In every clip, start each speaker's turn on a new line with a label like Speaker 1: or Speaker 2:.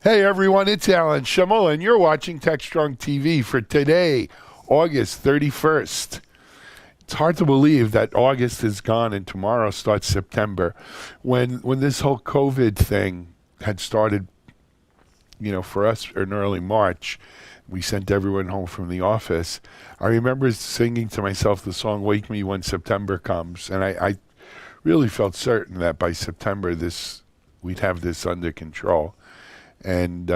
Speaker 1: Hey everyone, it's Alan Schimmel, and you're watching TechStrong TV for today, August 31st. It's hard to believe that August is gone and tomorrow starts September. When this whole COVID thing had started, for us in early March, we sent everyone home from the office. I remember singing to myself the song "Wake Me When September Comes," and I really felt certain that by September we'd have this under control. And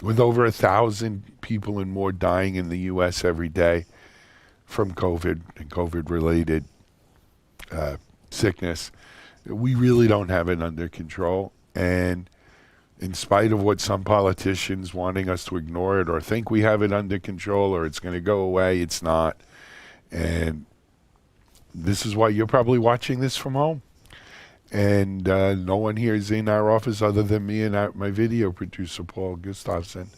Speaker 1: with over 1,000 people and more dying in the U.S. every day from COVID and COVID-related sickness, we really don't have it under control. And in spite of what some politicians wanting us to ignore it or think we have it under control or it's going to go away, it's not. And this is why you're probably watching this from home. And no one here is in our office other than me and my video producer, Paul Gustafson.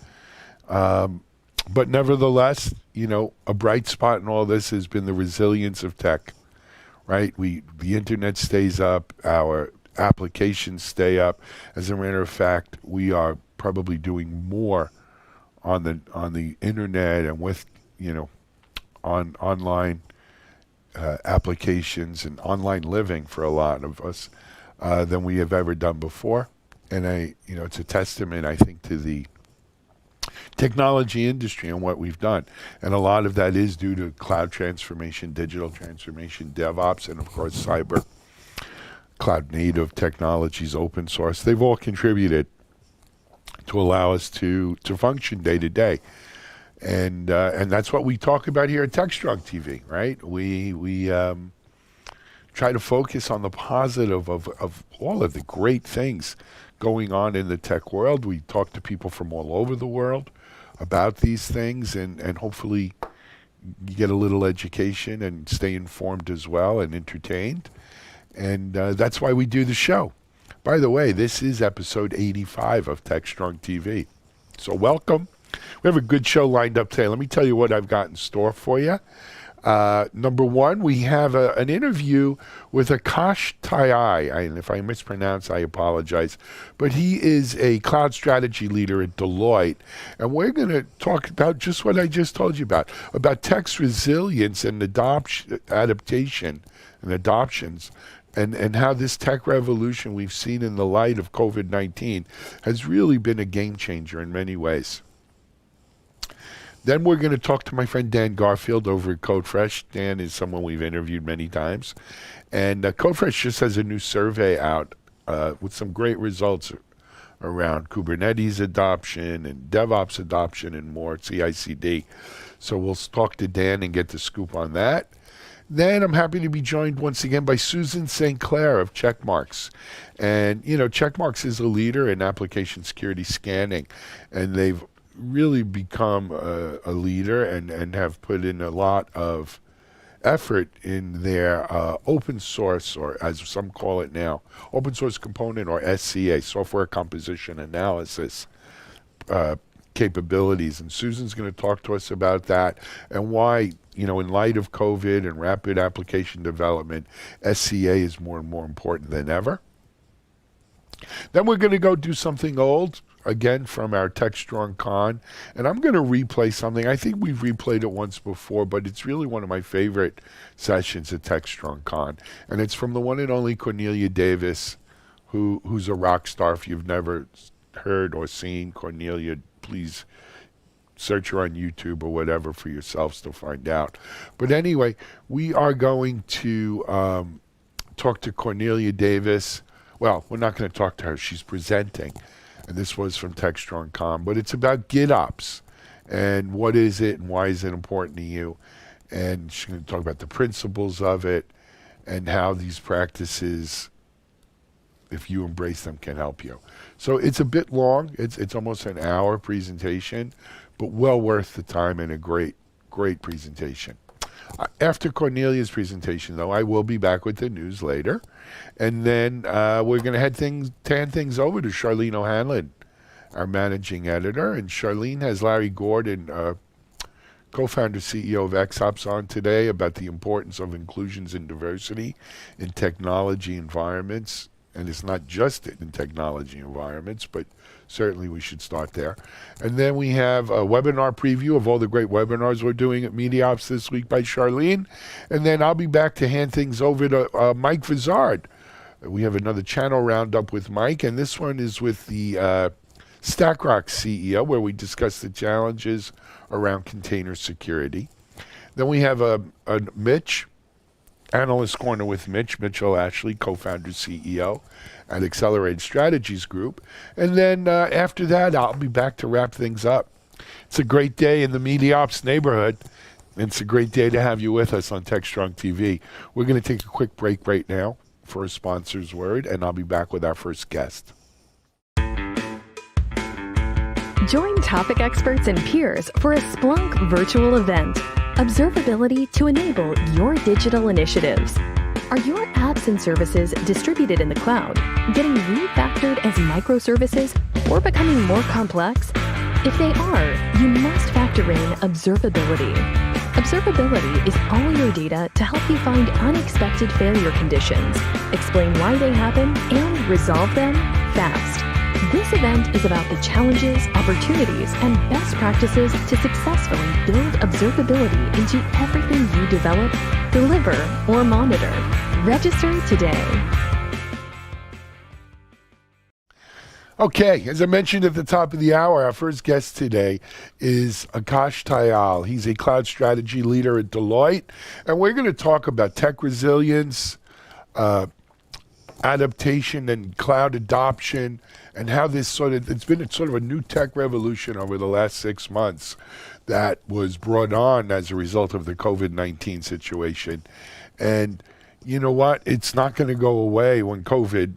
Speaker 1: But nevertheless, a bright spot in all this has been the resilience of tech, right? The internet stays up, our applications stay up. As a matter of fact, we are probably doing more on the internet and with, on online applications and online living for a lot of us than we have ever done before. And it's a testament, I think, to the technology industry and what we've done. And a lot of that is due to cloud transformation, digital transformation, DevOps, and of course cyber, cloud native technologies, open source. They've all contributed to allow us to function day to day. And that's what we talk about here at TechStrong TV, right? We try to focus on the positive of all of the great things going on in the tech world. We talk to people from all over the world about these things, and hopefully you get a little education and stay informed as well and entertained. And that's why we do the show. By the way, this is episode 85 of TechStrong TV. So welcome. We have a good show lined up today. Let me tell you what I've got in store for you. Number one, we have an interview with Akash Tayai. And if I mispronounce, I apologize. But he is a cloud strategy leader at Deloitte. And we're going to talk about just what I just told you about tech's resilience and adaptation and adoptions. And how this tech revolution we've seen in the light of COVID-19 has really been a game changer in many ways. Then we're going to talk to my friend Dan Garfield over at CodeFresh. Dan is someone we've interviewed many times. And CodeFresh just has a new survey out with some great results around Kubernetes adoption and DevOps adoption and more, CI/CD. So we'll talk to Dan and get the scoop on that. Then I'm happy to be joined once again by Susan St. Clair of Checkmarx. And, Checkmarx is a leader in application security scanning. And they've really become a leader and have put in a lot of effort in their open source, or as some call it now, open source component, or SCA, software composition analysis capabilities. And Susan's going to talk to us about that and why, in light of COVID and rapid application development, SCA is more and more important than ever. Then we're going to go do something old, again, from our TechStrong Con. And I'm going to replay something. I think we've replayed it once before, but it's really one of my favorite sessions at TechStrong Con. And it's from the one and only Cornelia Davis, who's a rock star. If you've never heard or seen Cornelia, please search her on YouTube or whatever for yourselves to find out. But anyway, we are going to talk to Cornelia Davis. Well, we're not going to talk to her. She's presenting. And this was from TechStrong Com. But it's about GitOps. And what is it and why is it important to you? And she's going to talk about the principles of it and how these practices, if you embrace them, can help you. So it's a bit long. It's almost an hour presentation, but well worth the time and a great presentation. After Cornelia's presentation, though, I will be back with the news later. And then we're going to hand things over to Charlene O'Hanlon, our managing editor. And Charlene has Larry Gordon, co-founder, CEO of XOps, on today about the importance of inclusions and diversity in technology environments. And it's not just in technology environments, but certainly we should start there. And then we have a webinar preview of all the great webinars we're doing at MediaOps this week by Charlene. And then I'll be back to hand things over to Mike Vizard. We have another channel roundup with Mike, and this one is with the StackRock CEO, where we discuss the challenges around container security. Then we have a Mitch, Analyst Corner with Mitchell Ashley, co-founder, CEO at Accelerated Strategies Group. And then after that, I'll be back to wrap things up. It's a great day in the MediaOps neighborhood. And it's a great day to have you with us on TechStrong TV. We're going to take a quick break right now for a sponsor's word, and I'll be back with our first guest.
Speaker 2: Join topic experts and peers for a Splunk virtual event. Observability to enable your digital initiatives. Are your apps and services distributed in the cloud, getting refactored as microservices, or becoming more complex? If they are, you must factor in observability. Observability is all your data to help you find unexpected failure conditions, explain why they happen, and resolve them fast. This event is about the challenges, opportunities, and best practices to successfully build observability into everything you develop, deliver, or monitor. Register today.
Speaker 1: Okay, as I mentioned at the top of the hour, our first guest today is Akash Tyal. He's a cloud strategy leader at Deloitte, and we're going to talk about tech resilience, adaptation and cloud adoption, and how this it's been sort of a new tech revolution over the last 6 months that was brought on as a result of the COVID-19 situation. And you know what? It's not going to go away when COVID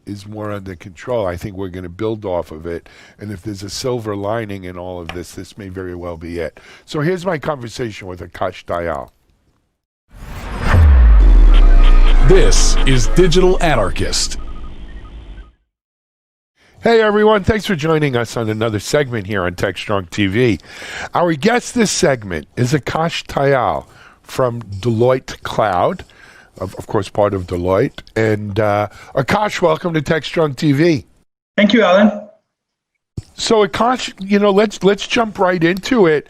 Speaker 1: is more under control. I think we're going to build off of it. And if there's a silver lining in all of this, this may very well be it. So here's my conversation with Akash Tyal.
Speaker 3: This is Digital Anarchist.
Speaker 1: Hey everyone, thanks for joining us on another segment here on TechStrong TV. Our guest this segment is Akash Tyal from Deloitte Cloud, of course part of Deloitte. And Akash, welcome to TechStrong TV.
Speaker 4: Thank you, Alan.
Speaker 1: So Akash, let's jump right into it.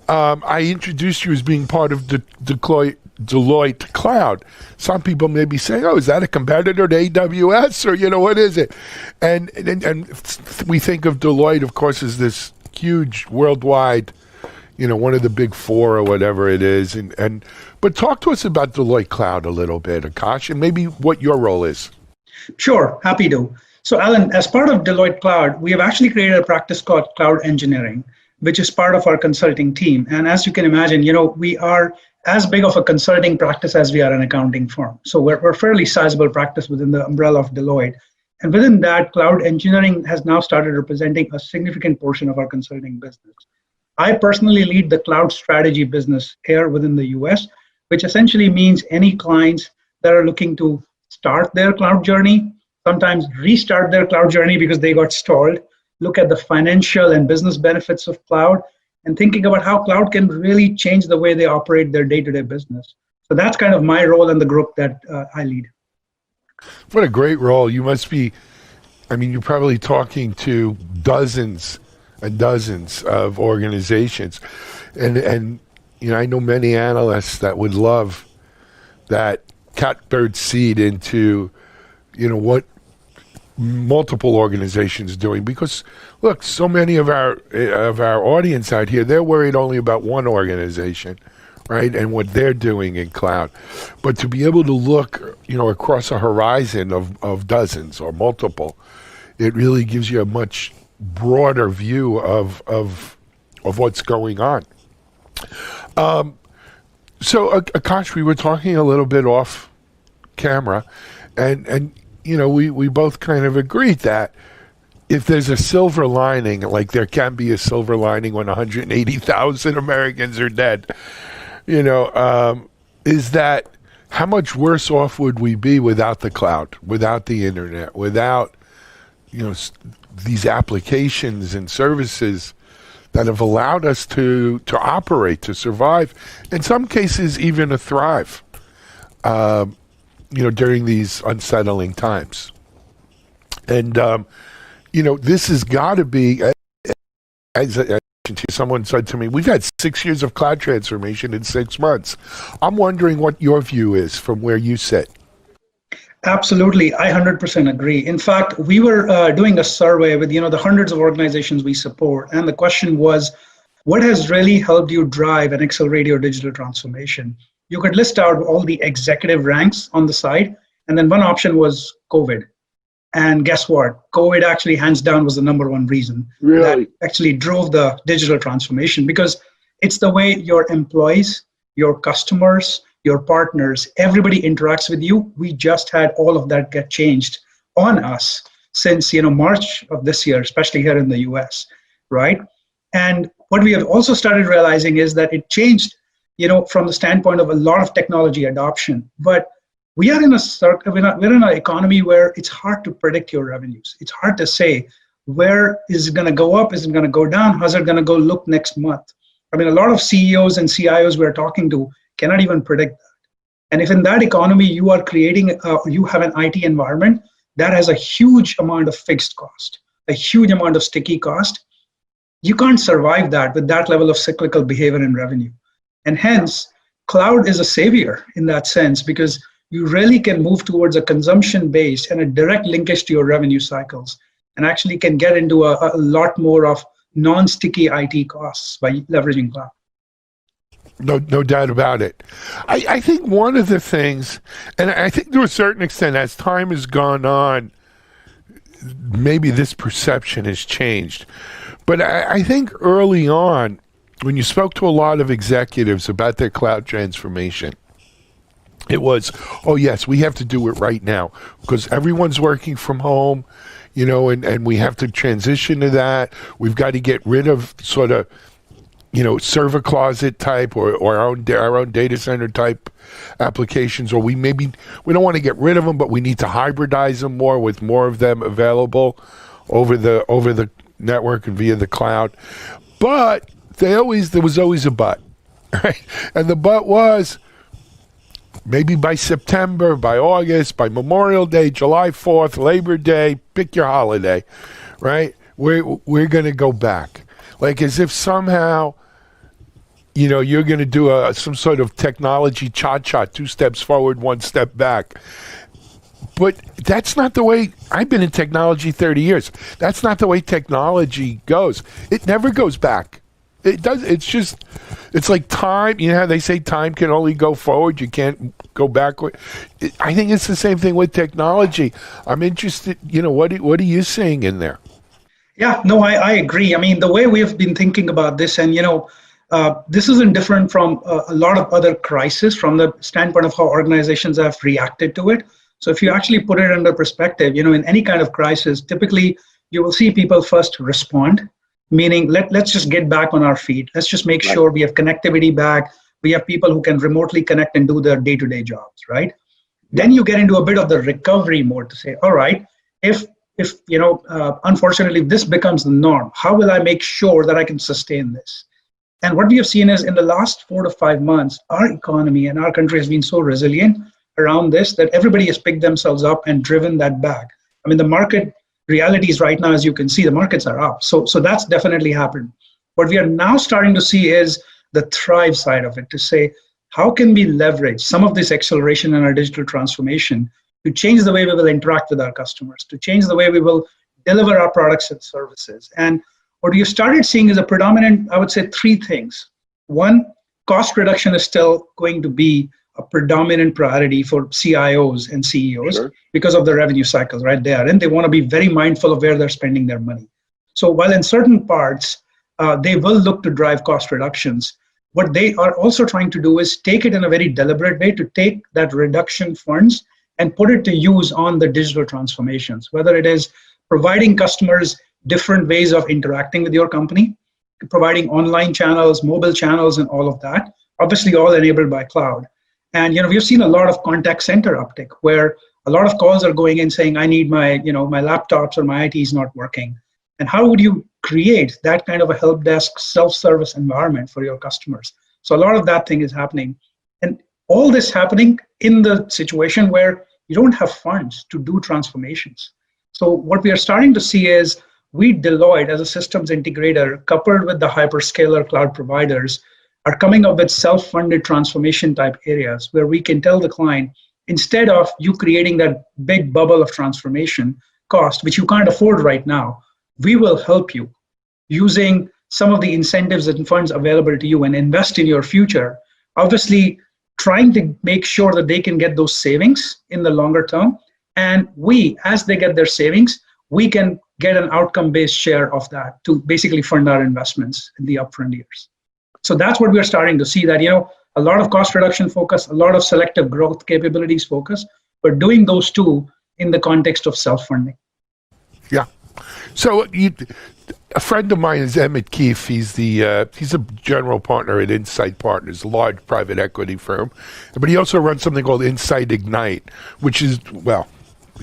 Speaker 1: I introduced you as being part of Deloitte Cloud. Some people may be saying, "Oh, is that a competitor to AWS, or what is it?" And we think of Deloitte, of course, as this huge worldwide, one of the big four or whatever it is. But talk to us about Deloitte Cloud a little bit, Akash, and maybe what your role is.
Speaker 4: Sure, happy to. So, Alan, as part of Deloitte Cloud, we have actually created a practice called Cloud Engineering, which is part of our consulting team. And as you can imagine, we are as big of a consulting practice as we are an accounting firm. So we're a fairly sizable practice within the umbrella of Deloitte. And within that, cloud engineering has now started representing a significant portion of our consulting business. I personally lead the cloud strategy business here within the US, which essentially means any clients that are looking to start their cloud journey, sometimes restart their cloud journey because they got stalled, look at the financial and business benefits of cloud, and thinking about how cloud can really change the way they operate their day-to-day business. So that's kind of my role in the group that I lead.
Speaker 1: What a great role. You must be, you're probably talking to dozens and dozens of organizations. And I know many analysts that would love that catbird seed into, what multiple organizations doing, because look, so many of our audience out here, they're worried only about one organization, right, and what they're doing in cloud. But to be able to look across a horizon of dozens or multiple, it really gives you a much broader view of what's going on. So Akash, we were talking a little bit off camera, and we both kind of agreed that if there's a silver lining, like there can be a silver lining when 180,000 Americans are dead, is that how much worse off would we be without the cloud, without the internet, without, these applications and services that have allowed us to operate, to survive, in some cases even to thrive, during these unsettling times. And, this has got to be, as someone said to me, we've had 6 years of cloud transformation in 6 months. I'm wondering what your view is from where you sit.
Speaker 4: Absolutely, I 100% agree. In fact, we were doing a survey with the hundreds of organizations we support, and the question was, what has really helped you drive and accelerate your digital transformation? You could list out all the executive ranks on the side, and then one option was COVID. And guess what? COVID actually, hands down, was the #1 reason that actually drove the digital transformation, because it's the way your employees, your customers, your partners, everybody interacts with you. We just had all of that get changed on us since March of this year, especially here in the US, right? And what we have also started realizing is that it changed, from the standpoint of a lot of technology adoption. But we are in we're in an economy where it's hard to predict your revenues. It's hard to say, where is it going to go up? Is it going to go down? How's it going to go look next month? A lot of CEOs and CIOs we're talking to cannot even predict that. And if in that economy you are creating, you have an IT environment that has a huge amount of fixed cost, a huge amount of sticky cost, you can't survive that with that level of cyclical behavior and revenue. And hence, cloud is a savior in that sense, because you really can move towards a consumption-based and a direct linkage to your revenue cycles, and actually can get into a lot more of non-sticky IT costs by leveraging cloud.
Speaker 1: No doubt about it. I think one of the things, and I think to a certain extent, as time has gone on, maybe this perception has changed. But I think early on, when you spoke to a lot of executives about their cloud transformation, it was, oh yes, we have to do it right now because everyone's working from home, and we have to transition to that. We've got to get rid of sort of, server closet type or our own data center type applications, or we don't want to get rid of them, but we need to hybridize them more with more of them available over the network and via the cloud. But there was always a but, right? And the but was, maybe by September, by August, by Memorial Day, July 4th, Labor Day, pick your holiday, right? We're going to go back. Like as if somehow, you're going to do some sort of technology cha-cha, 2 steps forward, 1 step back. But that's not the way, I've been in technology 30 years. That's not the way technology goes. It never goes back. It does. It's like time. How they say time can only go forward. You can't go backward. I think it's the same thing with technology. I'm interested, what are you seeing in there?
Speaker 4: Yeah, no, I agree. The way we have been thinking about this, and this isn't different from a lot of other crises from the standpoint of how organizations have reacted to it. So if you actually put it under perspective, in any kind of crisis, typically you will see people first respond, meaning let's just get back on our feet. Let's just make sure we have connectivity back. We have people who can remotely connect and do their day-to-day jobs, right? Then you get into a bit of the recovery mode to say, all right, if unfortunately, if this becomes the norm, how will I make sure that I can sustain this? And what we have seen is in the last 4 to 5 months, our economy and our country has been so resilient around this that everybody has picked themselves up and driven that back. The market realities right now, as you can see, the markets are up. So that's definitely happened. What we are now starting to see is the thrive side of it, to say, how can we leverage some of this acceleration in our digital transformation to change the way we will interact with our customers, to change the way we will deliver our products and services. And what you started seeing is a predominant, I would say, 3 things. 1, cost reduction is still going to be a predominant priority for CIOs and CEOs because of the revenue cycles right there. And they want to be very mindful of where they're spending their money. So while in certain parts, they will look to drive cost reductions, what they are also trying to do is take it in a very deliberate way to take that reduction funds and put it to use on the digital transformations, whether it is providing customers different ways of interacting with your company, providing online channels, mobile channels, and all of that, obviously all enabled by cloud. And we've seen a lot of contact center uptick where a lot of calls are going in saying, I need my laptops or my IT is not working. And how would you create that kind of a help desk self-service environment for your customers? So a lot of that thing is happening. And all this happening in the situation where you don't have funds to do transformations. So what we are starting to see is we, Deloitte, as a systems integrator, coupled with the hyperscaler cloud providers, are coming up with self-funded transformation type areas where we can tell the client, instead of you creating that big bubble of transformation cost, which you can't afford right now, we will help you using some of the incentives and funds available to you and invest in your future. Obviously, trying to make sure that they can get those savings in the longer term. And we, as they get their savings, we can get an outcome-based share of that to basically fund our investments in the upfront years. So that's what we're starting to see, that, a lot of cost reduction focus, a lot of selective growth capabilities focus, but doing those two in the context of self-funding.
Speaker 1: Yeah. So a friend of mine is Emmett Keefe. He's a general partner at Insight Partners, a large private equity firm, but he also runs something called Insight Ignite, which is, well,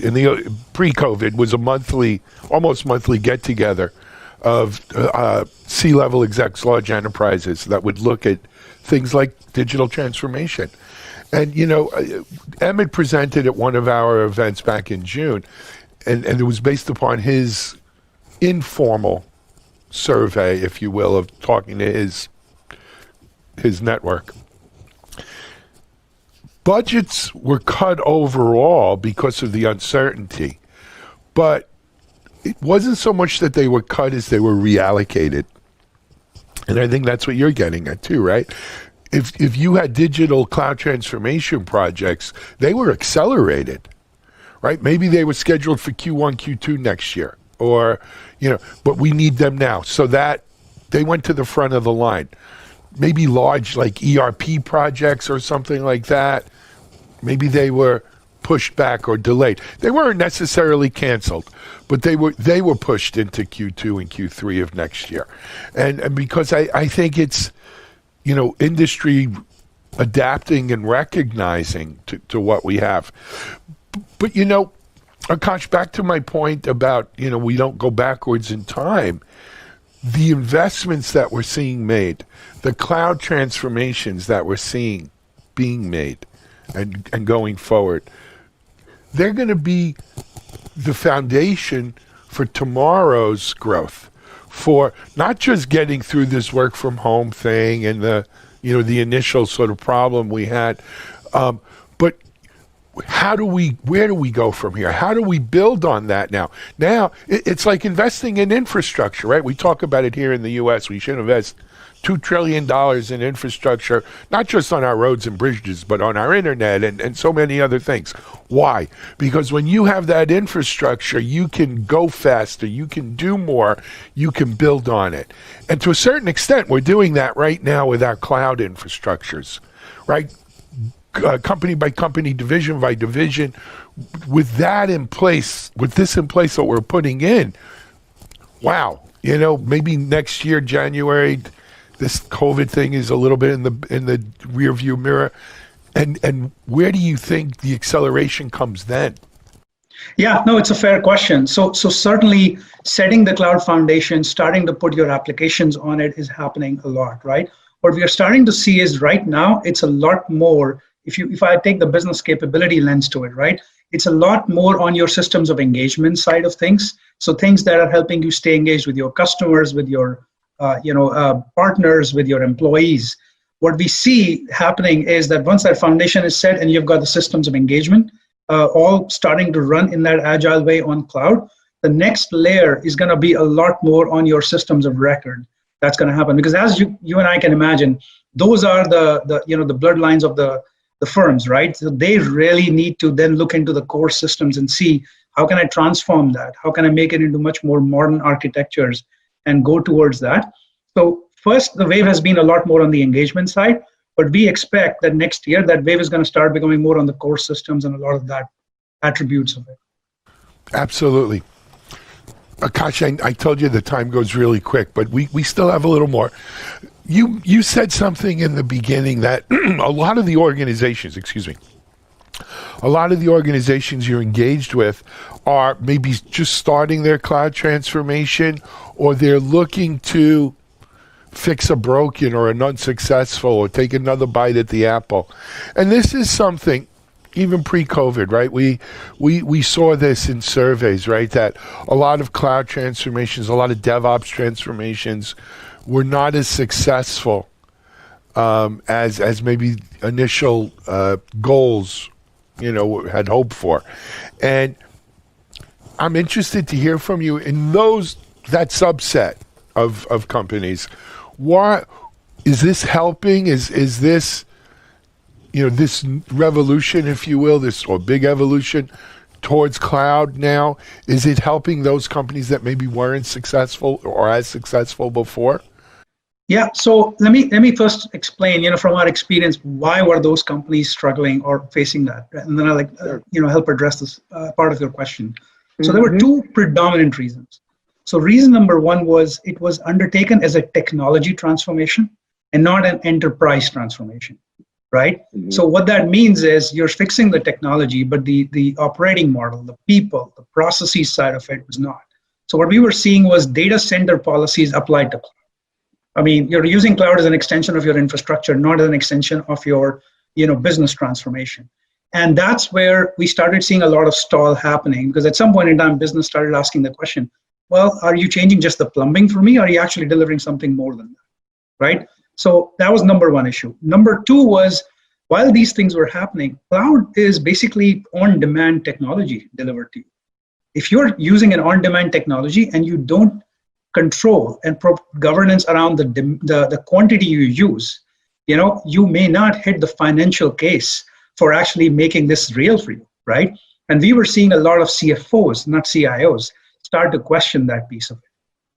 Speaker 1: in the pre-COVID was a almost monthly get-together of C-level execs, large enterprises that would look at things like digital transformation. And Emmett presented at one of our events back in June, and it was based upon his informal survey, if you will, of talking to his network. Budgets were cut overall because of the uncertainty, but it wasn't so much that they were cut as they were reallocated. And I think that's what you're getting at too, right? If you had digital cloud transformation projects, they were accelerated, right? Maybe they were scheduled for Q1, Q2 next year, or, but we need them now. So that they went to the front of the line. Maybe large like ERP projects or something like that. Maybe they were pushed back or delayed. They weren't necessarily canceled, but they were pushed into Q2 and Q3 of next year. And because I think it's, industry adapting and recognizing to what we have. But, Akash, back to my point about, we don't go backwards in time. The investments that we're seeing made, the cloud transformations that we're seeing being made and going forward, they're going to be the foundation for tomorrow's growth, for not just getting through this work from home thing and the initial sort of problem we had, but where do we go from here? How do we build on that now? Now, it's like investing in infrastructure, right? We talk about it here in the U.S. We should invest $2 trillion in infrastructure, not just on our roads and bridges, but on our internet and so many other things. Why? Because when you have that infrastructure, you can go faster, you can do more, you can build on it. And to a certain extent, we're doing that right now with our cloud infrastructures, right? Company by company, division by division, with that in place, with this in place that we're putting in, wow, maybe next year, January, this COVID thing is a little bit in the rear view mirror. And where do you think the acceleration comes then?
Speaker 4: Yeah, no, it's a fair question. So certainly setting the cloud foundation, starting to put your applications on it is happening a lot, right? What we are starting to see is right now, it's a lot more, if I take the business capability lens to it, right? It's a lot more on your systems of engagement side of things. So things that are helping you stay engaged with your customers, with your partners, with your employees. What we see happening is that once that foundation is set and you've got the systems of engagement all starting to run in that agile way on cloud, the next layer is going to be a lot more on your systems of record. That's going to happen because, as you and I can imagine, those are the bloodlines of the firms, right? So they really need to then look into the core systems and see, how can I transform that? How can I make it into much more modern architectures and go towards that? So first, the wave has been a lot more on the engagement side, but we expect that next year that wave is going to start becoming more on the core systems and a lot of that attributes of it.
Speaker 1: Absolutely. Akash, I told you the time goes really quick, but we still have a little more. You said something in the beginning that a lot of the organizations you're engaged with are maybe just starting their cloud transformation, or they're looking to fix a broken or an unsuccessful or take another bite at the apple. And this is something, even pre-COVID, right? We saw this in surveys, right? That a lot of cloud transformations, a lot of DevOps transformations were not as successful as maybe initial goals, had hoped for. And I'm interested to hear from you in that subset of companies. What is this helping? Is this, this revolution, if you will, or big evolution towards cloud now, is it helping those companies that maybe weren't successful or as successful before?
Speaker 4: Yeah, so let me first explain, from our experience, why were those companies struggling or facing that, and then I'll help address this part of your question. So there were two predominant reasons. So reason number one was it was undertaken as a technology transformation and not an enterprise transformation, right? So what that means is you're fixing the technology, but the operating model, the people, the processes side of it was not. So what we were seeing was data center policies applied to cloud. I mean, you're using cloud as an extension of your infrastructure, not as an extension of your, business transformation. And that's where we started seeing a lot of stall happening, because at some point in time, business started asking the question, well, are you changing just the plumbing for me? Or are you actually delivering something more than that, right? So that was number one issue. Number two was, while these things were happening, cloud is basically on-demand technology delivered to you. If you're using an on-demand technology and you don't control and governance around the quantity you use, you may not hit the financial case for actually making this real for you, right? And we were seeing a lot of CFOs, not CIOs, start to question that piece of it,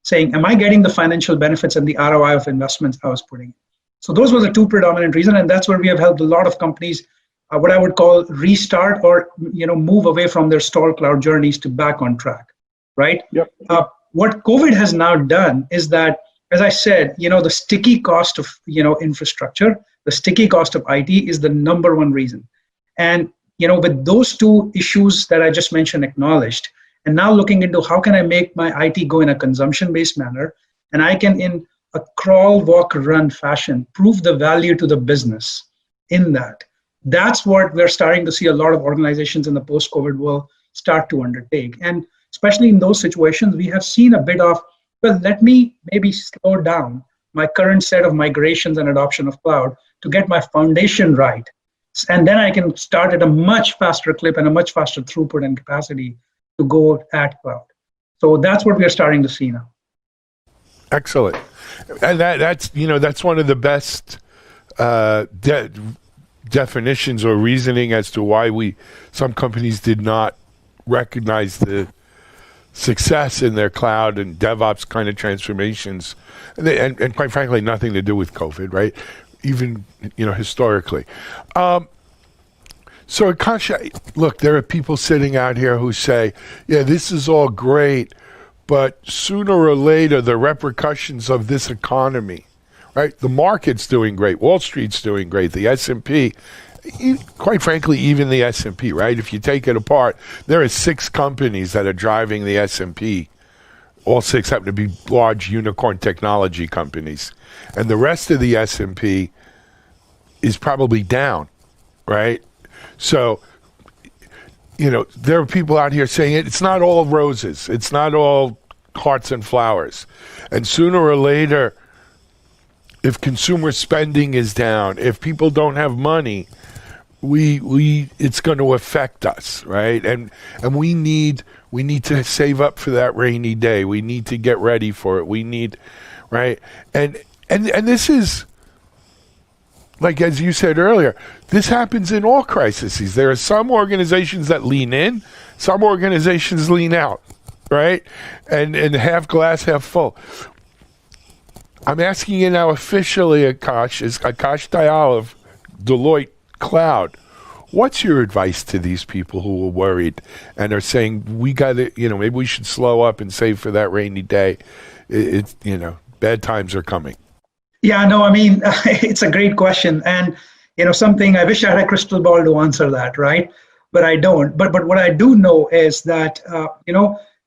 Speaker 4: saying, am I getting the financial benefits and the ROI of investments I was putting in? So those were the two predominant reasons, and that's where we have helped a lot of companies, what I would call restart or move away from their stalled cloud journeys to back on track, right?
Speaker 5: Yep.
Speaker 4: What COVID has now done is that, as I said, the sticky cost of infrastructure, the sticky cost of IT is the number one reason. And with those two issues that I just mentioned acknowledged, and now looking into how can I make my IT go in a consumption-based manner, and I can, in a crawl, walk, run fashion, prove the value to the business in that. That's what we're starting to see a lot of organizations in the post-COVID world start to undertake. And especially in those situations, we have seen a bit of, well, let me maybe slow down my current set of migrations and adoption of cloud to get my foundation right. And then I can start at a much faster clip and a much faster throughput and capacity to go at cloud. So that's what we're starting to see now.
Speaker 1: Excellent. And that's one of the best definitions or reasoning as to why some companies did not recognize the success in their cloud and DevOps kind of transformations, and quite frankly, nothing to do with COVID, right? Even historically. So Akash, look, there are people sitting out here who say, yeah, this is all great, but sooner or later, the repercussions of this economy, right? The market's doing great. Wall Street's doing great. The S&P, quite frankly, even the S&P, right? If you take it apart, there are 6 companies that are driving the S&P. All 6 happen to be large unicorn technology companies. And the rest of the S&P is probably down, right? So, there are people out here saying it's not all roses. It's not all hearts and flowers. And sooner or later, if consumer spending is down, if people don't have money, it's going to affect us, right? And we need to save up for that rainy day. We need to get ready for it. We need, right? And this is, like as you said earlier, this happens in all crises. There are some organizations that lean in, some organizations lean out, right? And half glass, half full. I'm asking you now officially, Akash, is Akash Dayal of Deloitte Cloud. What's your advice to these people who are worried and are saying, we got to, maybe we should slow up and save for that rainy day? Bad times are coming.
Speaker 4: Yeah, no, I mean, it's a great question. And, something I wish I had a crystal ball to answer that, right? But I don't. But what I do know is that,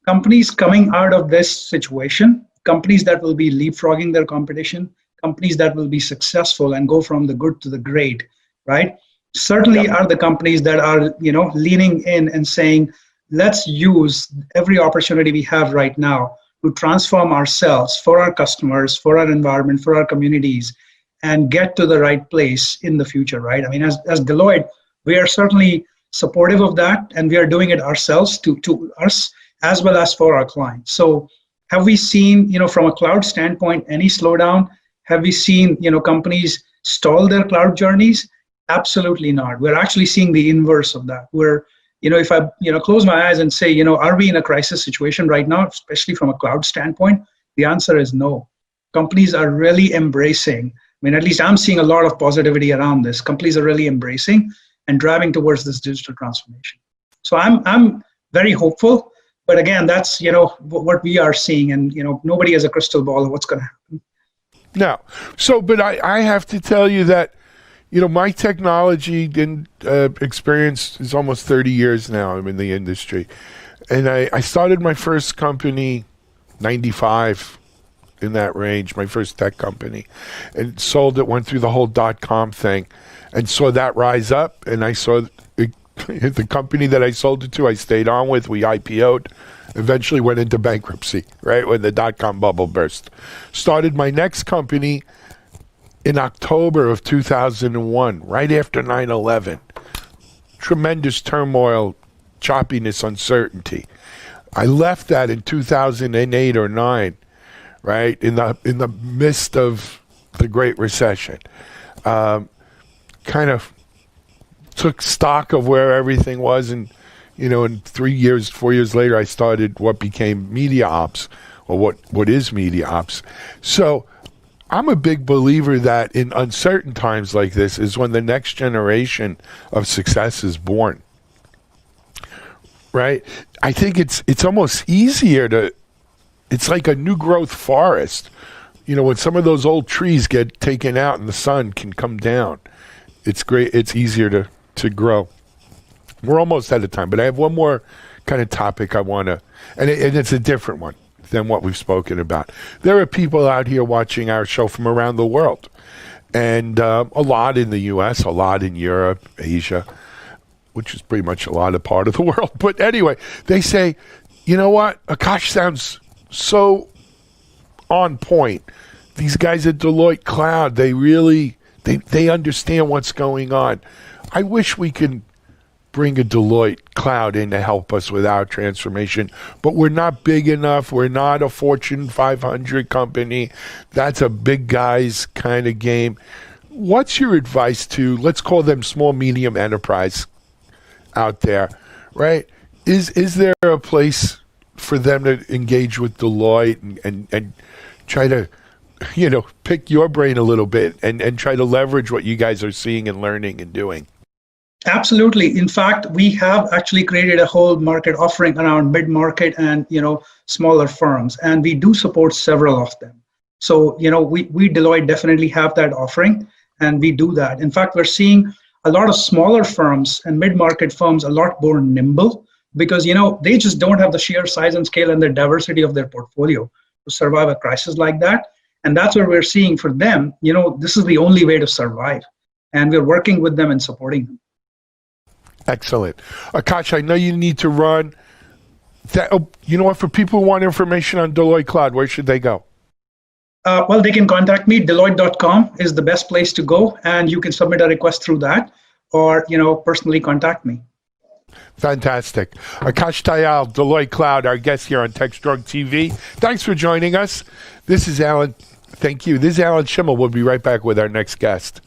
Speaker 4: companies coming out of this situation, companies that will be leapfrogging their competition, companies that will be successful and go from the good to the great, right? certainly are the companies that are, leaning in and saying, let's use every opportunity we have right now to transform ourselves for our customers, for our environment, for our communities, and get to the right place in the future, right? I mean, as Deloitte, we are certainly supportive of that, and we are doing it ourselves to us as well as for our clients. So have we seen, from a cloud standpoint, any slowdown? Have we seen, companies stall their cloud journeys? Absolutely not. We're actually seeing the inverse of that. We're, if I, close my eyes and say, are we in a crisis situation right now, especially from a cloud standpoint? The answer is no. Companies are really embracing. I mean, at least I'm seeing a lot of positivity around this. Companies are really embracing and driving towards this digital transformation. So I'm very hopeful. But again, that's, what we are seeing, and, nobody has a crystal ball of what's going to happen.
Speaker 1: No. So, but I have to tell you that, my technology experience is almost 30 years now. I'm in the industry. And I started my first company, 95, in that range, my first tech company. And sold it, went through the whole .com thing, and saw that rise up. And I saw the company that I sold it to, I stayed on with. We IPO'd, eventually went into bankruptcy, right, when the .com bubble burst. Started my next company in October of 2001, right after 9/11. Tremendous turmoil, choppiness, uncertainty. I left that in 2008 or 9, right, in the midst of the Great Recession. Kind of took stock of where everything was, and in 4 years later, I started what became Media Ops, or what is Media Ops. So I'm a big believer that in uncertain times like this is when the next generation of success is born. Right? I think it's almost easier it's like a new growth forest. When some of those old trees get taken out and the sun can come down, it's great. It's easier to grow. We're almost out of time, but I have one more kind of topic I want to, and it's a different one than what we've spoken about. There are people out here watching our show from around the world, and a lot in the U.S., a lot in Europe, Asia, which is pretty much a lot of part of the world. But anyway, they say, you know what? Akash sounds so on point. These guys at Deloitte Cloud, they understand what's going on. I wish we could bring a Deloitte Cloud in to help us with our transformation, but we're not big enough. We're not a Fortune 500 company. That's a big guys kind of game. What's your advice to, let's call them small, medium enterprise out there, right? Is there a place for them to engage with Deloitte and try to, pick your brain a little bit and try to leverage what you guys are seeing and learning and doing?
Speaker 4: Absolutely. In fact, we have actually created a whole market offering around mid-market and, smaller firms, and we do support several of them. So, we Deloitte definitely have that offering, and we do that. In fact, we're seeing a lot of smaller firms and mid-market firms a lot more nimble because, they just don't have the sheer size and scale and the diversity of their portfolio to survive a crisis like that. And that's what we're seeing for them. This is the only way to survive, and we're working with them and supporting them.
Speaker 1: Excellent. Akash, I know you need to run. You know what? For people who want information on Deloitte Cloud, where should they go?
Speaker 4: Well, they can contact me. Deloitte.com is the best place to go, and you can submit a request through that, or personally contact me.
Speaker 1: Fantastic. Akash Tayal, Deloitte Cloud, our guest here on TechStrong TV. Thanks for joining us. This is Alan. Thank you. This is Alan Schimmel. We'll be right back with our next guest.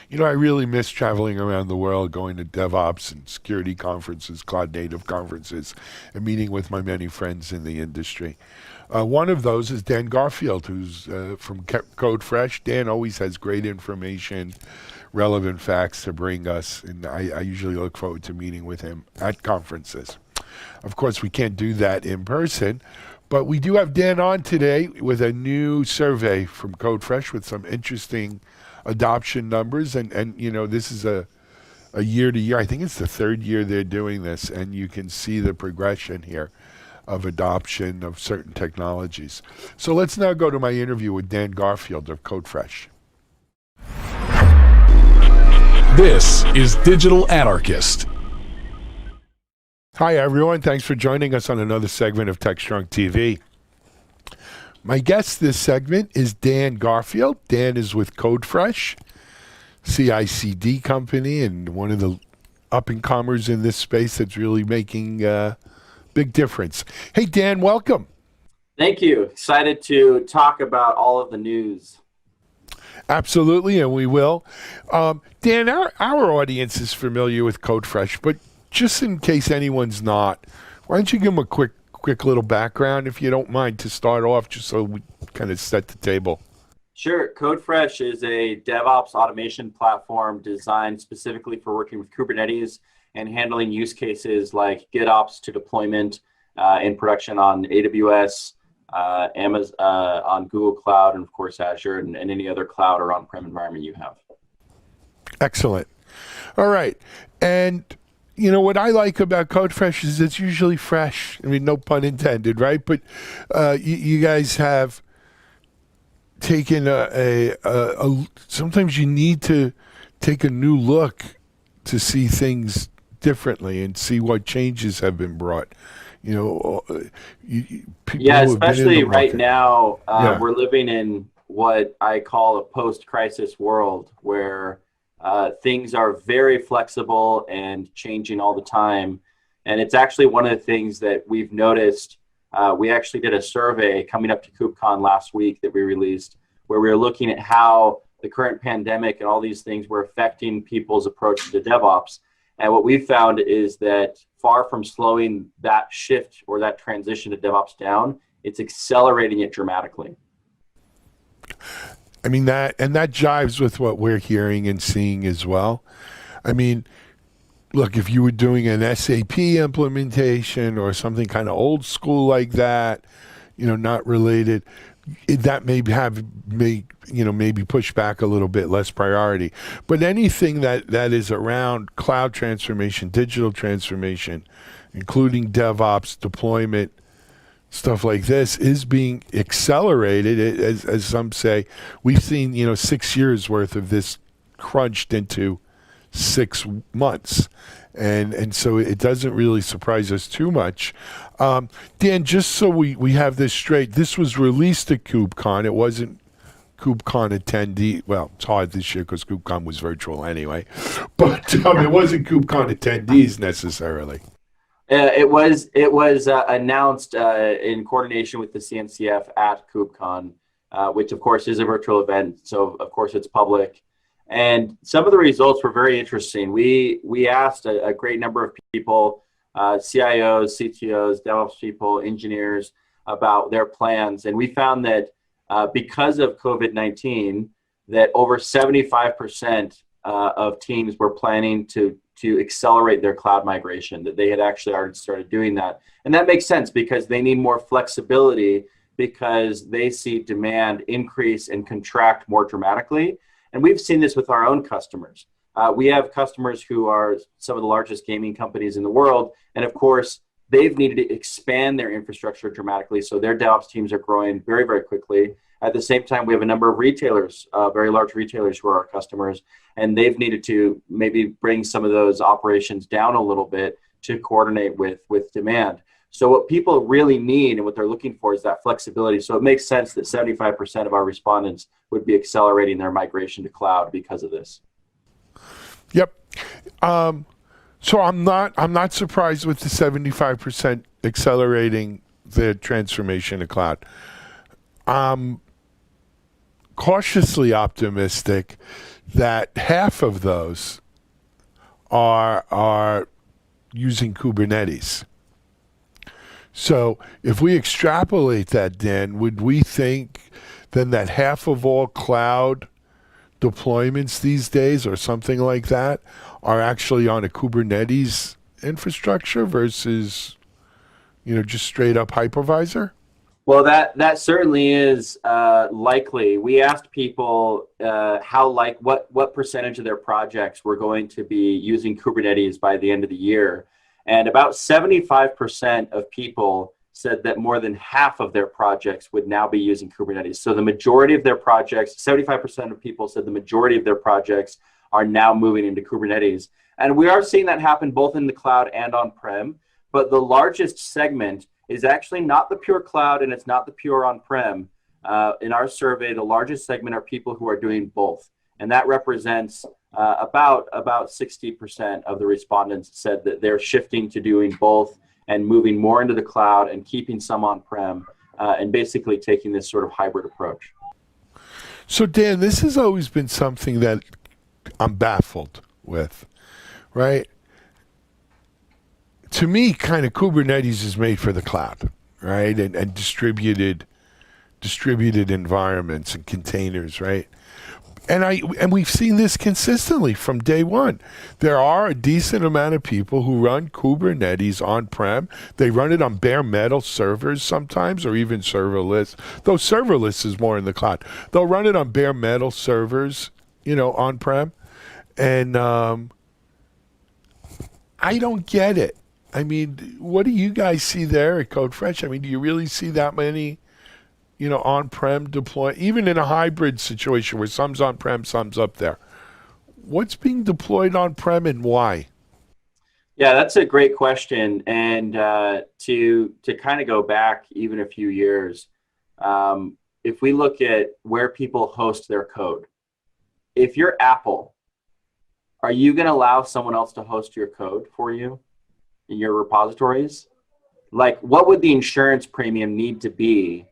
Speaker 1: You know, I really miss traveling around the world, going to DevOps and security conferences, cloud native conferences, and meeting with my many friends in the industry. One of those is Dan Garfield, who's from Code Fresh. Dan always has great information, relevant facts to bring us, and I usually look forward to meeting with him at conferences. Of course, we can't do that in person, but we do have Dan on today with a new survey from Code Fresh with some interesting adoption numbers. And you know, this is a year to year. I think it's the third year they're doing this, and you can see the progression here of adoption of certain technologies. So let's now go to my interview with Dan Garfield of Code Fresh.
Speaker 3: This is Digital Anarchist.
Speaker 1: Hi, everyone. Thanks for joining us on another segment of TechStrong TV. My guest this segment is Dan Garfield. Dan is with Code Fresh, CI/CD company, and one of the up-and-comers in this space that's really making a big difference. Hey, Dan, welcome.
Speaker 5: Thank you. Excited to talk about all of the news.
Speaker 1: Absolutely, and we will. Dan, our audience is familiar with Code Fresh, but just in case anyone's not, why don't you give them a quick little background, if you don't mind, to start off, just so we kind of set the table.
Speaker 5: Sure. Code Fresh is a DevOps automation platform designed specifically for working with Kubernetes and handling use cases like GitOps to deployment in production on AWS, Amazon, on Google Cloud, and of course Azure, and any other cloud or on-prem environment you have.
Speaker 1: Excellent. All right. And you know, what I like about Code Fresh is it's usually fresh. I mean, no pun intended, right? But you guys have taken sometimes you need to take a new look to see things differently and see what changes have been brought. You know, people
Speaker 5: especially right now, we're living in what I call a post-crisis world where things are very flexible and changing all the time. And it's actually one of the things that we've noticed. We actually did a survey coming up to KubeCon last week that we released, where we were looking at how the current pandemic and all these things were affecting people's approach to DevOps. And what we found is that far from slowing that shift or that transition to DevOps down, it's accelerating it dramatically.
Speaker 1: I mean, that jives with what we're hearing and seeing as well. I mean, look, if you were doing an SAP implementation or something kind of old school like that, you know, not related, that maybe push back a little bit, less priority. But anything that is around cloud transformation, digital transformation, including DevOps, deployment, stuff like this is being accelerated. As some say, we've seen 6 years worth of this crunched into 6 months, and so it doesn't really surprise us too much. Dan, just so we have this straight, this was released at KubeCon. It wasn't KubeCon attendee. Well, it's hard this year because KubeCon was virtual anyway, but it wasn't KubeCon attendees necessarily.
Speaker 5: It was announced in coordination with the CNCF at KubeCon, which of course is a virtual event, so of course it's public. And some of the results were very interesting. We asked a great number of people, CIOs, CTOs, DevOps people, engineers, about their plans, and we found that because of COVID-19, that over 75% of teams were planning to accelerate their cloud migration, that they had actually already started doing that. And that makes sense because they need more flexibility because they see demand increase and contract more dramatically. And we've seen this with our own customers. We have customers who are some of the largest gaming companies in the world. And of course, they've needed to expand their infrastructure dramatically. So their DevOps teams are growing very, very quickly. At the same time, we have a number of retailers, very large retailers who are our customers, and they've needed to maybe bring some of those operations down a little bit to coordinate with demand. So what people really need and what they're looking for is that flexibility. So it makes sense that 75% of our respondents would be accelerating their migration to cloud because of this.
Speaker 1: Yep. So I'm not surprised with the 75% accelerating the transformation to cloud. cautiously optimistic that half of those are using Kubernetes. So if we extrapolate that, Dan, would we think then that half of all cloud deployments these days or something like that are actually on a Kubernetes infrastructure versus, just straight up hypervisor?
Speaker 5: Well, that certainly is likely. We asked people what percentage of their projects were going to be using Kubernetes by the end of the year, and about 75% of people said that more than half of their projects would now be using Kubernetes. So the majority of their projects, 75% of people said the majority of their projects are now moving into Kubernetes, and we are seeing that happen both in the cloud and on-prem. But the largest segment is actually not the pure cloud and it's not the pure on-prem. In our survey, the largest segment are people who are doing both. And that represents about 60% of the respondents said that they're shifting to doing both and moving more into the cloud and keeping some on-prem and basically taking this sort of hybrid approach.
Speaker 1: So Dan, this has always been something that I'm baffled with, right? To me, kind of Kubernetes is made for the cloud, right? And distributed environments and containers, right? And we've seen this consistently from day one. There are a decent amount of people who run Kubernetes on-prem. They run it on bare metal servers sometimes, or even serverless. Though serverless is more in the cloud. They'll run it on bare metal servers, on-prem. And I don't get it. I mean, what do you guys see there at CodeFresh? I mean, do you really see that many, on-prem deploy, even in a hybrid situation where some's on-prem, some's up there? What's being deployed on-prem and why?
Speaker 5: Yeah, that's a great question. And to kind of go back even a few years, if we look at where people host their code, if you're Apple, are you going to allow someone else to host your code for you in your repositories? Like, what would the insurance premium need to be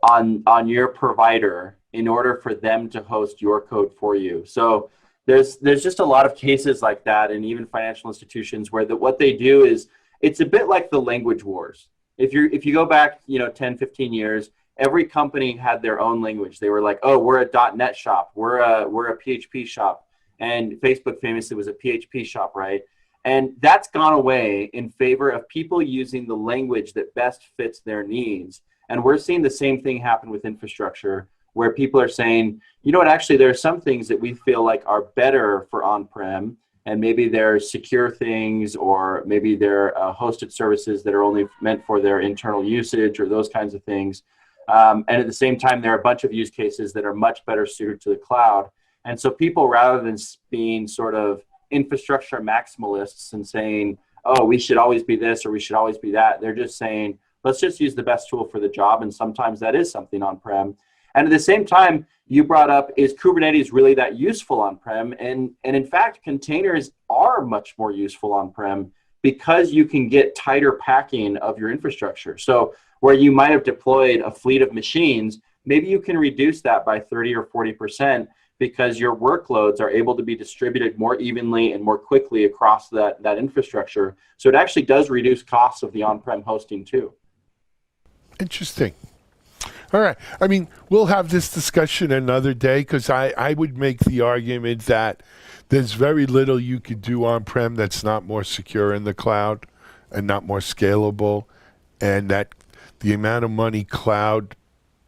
Speaker 5: on your provider in order for them to host your code for you? So there's just a lot of cases like that, and even financial institutions where what they do is, it's a bit like the language wars. If you go back 10, 15 years, every company had their own language. They were like, oh, we're a .NET shop, we're a PHP shop, and Facebook famously was a PHP shop, right? And that's gone away in favor of people using the language that best fits their needs. And we're seeing the same thing happen with infrastructure, where people are saying, actually, there are some things that we feel like are better for on-prem, and maybe they're secure things, or maybe they're hosted services that are only meant for their internal usage, or those kinds of things. And at the same time, there are a bunch of use cases that are much better suited to the cloud. And so people, rather than being sort of infrastructure maximalists and saying, oh, we should always be this or we should always be that, they're just saying, let's just use the best tool for the job. And sometimes that is something on-prem. And at the same time, you brought up, is Kubernetes really that useful on-prem? And in fact, containers are much more useful on-prem because you can get tighter packing of your infrastructure. So where you might have deployed a fleet of machines, maybe you can reduce that by 30 or 40%, because your workloads are able to be distributed more evenly and more quickly across that infrastructure. So it actually does reduce costs of the on-prem hosting too.
Speaker 1: Interesting. All right. I mean, we'll have this discussion another day, because I would make the argument that there's very little you could do on-prem that's not more secure in the cloud and not more scalable, and that the amount of money cloud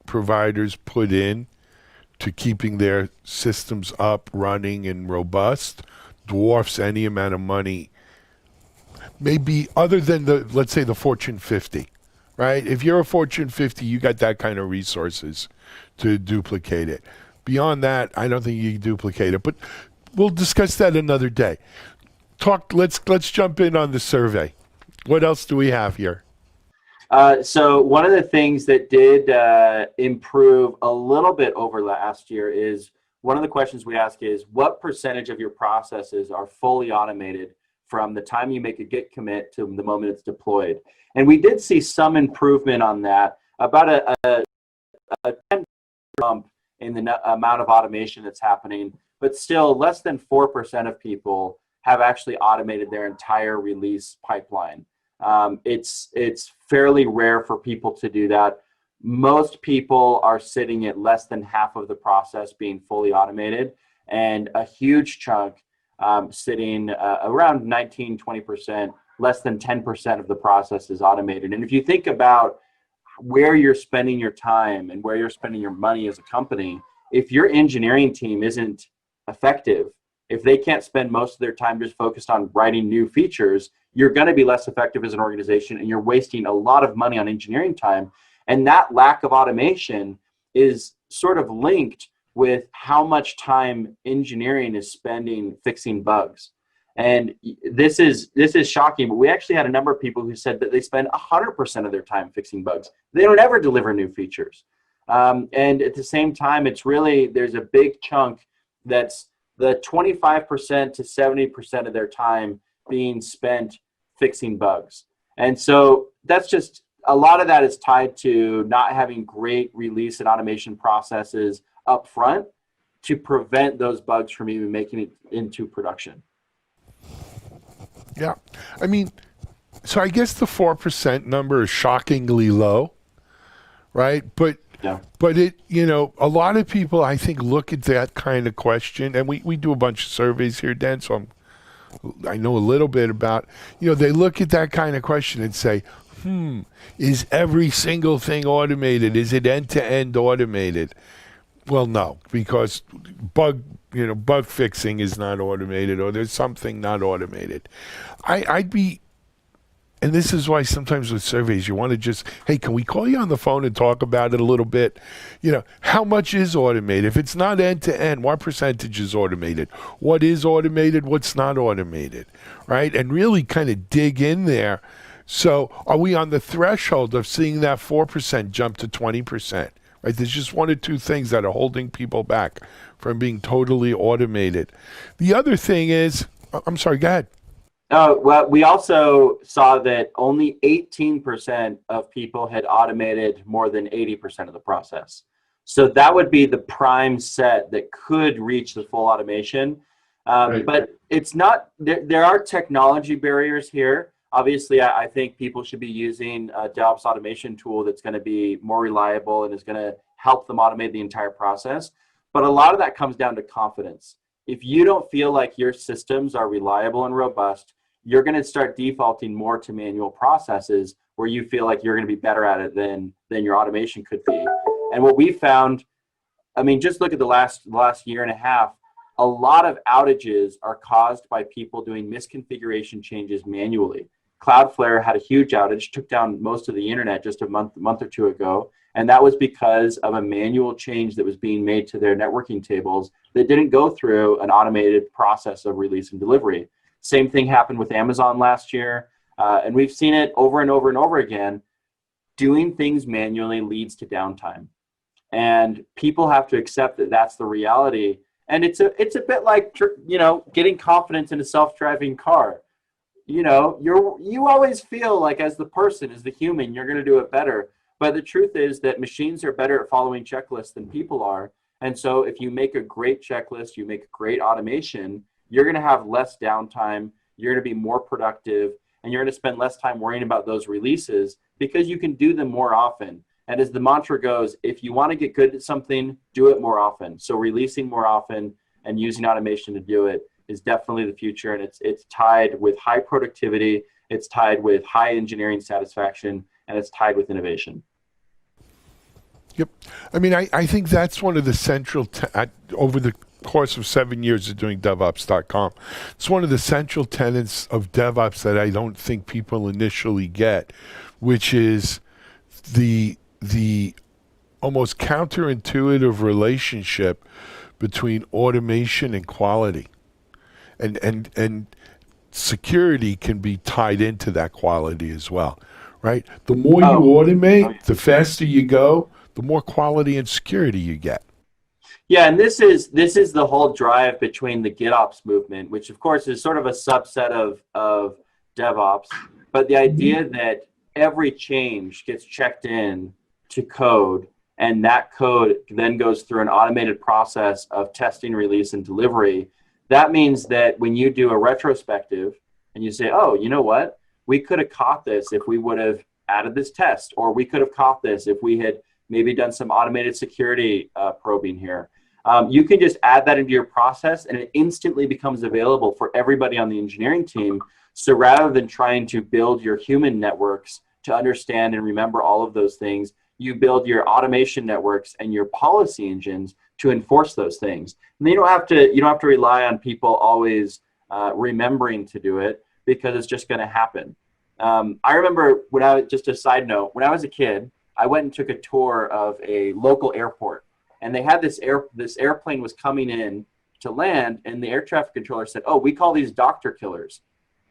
Speaker 1: providers put in to keeping their systems up, running, and robust dwarfs any amount of money, maybe other than let's say the Fortune 50, right? If you're a Fortune 50, you got that kind of resources to duplicate it. Beyond that, I don't think you can duplicate it, but we'll discuss that another day. Let's jump in on the survey. What else do we have here?
Speaker 5: So one of the things that did improve a little bit over last year is, one of the questions we ask is, what percentage of your processes are fully automated from the time you make a Git commit to the moment it's deployed? And we did see some improvement on that, about a 10% bump in the amount of automation that's happening, but still less than 4% of people have actually automated their entire release pipeline. It's fairly rare for people to do that. Most people are sitting at less than half of the process being fully automated, and a huge chunk sitting around 19, 20%, less than 10% of the process is automated. And if you think about where you're spending your time and where you're spending your money as a company, if your engineering team isn't effective, if they can't spend most of their time just focused on writing new features, you're going to be less effective as an organization, and you're wasting a lot of money on engineering time. And that lack of automation is sort of linked with how much time engineering is spending fixing bugs. And this is shocking, but we actually had a number of people who said that they spend 100% of their time fixing bugs. They don't ever deliver new features. And at the same time, it's really, there's a big chunk that's the 25% to 70% of their time being spent fixing bugs. And so that's just, a lot of that is tied to not having great release and automation processes up front to prevent those bugs from even making it into production.
Speaker 1: Yeah. I mean, so I guess the 4% number is shockingly low, right? But
Speaker 5: yeah.
Speaker 1: But it, you know, a lot of people, I think, look at that kind of question, and we do a bunch of surveys here, Dan, so I know a little bit about, you know, they look at that kind of question and say, is every single thing automated? Is it end-to-end automated? Well, no, because bug fixing is not automated, or there's something not automated. I'd be, and this is why sometimes with surveys you want to just, hey, can we call you on the phone and talk about it a little bit? You know, how much is automated? If it's not end-to-end, what percentage is automated? What is automated? What's not automated, right? And really kind of dig in there. So are we on the threshold of seeing that 4% jump to 20%? Right? There's just one or two things that are holding people back from being totally automated. The other thing is, I'm sorry, go ahead.
Speaker 5: Well, we also saw that only 18% of people had automated more than 80% of the process. So that would be the prime set that could reach the full automation. Right. But it's not, there are technology barriers here. Obviously, I think people should be using a DevOps automation tool that's going to be more reliable and is going to help them automate the entire process. But a lot of that comes down to confidence. If you don't feel like your systems are reliable and robust, you're going to start defaulting more to manual processes where you feel like you're going to be better at it than your automation could be. And what we found, I mean, just look at the last year and a half, a lot of outages are caused by people doing misconfiguration changes manually. Cloudflare had a huge outage, took down most of the internet just a month or two ago, and that was because of a manual change that was being made to their networking tables that didn't go through an automated process of release and delivery. Same thing happened with Amazon last year, and we've seen it over and over and over again. Doing things manually leads to downtime, and people have to accept that that's the reality. And it's a bit like, you know, getting confidence in a self-driving car. You know, you always feel like as the person, as the human, you're going to do it better. But the truth is that machines are better at following checklists than people are. And so if you make a great checklist, you make great automation, you're going to have less downtime, you're going to be more productive, and you're going to spend less time worrying about those releases because you can do them more often. And as the mantra goes, if you want to get good at something, do it more often. So releasing more often and using automation to do it is definitely the future. And it's tied with high productivity, it's tied with high engineering satisfaction, and it's tied with innovation.
Speaker 1: Yep. I mean, I think that's one of the central, over the course of 7 years of doing DevOps.com, it's one of the central tenets of DevOps that I don't think people initially get, which is the almost counterintuitive relationship between automation and quality. And security can be tied into that quality as well, right? The more you automate, the faster you go, the more quality and security you get.
Speaker 5: Yeah, and this is the whole drive between the GitOps movement, which of course is sort of a subset of DevOps, but the idea that every change gets checked in to code and that code then goes through an automated process of testing, release, and delivery. That means that when you do a retrospective and you say, oh, you know what? We could have caught this if we would have added this test, or we could have caught this if we had maybe done some automated security probing here. You can just add that into your process and it instantly becomes available for everybody on the engineering team. So rather than trying to build your human networks to understand and remember all of those things, you build your automation networks and your policy engines to enforce those things. And you don't have to rely on people always remembering to do it, because it's just going to happen. I remember just a side note, when I was a kid, I went and took a tour of a local airport, and they had this airplane was coming in to land, and the air traffic controller said, oh, we call these doctor killers.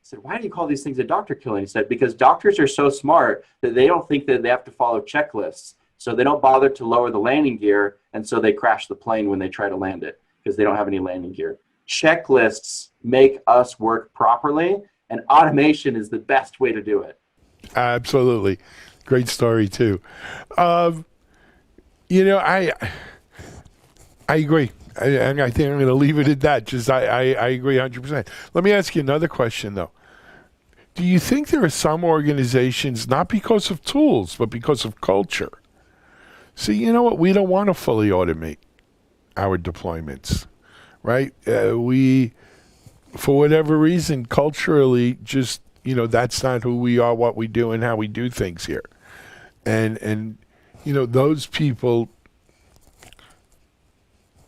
Speaker 5: I said, why do you call these things a doctor killer? And he said, because doctors are so smart that they don't think that they have to follow checklists. So they don't bother to lower the landing gear, and so they crash the plane when they try to land it because they don't have any landing gear. Checklists make us work properly, and automation is the best way to do it.
Speaker 1: Absolutely. Great story too. You know, I agree. I think I'm going to leave it at that. Just I agree 100%. Let me ask you another question though. Do you think there are some organizations, not because of tools, but because of culture? So you know what? We don't want to fully automate our deployments, right? We, for whatever reason, culturally, just, you know, that's not who we are, what we do, and how we do things here. And you know, those people,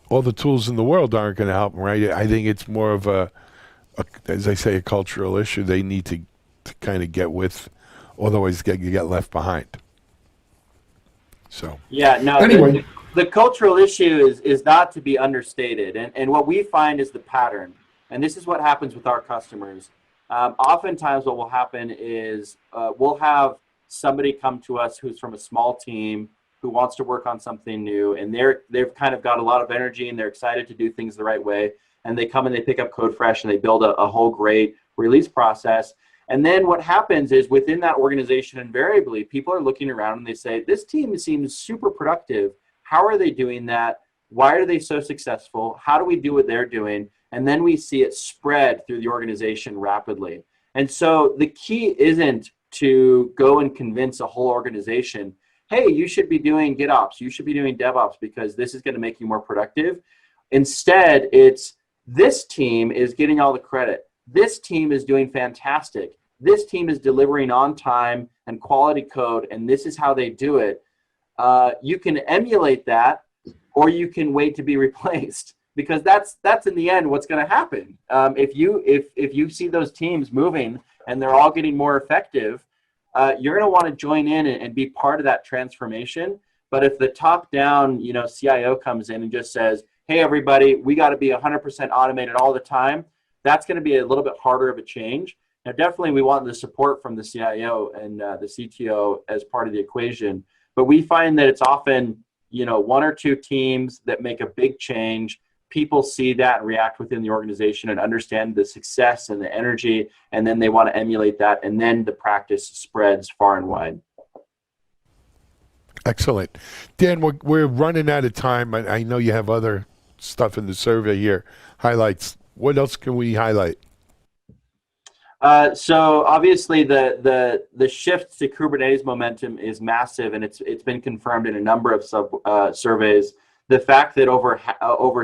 Speaker 1: all the tools in the world aren't going to help them, right? I think it's more of a, as I say, a cultural issue. They need to kind of get with, otherwise you get left behind. So
Speaker 5: yeah, no.
Speaker 1: Anyway,
Speaker 5: the cultural issue is not to be understated, and what we find is the pattern, and this is what happens with our customers. Oftentimes, what will happen is we'll have somebody come to us who's from a small team who wants to work on something new, and they've kind of got a lot of energy and they're excited to do things the right way, and they come and they pick up CodeFresh and they build a whole great release process. And then what happens is within that organization, invariably, people are looking around and they say, this team seems super productive. How are they doing that? Why are they so successful? How do we do what they're doing? And then we see it spread through the organization rapidly. And so the key isn't to go and convince a whole organization, hey, you should be doing GitOps, you should be doing DevOps because this is going to make you more productive. Instead, it's this team is getting all the credit. This team is doing fantastic. This team is delivering on time and quality code, and this is how they do it. You can emulate that, or you can wait to be replaced, because that's in the end what's going to happen. If you see those teams moving and they're all getting more effective, you're going to want to join in and be part of that transformation. But if the top-down, you know, CIO comes in and just says, "Hey, everybody, we got to be 100% automated all the time," that's going to be a little bit harder of a change. Now, definitely, we want the support from the CIO and the CTO as part of the equation. But we find that it's often, you know, one or two teams that make a big change. People see that and react within the organization and understand the success and the energy, and then they want to emulate that, and then the practice spreads far and wide.
Speaker 1: excellent. Dan, we're running out of time. I know you have other stuff in the survey here, highlights. What else can we highlight?
Speaker 5: So obviously the shift to Kubernetes momentum is massive, and it's been confirmed in a number of surveys. The fact that over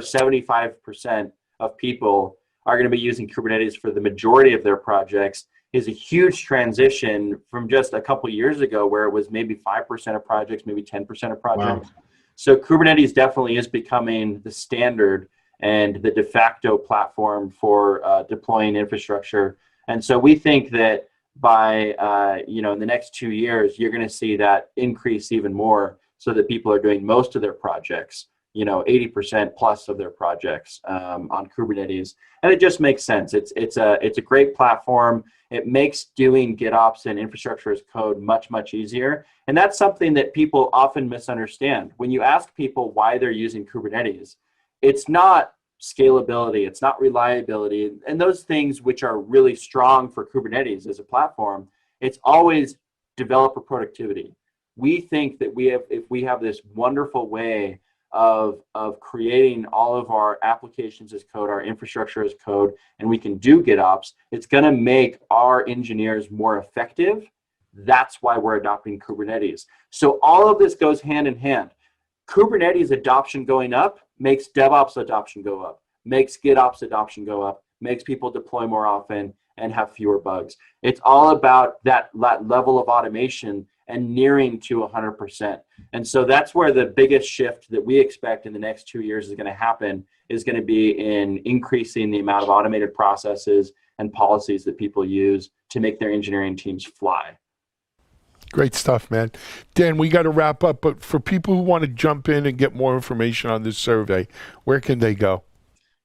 Speaker 5: 75% of people are going to be using Kubernetes for the majority of their projects is a huge transition from just a couple years ago, where it was maybe 5% of projects, maybe 10% of projects. Wow. So Kubernetes definitely is becoming the standard and the de facto platform for deploying infrastructure. And so we think that by in the next 2 years, you're going to see that increase even more, so that people are doing most of their projects, 80% plus of their projects on Kubernetes. And it just makes sense. It's a great platform. It makes doing GitOps and infrastructure as code much, much easier. And that's something that people often misunderstand. When you ask people why they're using Kubernetes, it's not scalability, it's not reliability, and those things which are really strong for Kubernetes as a platform. It's always developer productivity. we think that if we have this wonderful way of creating all of our applications as code, our infrastructure as code, and we can do GitOps, it's going to make our engineers more effective. That's why we're adopting Kubernetes. So all of this goes hand in hand. Kubernetes adoption going up makes DevOps adoption go up, makes GitOps adoption go up, makes people deploy more often and have fewer bugs. It's all about that level of automation and nearing to 100%. And so that's where the biggest shift that we expect in the next 2 years is going to happen, is going to be in increasing the amount of automated processes and policies that people use to make their engineering teams fly.
Speaker 1: Great stuff, man. Dan, we got to wrap up, but for people who want to jump in and get more information on this survey, where can they go?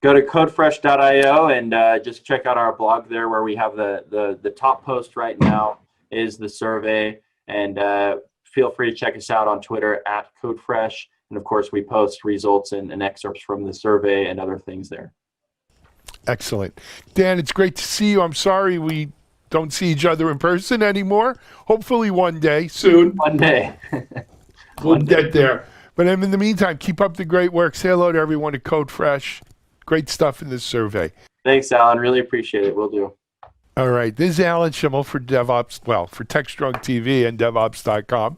Speaker 5: Go to codefresh.io and just check out our blog there, where we have the top post right now is the survey. And feel free to check us out on Twitter at codefresh. And of course, we post results and excerpts from the survey and other things there.
Speaker 1: Excellent. Dan, it's great to see you. I'm sorry we don't see each other in person anymore. Hopefully one day, soon.
Speaker 5: One day.
Speaker 1: We'll get there. But in the meantime, keep up the great work. Say hello to everyone at CodeFresh. Great stuff in this survey.
Speaker 5: Thanks, Alan. Really appreciate it. Will do.
Speaker 1: All right. This is Alan Schimmel for DevOps, for TechStrong TV and DevOps.com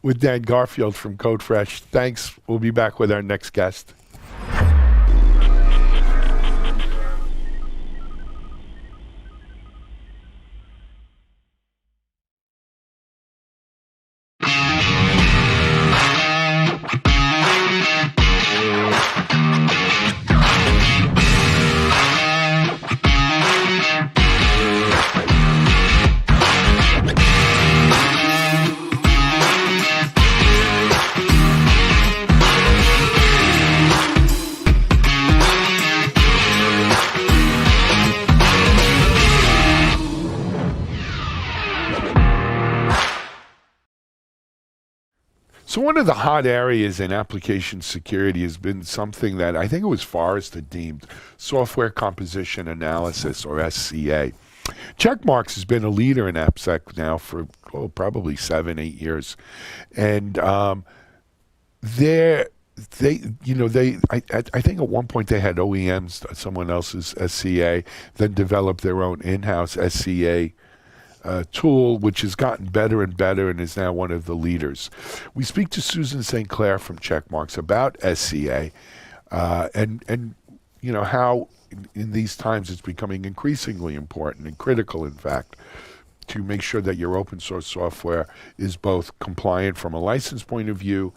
Speaker 1: with Dan Garfield from CodeFresh. Thanks. We'll be back with our next guest. So one of the hot areas in application security has been something that I think it was Forrester deemed software composition analysis, or SCA. Checkmarx has been a leader in AppSec now for probably 7-8 years, and I think at one point they had OEMs, someone else's SCA, then developed their own in-house SCA tool, which has gotten better and better and is now one of the leaders. We speak to Susan St. Clair from Checkmarx about SCA and how in these times it's becoming increasingly important and critical, in fact, to make sure that your open source software is both compliant from a license point of view,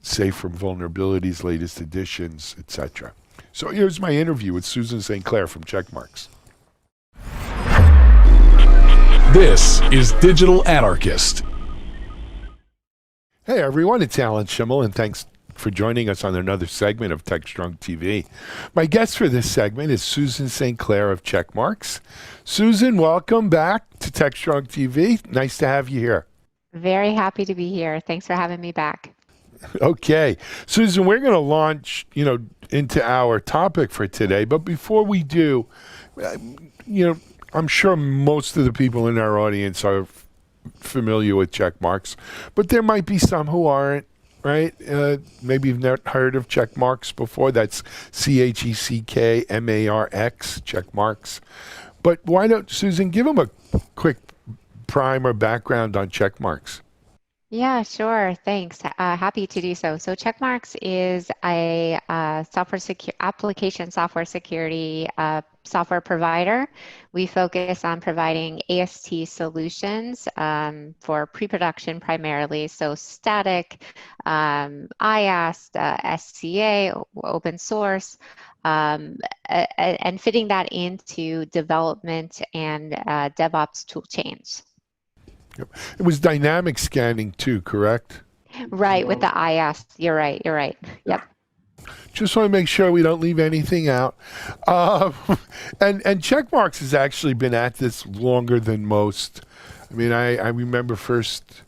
Speaker 1: safe from vulnerabilities, latest editions, etc. So here's my interview with Susan St. Clair from Checkmarx.
Speaker 3: This is Digital Anarchist.
Speaker 1: Hey everyone, it's Alan Schimmel, and thanks for joining us on another segment of TechStrong TV. My guest for this segment is Susan St. Clair of Checkmarx. Susan, welcome back to TechStrong TV. Nice to have you here.
Speaker 6: Very happy to be here. Thanks for having me back.
Speaker 1: Okay, Susan, we're going to launch, into our topic for today. But before we do, I'm sure most of the people in our audience are familiar with Checkmarx, but there might be some who aren't, right? Maybe you've never heard of Checkmarx before. That's CheckMarx, Checkmarx. But why don't, Susan, give them a quick primer background on Checkmarx.
Speaker 6: Yeah, sure. Thanks. Happy to do so. So Checkmarx is a application software security software provider. We focus on providing AST solutions for pre-production primarily, so static, IAST, SCA, open source, and fitting that into development and DevOps tool chains.
Speaker 1: Yep. It was dynamic scanning too, correct?
Speaker 6: Right, with the IAST. You're right. Yep. Just
Speaker 1: want to make sure we don't leave anything out. And Checkmarx has actually been at this longer than most. I mean, I remember first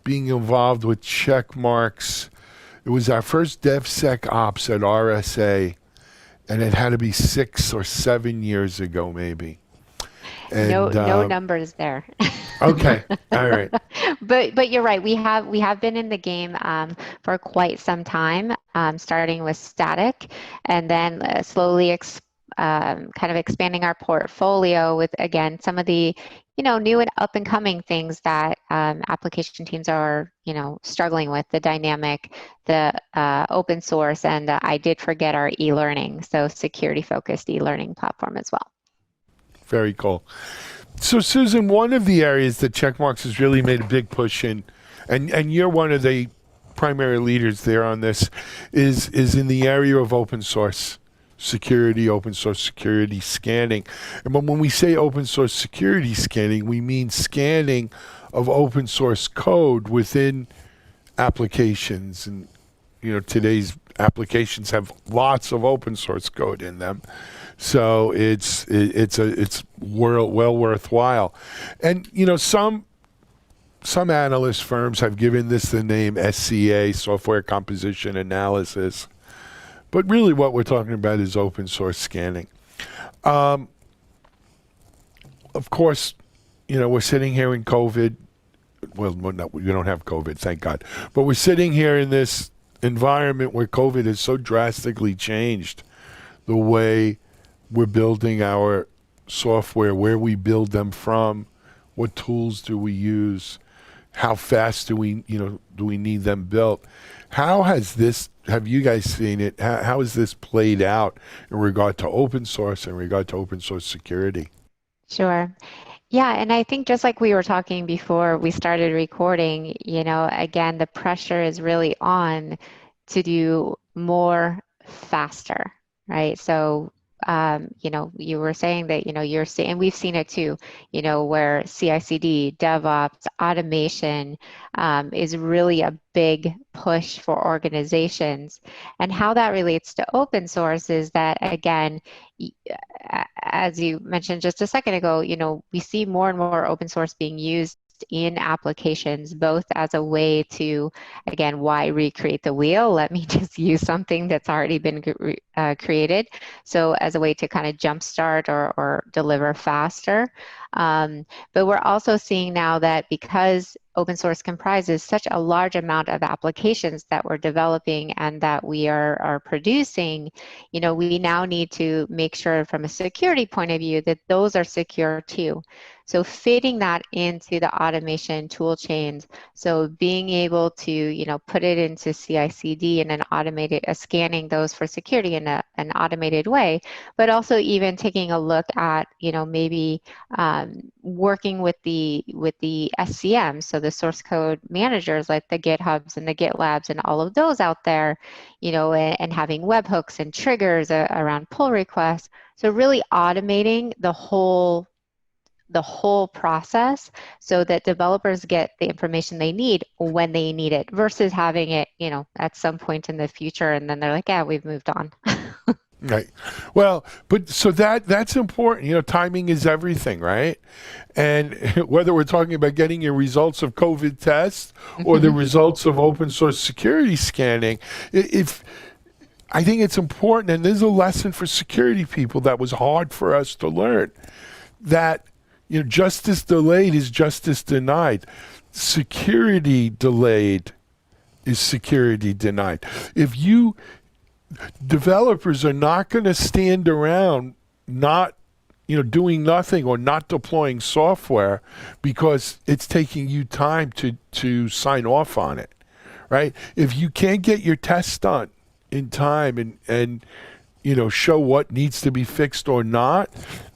Speaker 1: being involved with Checkmarx. It was our first DevSecOps at RSA, and it had to be 6 or 7 years ago, maybe. And,
Speaker 6: no numbers there.
Speaker 1: Okay. All right.
Speaker 6: But you're right. We have been in the game for quite some time, starting with static, and then slowly kind of expanding our portfolio with, again, some of the new and up and coming things that application teams are struggling with, the dynamic, the open source, and I did forget our e-learning, so security focused e-learning platform as well.
Speaker 1: Very cool. So, Susan, one of the areas that Checkmarx has really made a big push in, and you're one of the primary leaders there on this, is in the area of open source security, open source security scanning. And when we say open source security scanning, we mean scanning of open source code within applications. And today's applications have lots of open source code in them. So it's well worthwhile. And some analyst firms have given this the name SCA, software composition analysis. But really what we're talking about is open source scanning. Of course, we're sitting here in COVID. Well, no, we don't have COVID, thank God. But we're sitting here in this environment where COVID has so drastically changed the way we're building our software, where we build them from, what tools do we use, how fast do we need them built. Have you guys seen it? How has this played out in regard to open source, in regard to open source security?
Speaker 6: Sure. Yeah, and I think just like we were talking before we started recording, again, the pressure is really on to do more faster, right? So, you were saying that, you're seeing, and we've seen it too, where CI/CD, DevOps, automation is really a big push for organizations. And how that relates to open source is that, again, as you mentioned just a second ago, we see more and more open source being used in applications, both as a way to, again, why recreate the wheel? Let me just use something that's already been created. So as a way to kind of jumpstart or deliver faster. But we're also seeing now that because open source comprises such a large amount of applications that we're developing and that we are producing, we now need to make sure from a security point of view that those are secure too. So fitting that into the automation tool chains, so being able to, put it into CI/CD and scanning those for security in an automated way, but also even taking a look at, maybe working with the SCM, so the source code managers like the GitHubs and the GitLabs and all of those out there, and having webhooks and triggers around pull requests. So really automating the whole process so that developers get the information they need when they need it versus having it, at some point in the future and then they're like, yeah, we've moved on.
Speaker 1: Right. Well, but so that's important. Timing is everything, right? And whether we're talking about getting your results of COVID tests or the results of open source security scanning, I think it's important, and there's a lesson for security people that was hard for us to learn, that justice delayed is justice denied. Security delayed is security denied. Developers are not going to stand around not doing nothing or not deploying software because it's taking you time to sign off on it, right? If you can't get your tests done in time and show what needs to be fixed or not,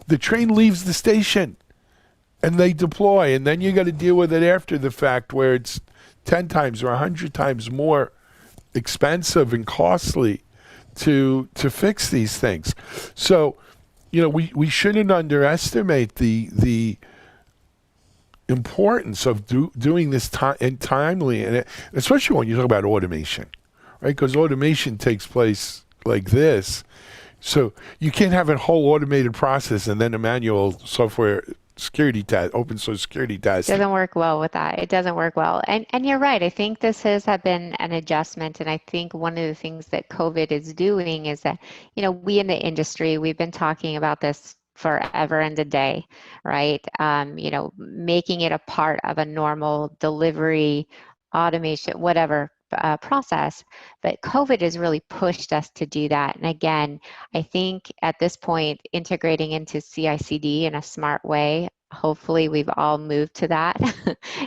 Speaker 1: the train leaves the station and they deploy, and then you got to deal with it after the fact where it's 10 times or 100 times more expensive and costly to fix these things. So, we shouldn't underestimate the importance of doing this timely, and especially when you talk about automation, right? Because automation takes place like this. So you can't have a whole automated process and then a manual software security test, open source security test.
Speaker 6: It doesn't work well with that. It doesn't work well. And you're right. I think this has been an adjustment. And I think one of the things that COVID is doing is that, we in the industry, we've been talking about this forever and a day, right? You know, making it a part of a normal delivery, automation, whatever process. But COVID has really pushed us to do that. And again, I think at this point, integrating into CI/CD in a smart way, hopefully we've all moved to that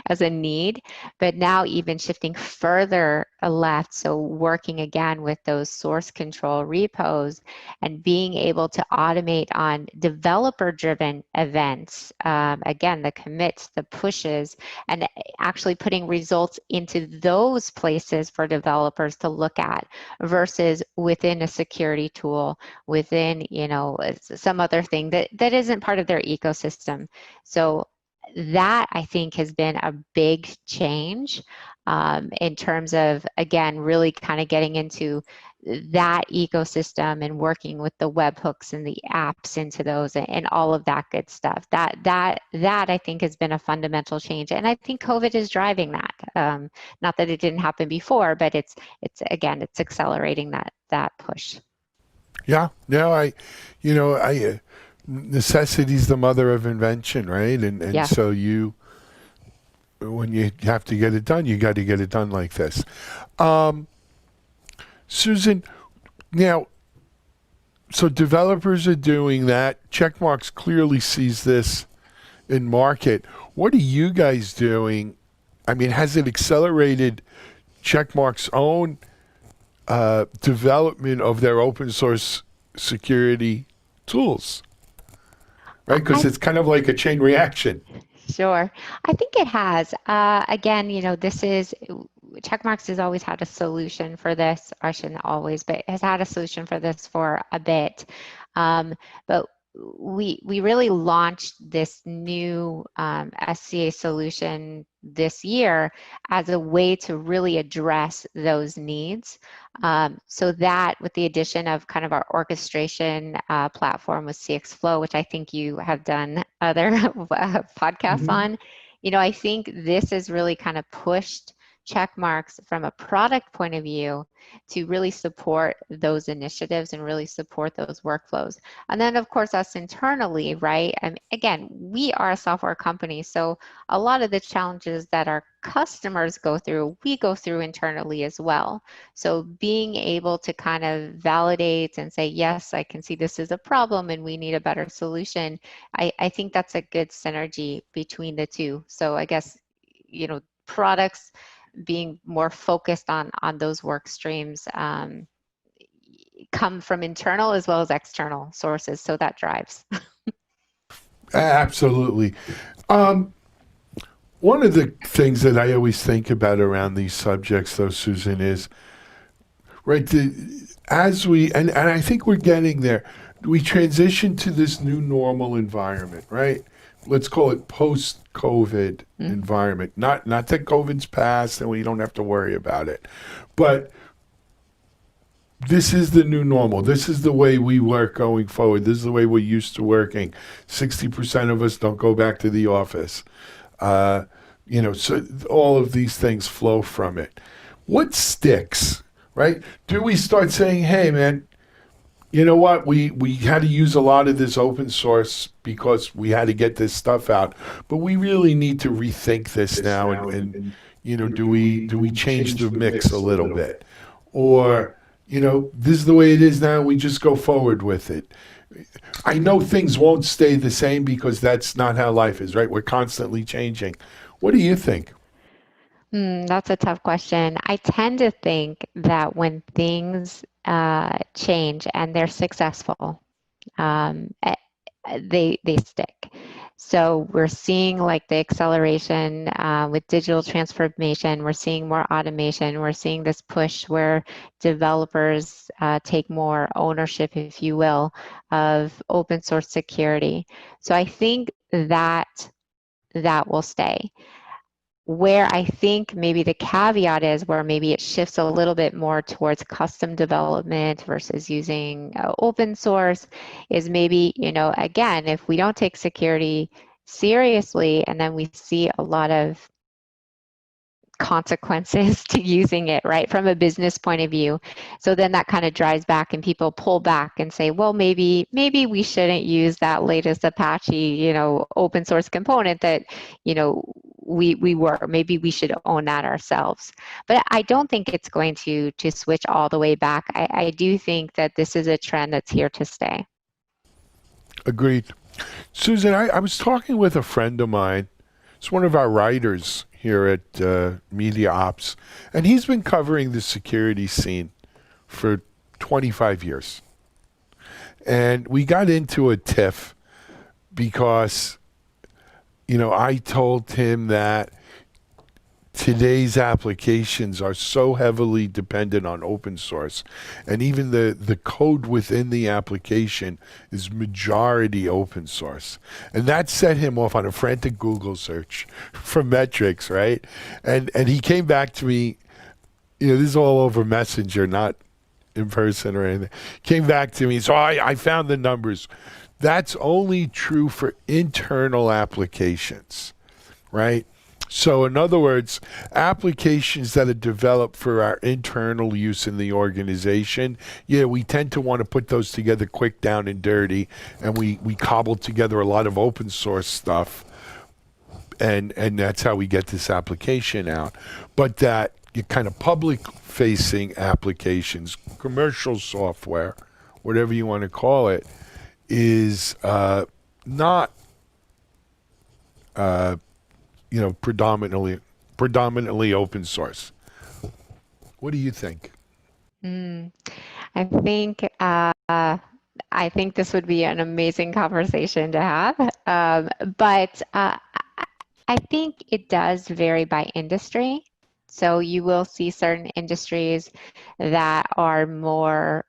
Speaker 6: as a need, but now even shifting further left, so working again with those source control repos and being able to automate on developer-driven events, again, the commits, the pushes, and actually putting results into those places for developers to look at versus within a security tool, within, you know, some other thing that isn't part of their ecosystem. So that, I think, has been a big change in terms of, again, really kind of getting into that ecosystem and working with the webhooks and the apps into those and all of that good stuff. That I think has been a fundamental change, and I think COVID is driving that. Not that it didn't happen before, but it's again, it's accelerating that push.
Speaker 1: Yeah, no, necessity's the mother of invention, right? And
Speaker 6: Yeah.
Speaker 1: so when you have to get it done, you got to get it done like this. Susan, now, so developers are doing that. Checkmarx clearly sees this in market. What are you guys doing? I mean, has it accelerated Checkmarx's own development of their open source security tools? Right, because it's kind of like a chain reaction.
Speaker 6: Sure. I think it has. Again, you know, Checkmarx has always had a solution for this. I shouldn't always, but has had a solution for this for a bit. But we really launched this new SCA solution this year as a way to really address those needs. So that with the addition of kind of our orchestration platform with CXFlow, which I think you have done other podcasts on, you know, I think this has really kind of pushed Checkmarx from a product point of view to really support those initiatives and really support those workflows. And then of course us internally, right? And again, we are a software company, so a lot of the challenges that our customers go through, we go through internally as well. So being able to kind of validate and say, yes, I can see this is a problem and we need a better solution, I think that's a good synergy between the two. So I guess, you know, products being more focused on those work streams come from internal as well as external sources, so that drives.
Speaker 1: Absolutely. One of the things that I always think about around these subjects, though, Susan, is right, as we, and I think we're getting there, we transition to this new normal environment, right? Let's call it post-COVID environment. Not that COVID's passed and we don't have to worry about it, but this is the new normal. This is the way we work going forward. This is the way we're used to working. 60% of us don't go back to the office. You know, so all of these things flow from it. What sticks, right? Do we start saying, hey, man, you know what? We had to use a lot of this open source because we had to get this stuff out, but we really need to rethink this now. And you know, do we change the mix a little bit, or you know, this is the way it is now. We just go forward with it. I know things won't stay the same because that's not how life is, right? We're constantly changing. What do you think?
Speaker 6: That's a tough question. I tend to think that when things change and they're successful, they stick. So we're seeing like the acceleration with digital transformation. We're seeing more automation. We're seeing this push where developers take more ownership, if you will, of open source security. So I think that will stay. Where I think maybe the caveat is where maybe it shifts a little bit more towards custom development versus using open source is maybe, you know, again, if we don't take security seriously and then we see a lot of consequences to using it, right, from a business point of view. So then that kind of drives back, and people pull back and say, well, maybe we shouldn't use that latest Apache, open source component that, we were. Maybe we should own that ourselves. But I don't think it's going to switch all the way back. I do think that this is a trend that's here to stay.
Speaker 1: Agreed. Susan, I was talking with a friend of mine. It's one of our writers here at Media Ops, and he's been covering the security scene for 25 years. And we got into a tiff because, I told him that today's applications are so heavily dependent on open source, and even the code within the application is majority open source. And that set him off on a frantic Google search for metrics, right? And he came back to me, this is all over Messenger, not in person or anything. Came back to me, so I found the numbers. That's only true for internal applications, right? So in other words, applications that are developed for our internal use in the organization, we tend to want to put those together quick, down and dirty, and we cobble together a lot of open source stuff, and that's how we get this application out. But that kind of public-facing applications, commercial software, whatever you want to call it, is not predominantly open source. What do you think?
Speaker 6: I think this would be an amazing conversation to have, but I think it does vary by industry. So you will see certain industries that are more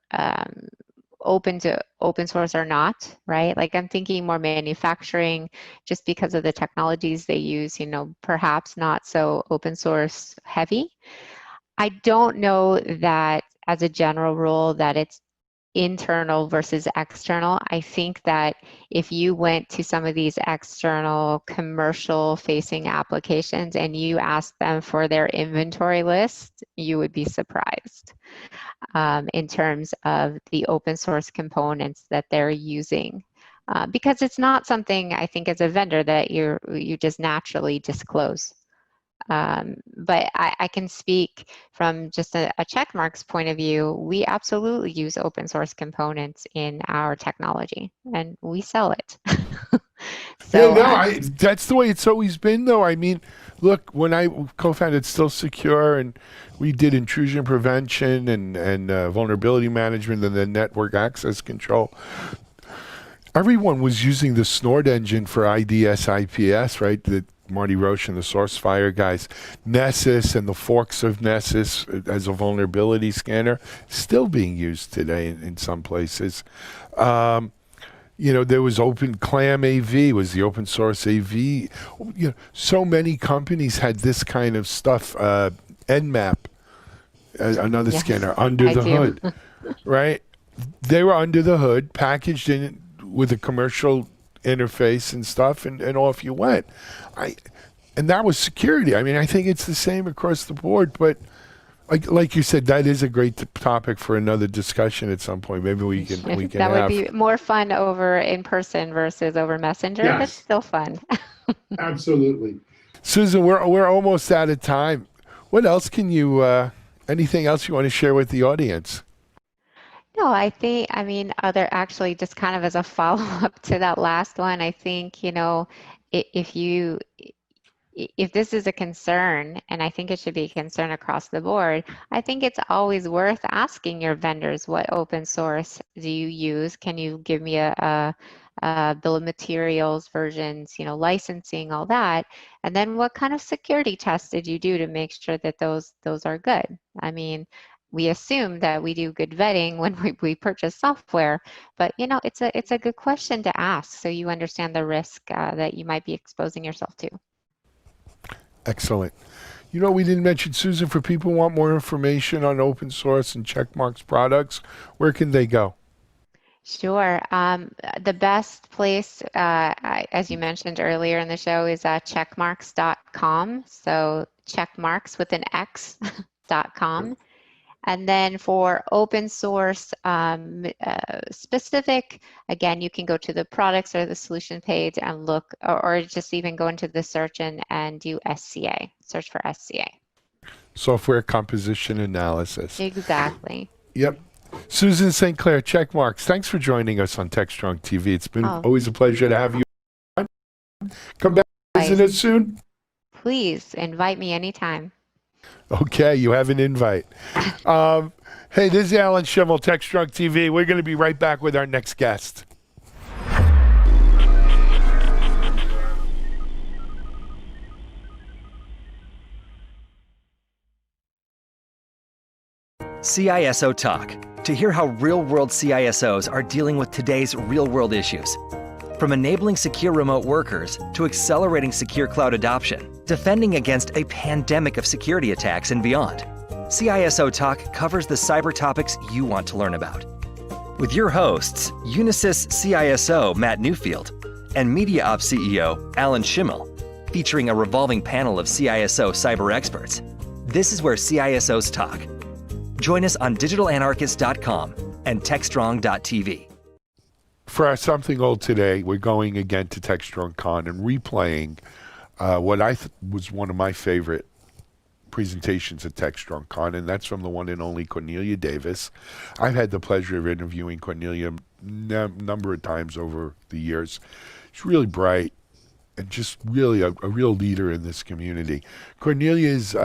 Speaker 6: open to open source or not, right? Like I'm thinking more manufacturing, just because of the technologies they use, perhaps not so open source heavy. I don't know that as a general rule that it's internal versus external. I think that if you went to some of these external commercial facing applications and you asked them for their inventory list, you would be surprised in terms of the open source components that they're using. Because it's not something, I think, as a vendor that you just naturally disclose. But I can speak from just a Checkmarx point of view. We absolutely use open source components in our technology, and we sell it. So
Speaker 1: that's the way it's always been, though. I mean, look, when I co-founded Still Secure, and we did intrusion prevention and vulnerability management and then network access control, everyone was using the Snort engine for IDS, IPS, right? The Marty Roche and the SourceFire guys, Nessus and the forks of Nessus as a vulnerability scanner, still being used today in some places. There was Clam AV, was the open source AV. So many companies had this kind of stuff. Nmap, another scanner under the hood, right? They were under the hood, packaged in with a commercial interface and stuff, and off you went. And that was security. I mean, I think it's the same across the board, but like you said, that is a great topic for another discussion at some point. Maybe we can
Speaker 6: that would be more fun over in person versus over Messenger, but still fun.
Speaker 1: Absolutely. Susan, we're almost out of time. What else can you anything else you want to share with the audience?
Speaker 6: No, actually, just kind of as a follow-up to that last one, I think, if this is a concern, and I think it should be a concern across the board, I think it's always worth asking your vendors, what open source do you use? Can you give me a bill of materials, versions, licensing, all that? And then what kind of security tests did you do to make sure that those are good? I mean, we assume that we do good vetting when we purchase software, but it's a good question to ask so you understand the risk that you might be exposing yourself to.
Speaker 1: Excellent. We didn't mention, Susan, for people who want more information on open source and Checkmarx products, where can they go?
Speaker 6: Sure. The best place, as you mentioned earlier in the show, is checkmarx.com. So checkmarks with an X.com. And then for open source specific, again, you can go to the products or the solution page and look, or just even go into the search and do SCA, search for SCA.
Speaker 1: Software composition analysis.
Speaker 6: Exactly.
Speaker 1: Yep. Susan St. Clair, Checkmarks, thanks for joining us on TechStrong TV. It's been always a pleasure to have you on. Come back and visit us soon.
Speaker 6: Please invite me anytime.
Speaker 1: Okay, you have an invite. Hey, this is Alan Schimmel, TechStrong TV. We're going to be right back with our next guest.
Speaker 7: CISO Talk, to hear how real-world CISOs are dealing with today's real-world issues. From enabling secure remote workers to accelerating secure cloud adoption, defending against a pandemic of security attacks and beyond. CISO Talk covers the cyber topics you want to learn about. With your hosts, Unisys CISO Matt Newfield and MediaOps CEO Alan Schimmel, featuring a revolving panel of CISO cyber experts. This is where CISOs talk. Join us on digitalanarchist.com and techstrong.tv.
Speaker 1: For our Something Old today, we're going again to TechStrong Con and replaying what was one of my favorite presentations at TechStrong Con, and that's from the one and only Cornelia Davis. I've had the pleasure of interviewing Cornelia a number of times over the years. She's really bright and just really a real leader in this community. Cornelia's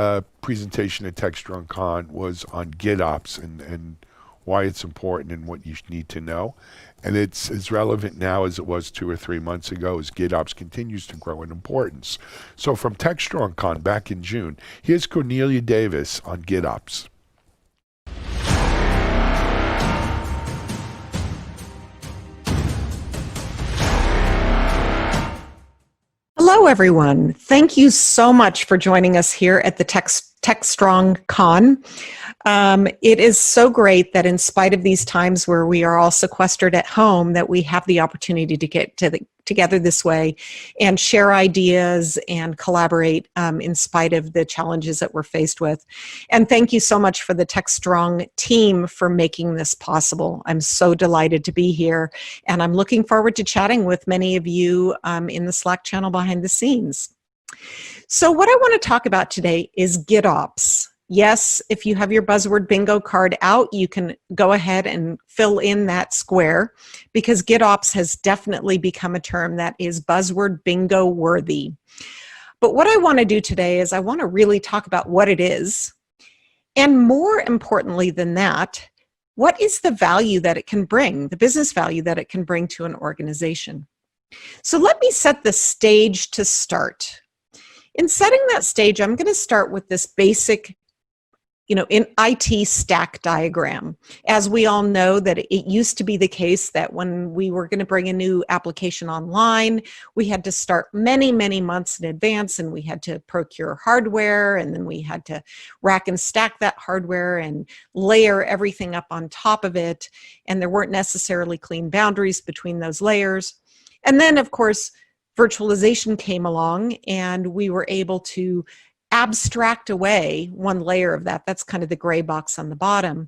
Speaker 1: presentation at TechStrong Con was on GitOps and why it's important and what you need to know. And it's as relevant now as it was 2 or 3 months ago as GitOps continues to grow in importance. So from TechStrong Con back in June, here's Cornelia Davis on GitOps.
Speaker 8: Hello, everyone. Thank you so much for joining us here at the TechStrong Con. It is so great that in spite of these times where we are all sequestered at home, that we have the opportunity to get together this way and share ideas and collaborate in spite of the challenges that we're faced with. And thank you so much for the TechStrong team for making this possible. I'm so delighted to be here, and I'm looking forward to chatting with many of you in the Slack channel behind the scenes. So what I want to talk about today is GitOps. Yes, if you have your buzzword bingo card out, you can go ahead and fill in that square, because GitOps has definitely become a term that is buzzword bingo worthy. But what I want to do today is I want to really talk about what it is, and more importantly than that, what is the value that it can bring, the business value that it can bring to an organization. So let me set the stage to start. In setting that stage, I'm going to start with this basic in IT stack diagram. As we all know, that it used to be the case that when we were going to bring a new application online, we had to start many, many months in advance, and we had to procure hardware, and then we had to rack and stack that hardware and layer everything up on top of it, and there weren't necessarily clean boundaries between those layers. And then, of course, virtualization came along, and we were able to abstract away one layer of that. That's kind of the gray box on the bottom.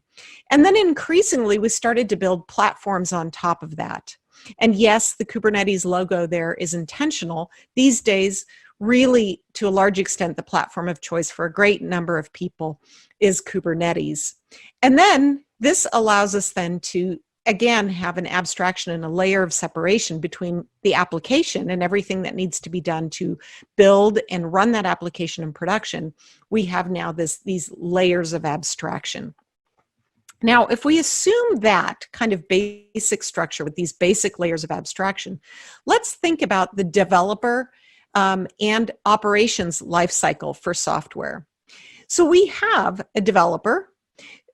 Speaker 8: And then increasingly, we started to build platforms on top of that. And yes, the Kubernetes logo there is intentional. These days, really, to a large extent, the platform of choice for a great number of people is Kubernetes. And then this allows us then to again, have an abstraction and a layer of separation between the application and everything that needs to be done to build and run that application in production. We have now these layers of abstraction. Now, if we assume that kind of basic structure with these basic layers of abstraction, let's think about the developer and operations lifecycle for software. So we have a developer,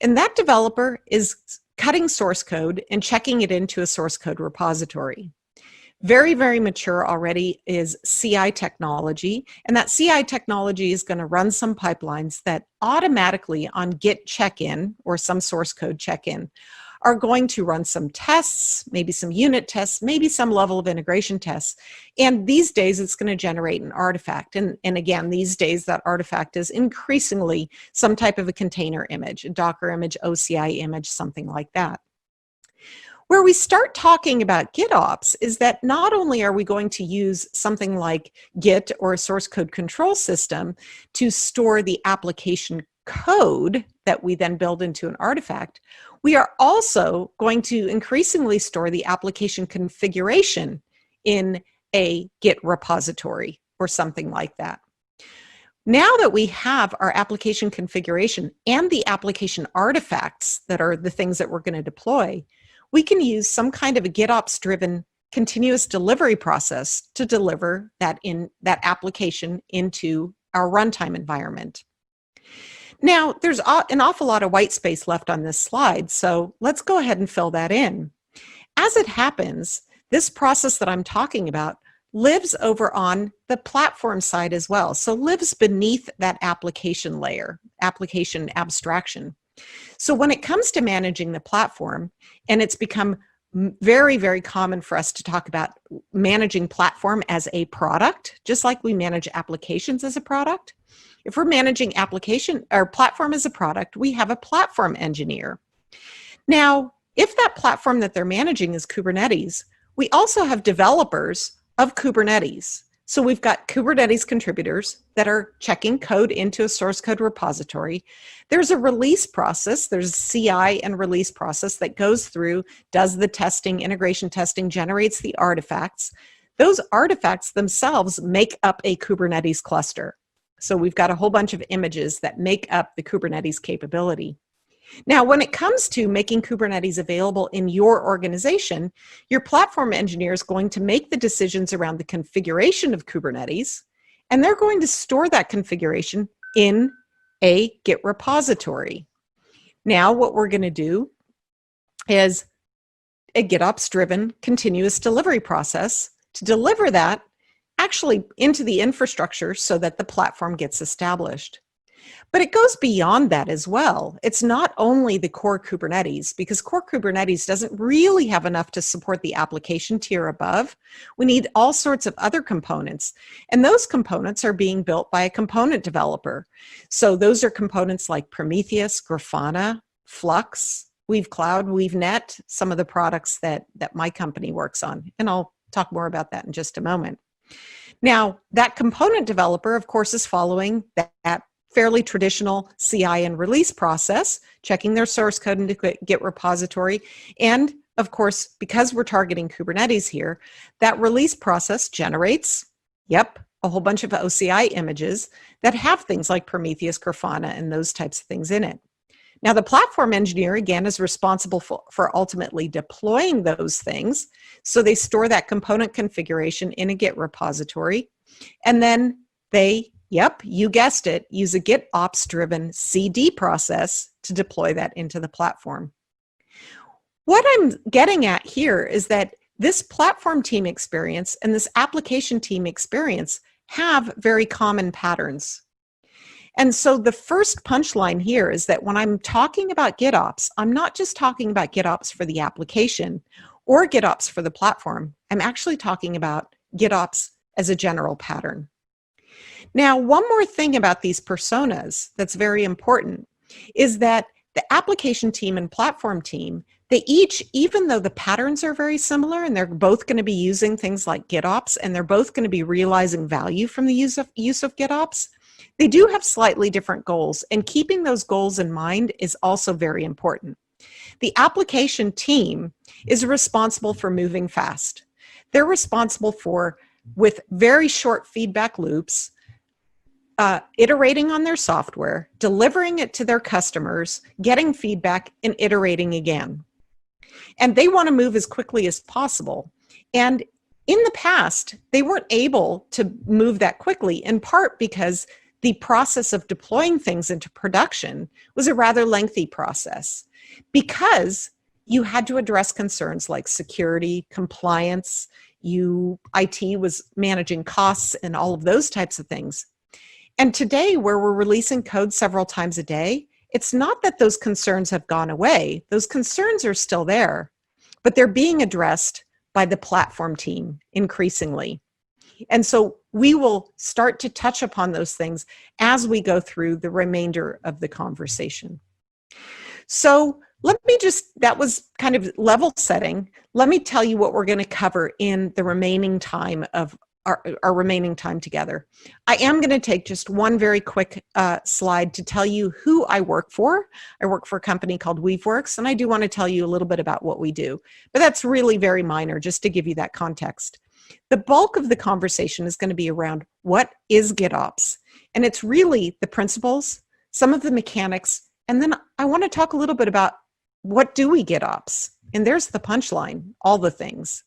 Speaker 8: and that developer is cutting source code and checking it into a source code repository. Very, very mature already is CI technology, and that CI technology is going to run some pipelines that automatically on Git check-in or some source code check-in are going to run some tests, maybe some unit tests, maybe some level of integration tests. And these days it's going to generate an artifact. And again, these days that artifact is increasingly some type of a container image, a Docker image, OCI image, something like that. Where we start talking about GitOps is that not only are we going to use something like Git or a source code control system to store the application code that we then build into an artifact, we are also going to increasingly store the application configuration in a Git repository or something like that. Now that we have our application configuration and the application artifacts that are the things that we're going to deploy, we can use some kind of a GitOps-driven continuous delivery process to deliver that application into our runtime environment. Now, there's an awful lot of white space left on this slide, so let's go ahead and fill that in. As it happens, this process that I'm talking about lives over on the platform side as well, so lives beneath that application layer, application abstraction. So when it comes to managing the platform, and it's become very, very common for us to talk about managing platform as a product, just like we manage applications as a product. If we're managing application or platform as a product, we have a platform engineer. Now, if that platform that they're managing is Kubernetes, we also have developers of Kubernetes. So we've got Kubernetes contributors that are checking code into a source code repository. There's a release process, there's a CI and release process that goes through, does the testing, integration testing, generates the artifacts. Those artifacts themselves make up a Kubernetes cluster. So we've got a whole bunch of images that make up the Kubernetes capability. Now, when it comes to making Kubernetes available in your organization, your platform engineer is going to make the decisions around the configuration of Kubernetes, and they're going to store that configuration in a Git repository. Now, what we're going to do is a GitOps-driven continuous delivery process to deliver that actually into the infrastructure so that the platform gets established. But it goes beyond that as well. It's not only the core Kubernetes, because core Kubernetes doesn't really have enough to support the application tier above. We need all sorts of other components, and those components are being built by a component developer. So those are components like Prometheus, Grafana, Flux, Weave Cloud, WeaveNet, some of the products that my company works on, and I'll talk more about that in just a moment. Now, that component developer, of course, is following that fairly traditional CI and release process, checking their source code into Git repository. And of course, because we're targeting Kubernetes here, that release process generates, a whole bunch of OCI images that have things like Prometheus, Grafana, and those types of things in it. Now, the platform engineer, again, is responsible for ultimately deploying those things. So they store that component configuration in a Git repository, and then they you guessed it, use a GitOps-driven CD process to deploy that into the platform. What I'm getting at here is that this platform team experience and this application team experience have very common patterns. And so the first punchline here is that when I'm talking about GitOps, I'm not just talking about GitOps for the application or GitOps for the platform. I'm actually talking about GitOps as a general pattern. Now, one more thing about these personas that's very important is that the application team and platform team, they each, even though the patterns are very similar and they're both going to be using things like GitOps and they're both going to be realizing value from the use of GitOps, they do have slightly different goals, and keeping those goals in mind is also very important. The application team is responsible for moving fast. They're responsible for, with very short feedback loops, iterating on their software, delivering it to their customers, getting feedback, and iterating again. And they want to move as quickly as possible. And in the past, they weren't able to move that quickly, in part because the process of deploying things into production was a rather lengthy process, because you had to address concerns like security, compliance, IT was managing costs and all of those types of things. And today, where we're releasing code several times a day, it's not that those concerns have gone away. Those concerns are still there, but they're being addressed by the platform team increasingly. And so we will start to touch upon those things as we go through the remainder of the conversation. So that was kind of level setting. Let me tell you what we're going to cover in the remaining time of our remaining time together. I am going to take just one very quick slide to tell you who I work for. I work for a company called Weaveworks, and I do want to tell you a little bit about what we do. But that's really very minor, just to give you that context. The bulk of the conversation is going to be around what is GitOps. And it's really the principles, some of the mechanics, and then I want to talk a little bit about what do we GitOps? And there's the punchline, all the things.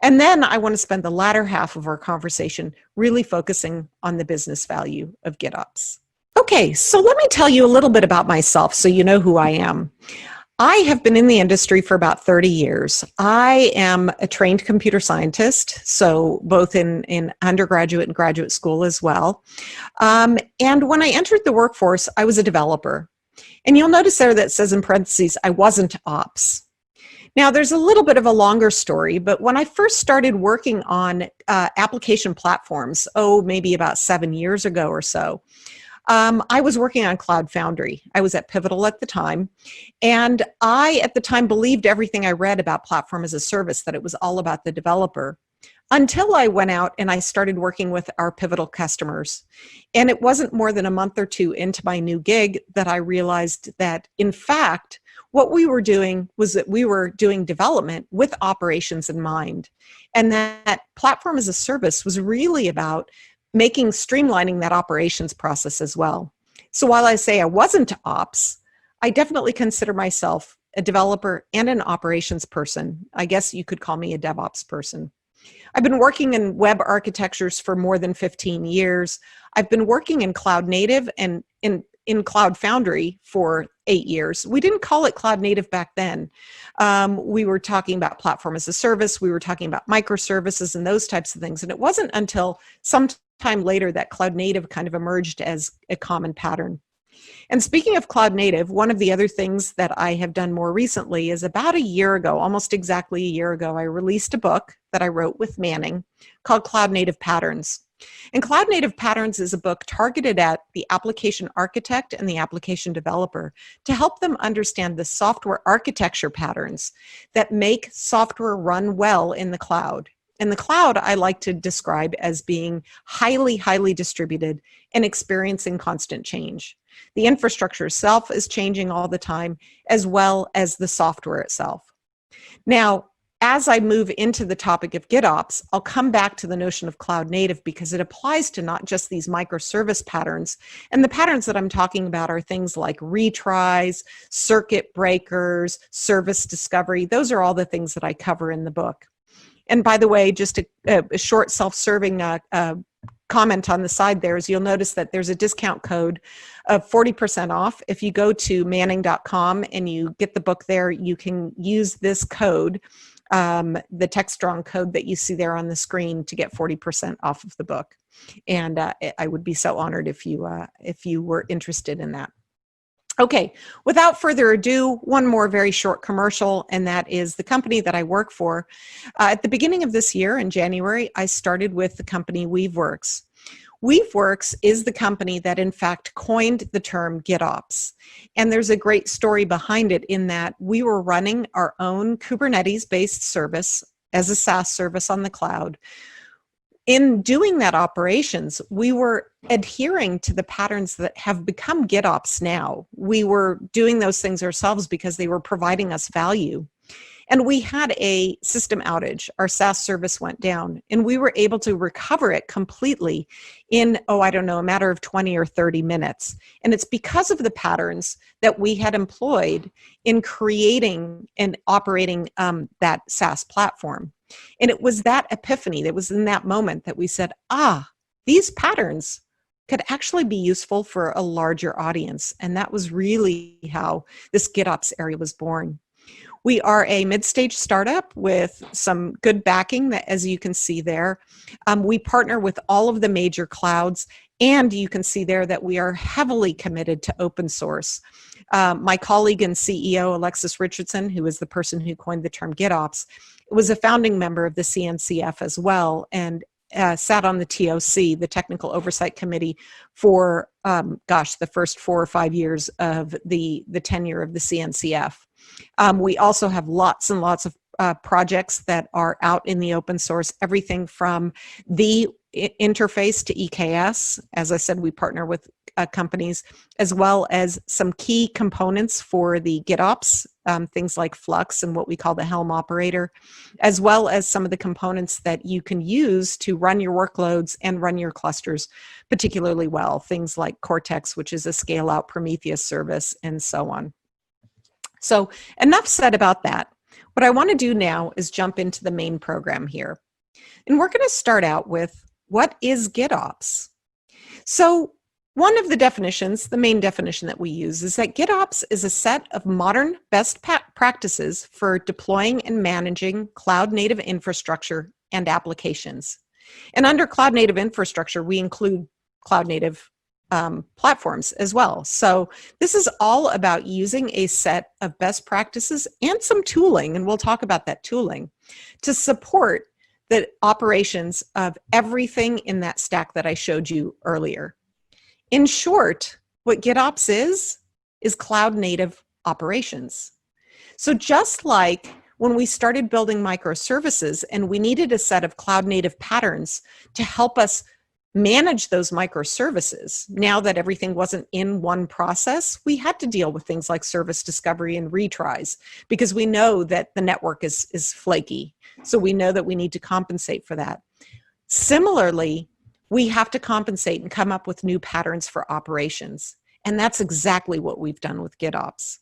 Speaker 8: And then I want to spend the latter half of our conversation really focusing on the business value of GitOps. Okay, so let me tell you a little bit about myself so you know who I am. I have been in the industry for about 30 years. I am a trained computer scientist, so both in undergraduate and graduate school as well. And when I entered the workforce, I was a developer. And you'll notice there that says in parentheses, I wasn't ops. Now, there's a little bit of a longer story, but when I first started working on application platforms, maybe about 7 years ago or so, I was working on Cloud Foundry. I was at Pivotal at the time, and I, at the time, believed everything I read about platform as a service, that it was all about the developer, until I went out and I started working with our Pivotal customers. And it wasn't more than a month or two into my new gig that I realized that, in fact, what we were doing was that we were doing development with operations in mind. And that platform as a service was really about streamlining that operations process as well. So while I say I wasn't ops, I definitely consider myself a developer and an operations person. I guess you could call me a DevOps person. I've been working in web architectures for more than 15 years. I've been working in cloud native and in Cloud Foundry for 8 years. We didn't call it cloud native back then. We were talking about platform as a service. We were talking about microservices and those types of things. And it wasn't until some time later that cloud native kind of emerged as a common pattern. And speaking of cloud native, one of the other things that I have done more recently is about a year ago, almost exactly a year ago, I released a book that I wrote with Manning called Cloud Native Patterns. And Cloud Native Patterns is a book targeted at the application architect and the application developer to help them understand the software architecture patterns that make software run well in the cloud. And the cloud I like to describe as being highly, highly distributed and experiencing constant change. The infrastructure itself is changing all the time, as well as the software itself. Now, as I move into the topic of GitOps, I'll come back to the notion of cloud native because it applies to not just these microservice patterns. And the patterns that I'm talking about are things like retries, circuit breakers, service discovery. Those are all the things that I cover in the book. And by the way, just a short self-serving comment on the side there is you'll notice that there's a discount code of 40% off. If you go to manning.com and you get the book there, you can use this code, the TechStrong code that you see there on the screen, to get 40% off of the book. And I would be so honored if you were interested in that. Okay, without further ado, one more very short commercial, and that is the company that I work for. At the beginning of this year, in January, I started with the company Weaveworks. Weaveworks is the company that, in fact, coined the term GitOps. And there's a great story behind it in that we were running our own Kubernetes-based service as a SaaS service on the cloud. In doing that operations, we were adhering to the patterns that have become GitOps now. We were doing those things ourselves because they were providing us value. And we had a system outage. Our SaaS service went down, and we were able to recover it completely in, a matter of 20 or 30 minutes. And it's because of the patterns that we had employed in creating and operating that SaaS platform. And it was that epiphany, that was in that moment that we said, these patterns could actually be useful for a larger audience. And that was really how this GitOps area was born. We are a mid-stage startup with some good backing, that, as you can see there. We partner with all of the major clouds, and you can see there that we are heavily committed to open source. My colleague and CEO, Alexis Richardson, who is the person who coined the term GitOps, was a founding member of the CNCF as well, and sat on the TOC, the Technical Oversight Committee, for, the first 4 or 5 years of the tenure of the CNCF. We also have lots and lots of projects that are out in the open source, everything from the interface to EKS. As I said, we partner with companies, as well as some key components for the GitOps, things like Flux and what we call the Helm operator, as well as some of the components that you can use to run your workloads and run your clusters particularly well, things like Cortex, which is a scale-out Prometheus service, and so on. So enough said about that. What I want to do now is jump into the main program here. And we're going to start out with, what is GitOps? So one of the definitions, the main definition that we use, is that GitOps is a set of modern best practices for deploying and managing cloud-native infrastructure and applications. And under cloud-native infrastructure, we include cloud-native platforms as well. So this is all about using a set of best practices and some tooling, and we'll talk about that tooling, to support the operations of everything in that stack that I showed you earlier. In short, what GitOps is cloud-native operations. So just like when we started building microservices and we needed a set of cloud-native patterns to help us manage those microservices, now that everything wasn't in one process, we had to deal with things like service discovery and retries, because we know that the network is flaky. So we know that we need to compensate for that. Similarly, we have to compensate and come up with new patterns for operations. And that's exactly what we've done with GitOps.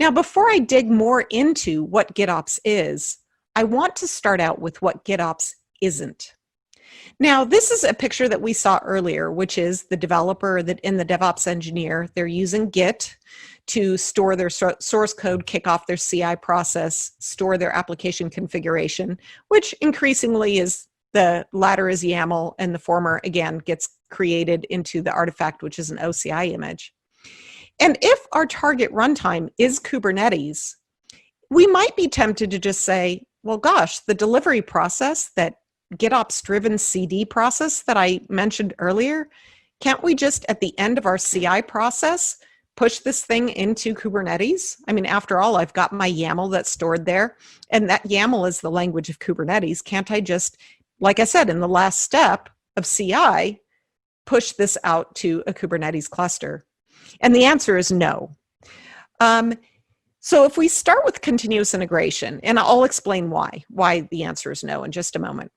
Speaker 8: Now, before I dig more into what GitOps is, I want to start out with what GitOps isn't. Now, this is a picture that we saw earlier, which is the developer and the DevOps engineer. They're using Git to store their source code, kick off their CI process, store their application configuration, which increasingly is, the latter is YAML, and the former, again, gets created into the artifact, which is an OCI image. And if our target runtime is Kubernetes, we might be tempted to just say, well, gosh, the delivery process, that GitOps-driven CD process that I mentioned earlier, can't we just, at the end of our CI process, push this thing into Kubernetes? I mean, after all, I've got my YAML that's stored there, and that YAML is the language of Kubernetes. Can't I just, like I said, in the last step of CI, push this out to a Kubernetes cluster? And the answer is no. So if we start with continuous integration, and I'll explain why the answer is no in just a moment.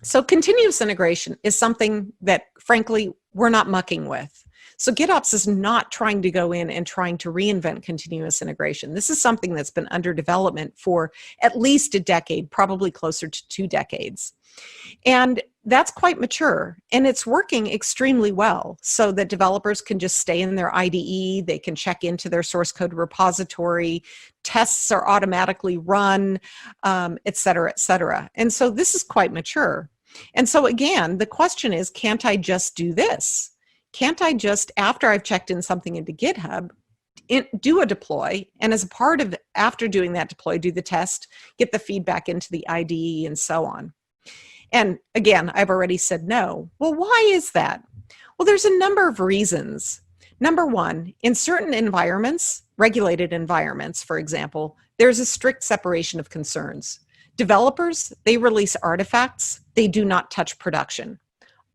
Speaker 8: So continuous integration is something that, frankly, we're not mucking with. So GitOps is not trying to go in and trying to reinvent continuous integration. This is something that's been under development for at least a decade, probably closer to 2 decades. And that's quite mature, and it's working extremely well, so that developers can just stay in their IDE, they can check into their source code repository, tests are automatically run, et cetera, et cetera. And so this is quite mature. And so again, the question is, can't I just do this? Can't I just, after I've checked in something into GitHub, do a deploy, and as a part of, after doing that deploy, do the test, get the feedback into the IDE, and so on? And again, I've already said no. Well, why is that? Well, there's a number of reasons. Number one, in certain environments, regulated environments, for example, there's a strict separation of concerns. Developers, they release artifacts, they do not touch production.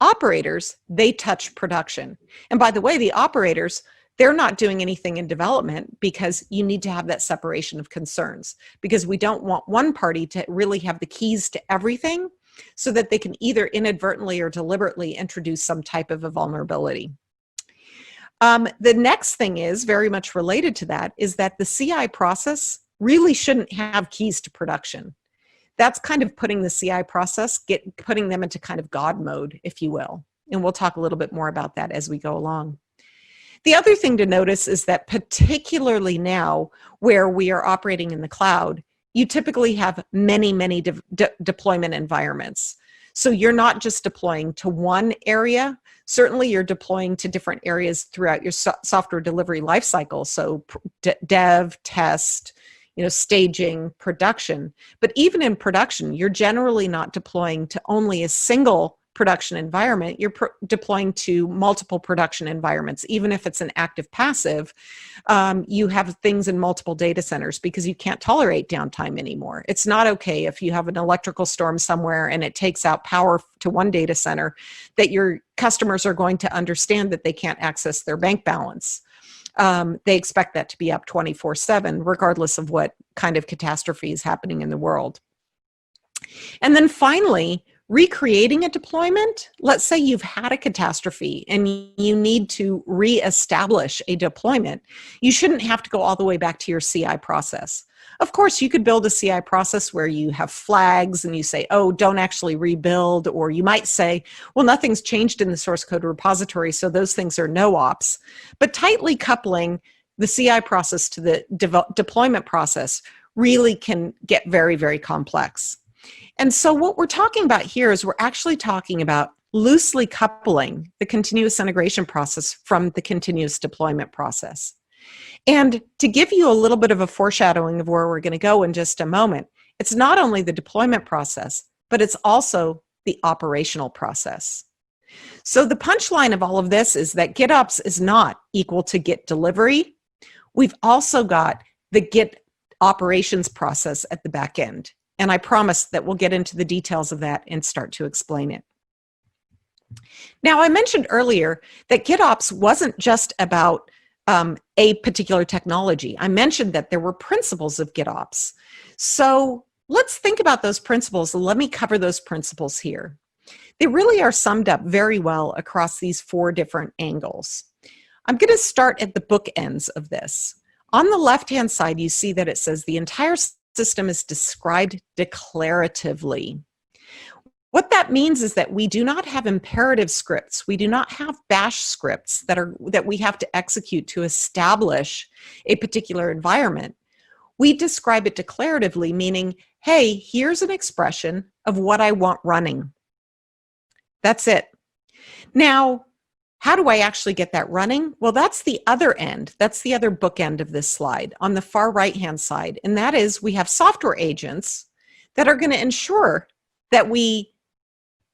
Speaker 8: Operators, they touch production. And by the way, the operators, they're not doing anything in development, because you need to have that separation of concerns, because we don't want one party to really have the keys to everything, so that they can either inadvertently or deliberately introduce some type of a vulnerability. The next thing is, very much related to that, is that the CI process really shouldn't have keys to production. That's kind of putting the CI process, putting them into kind of God mode, if you will. And we'll talk a little bit more about that as we go along. The other thing to notice is that particularly now where we are operating in the cloud, you typically have many, many deployment environments. So you're not just deploying to one area. Certainly you're deploying to different areas throughout your software delivery lifecycle. So dev, test, staging, production. But even in production, you're generally not deploying to only a single production environment. You're deploying to multiple production environments. Even if it's an active passive, you have things in multiple data centers because you can't tolerate downtime anymore. It's not okay if you have an electrical storm somewhere and it takes out power to one data center that your customers are going to understand that they can't access their bank balance. They expect that to be up 24/7, regardless of what kind of catastrophe is happening in the world. And then finally, recreating a deployment. Let's say you've had a catastrophe and you need to reestablish a deployment. You shouldn't have to go all the way back to your CI process. Of course, you could build a CI process where you have flags and you say, oh, don't actually rebuild, or you might say, well, nothing's changed in the source code repository, so those things are no ops. But tightly coupling the CI process to the deployment process really can get very, very complex. And so what we're talking about here is we're actually talking about loosely coupling the continuous integration process from the continuous deployment process. And to give you a little bit of a foreshadowing of where we're going to go in just a moment, it's not only the deployment process, but it's also the operational process. So the punchline of all of this is that GitOps is not equal to Git delivery. We've also got the Git operations process at the back end. And I promise that we'll get into the details of that and start to explain it. Now, I mentioned earlier that GitOps wasn't just about a particular technology. I mentioned that there were principles of GitOps. So let's think about those principles, and let me cover those principles here. They really are summed up very well across these 4 different angles. I'm going to start at the bookends of this. On the left-hand side, you see that it says the entire system is described declaratively. What that means is that we do not have imperative scripts. We do not have bash scripts that we have to execute to establish a particular environment. We describe it declaratively, meaning, hey, here's an expression of what I want running. That's it. Now, how do I actually get that running? Well, that's the other end. That's the other bookend of this slide on the far right-hand side. And that is we have software agents that are going to ensure that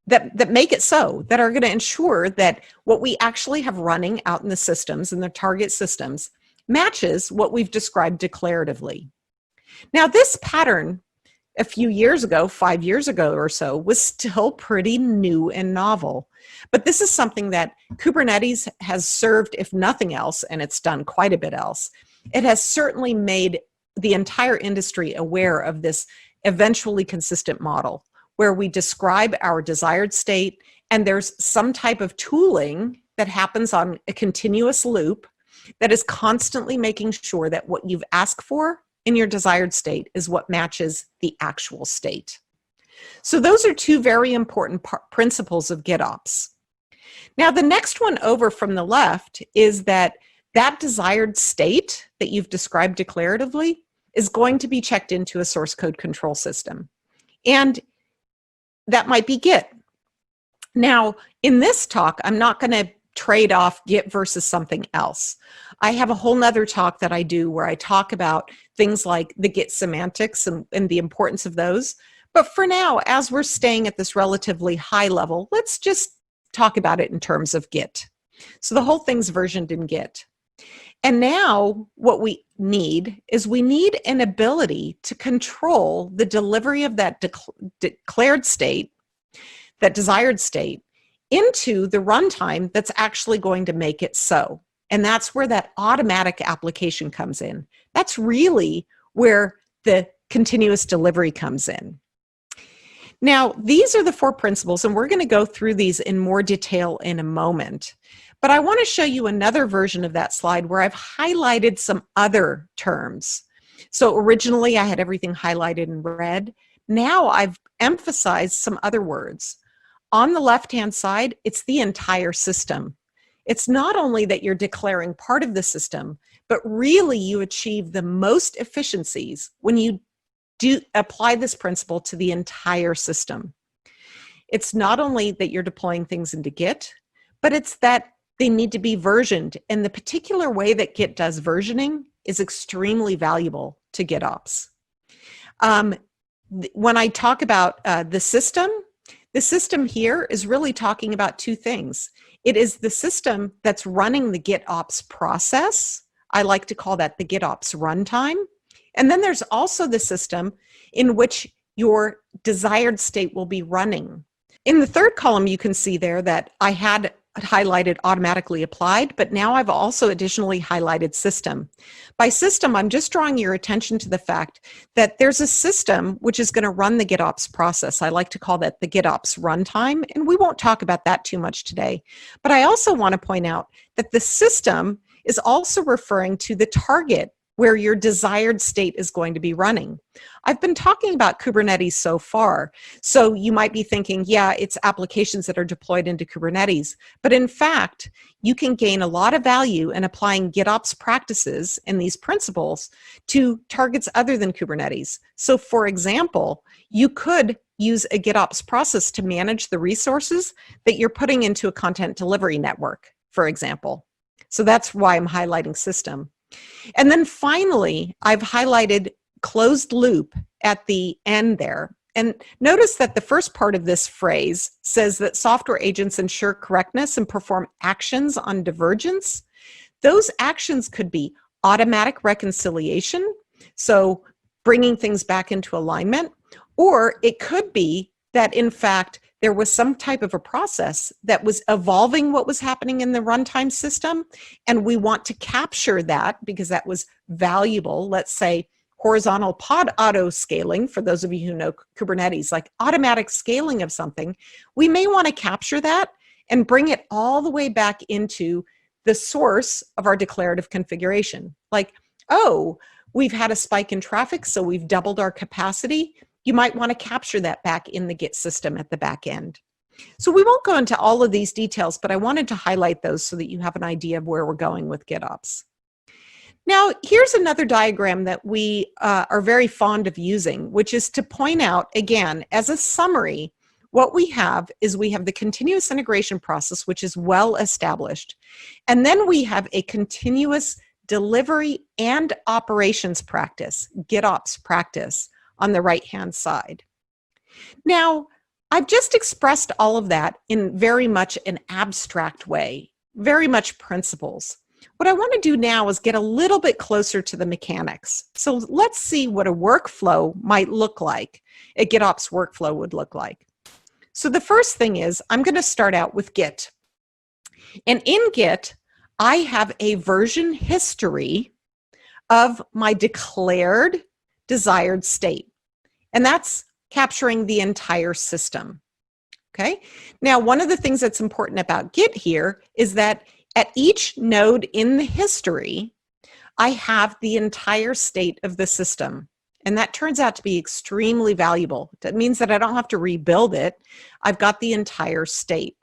Speaker 8: that make it so, that are going to ensure that what we actually have running out in the systems, in the target systems, matches what we've described declaratively. Now, this pattern a few years ago, 5 years ago or so, was still pretty new and novel. But this is something that Kubernetes has served, if nothing else, and it's done quite a bit else. It has certainly made the entire industry aware of this eventually consistent model, where we describe our desired state, and there's some type of tooling that happens on a continuous loop that is constantly making sure that what you've asked for in your desired state is what matches the actual state. So those are 2 very important principles of GitOps. Now, the next one over from the left is that desired state that you've described declaratively is going to be checked into a source code control system. And that might be Git. Now, in this talk, I'm not going to trade off Git versus something else. I have a whole nother talk that I do where I talk about things like the Git semantics and the importance of those. But for now, as we're staying at this relatively high level, let's just talk about it in terms of Git. So the whole thing's versioned in Git. And now what we need is we need an ability to control the delivery of that declared state, that desired state, into the runtime that's actually going to make it so. And that's where that automatic application comes in. That's really where the continuous delivery comes in. Now, these are the 4 principles, and we're going to go through these in more detail in a moment. But I want to show you another version of that slide where I've highlighted some other terms. So originally I had everything highlighted in red. Now I've emphasized some other words. On the left-hand side, it's the entire system. it's not only that you're declaring part of the system, but really you achieve the most efficiencies when you do apply this principle to the entire system. It's not only that you're deploying things into Git, but it's that they need to be versioned. And the particular way that Git does versioning is extremely valuable to GitOps. When I talk about the system here is really talking about two things. It is the system that's running the GitOps process. I like to call that the GitOps runtime. And then there's also the system in which your desired state will be running. In the third column, you can see there that I had highlighted automatically applied, but now I've also additionally highlighted system. By system, I'm just drawing your attention to the fact that there's a system which is going to run the GitOps process. I like to call that the GitOps runtime, and we won't talk about that too much today. But I also want to point out that the system is also referring to the target where your desired state is going to be running. I've been talking about Kubernetes so far, so you might be thinking, yeah, it's applications that are deployed into Kubernetes. But in fact, you can gain a lot of value in applying GitOps practices and these principles to targets other than Kubernetes. So for example, you could use a GitOps process to manage the resources that you're putting into a content delivery network, for example. So that's why I'm highlighting system. And then finally, I've highlighted closed loop at the end there. And notice that the first part of this phrase says that software agents ensure correctness and perform actions on divergence. Those actions could be automatic reconciliation, so bringing things back into alignment, or it could be that in fact there was some type of a process that was evolving what was happening in the runtime system, and we want to capture that because that was valuable. Let's say horizontal pod auto scaling, for those of you who know Kubernetes, like automatic scaling of something, we may want to capture that and bring it all the way back into the source of our declarative configuration. Like, oh, we've had a spike in traffic, so we've doubled our capacity. You might want to capture that back in the Git system at the back end. So we won't go into all of these details, but I wanted to highlight those so that you have an idea of where we're going with GitOps. Now, here's another diagram that we are very fond of using, which is to point out, again, as a summary, what we have is we have the continuous integration process, which is well established. And then we have a continuous delivery and operations practice, GitOps practice, on the right-hand side. Now, I've just expressed all of that in very much an abstract way, very much principles. What I want to do now is get a little bit closer to the mechanics. So let's see what a workflow might look like, a GitOps workflow would look like. So the first thing is I'm going to start out with Git. And in Git, I have a version history of my declared desired state. And that's capturing the entire system. Okay. Now, one of the things that's important about Git here is that at each node in the history, I have the entire state of the system. And that turns out to be extremely valuable. That means that I don't have to rebuild it. I've got the entire state.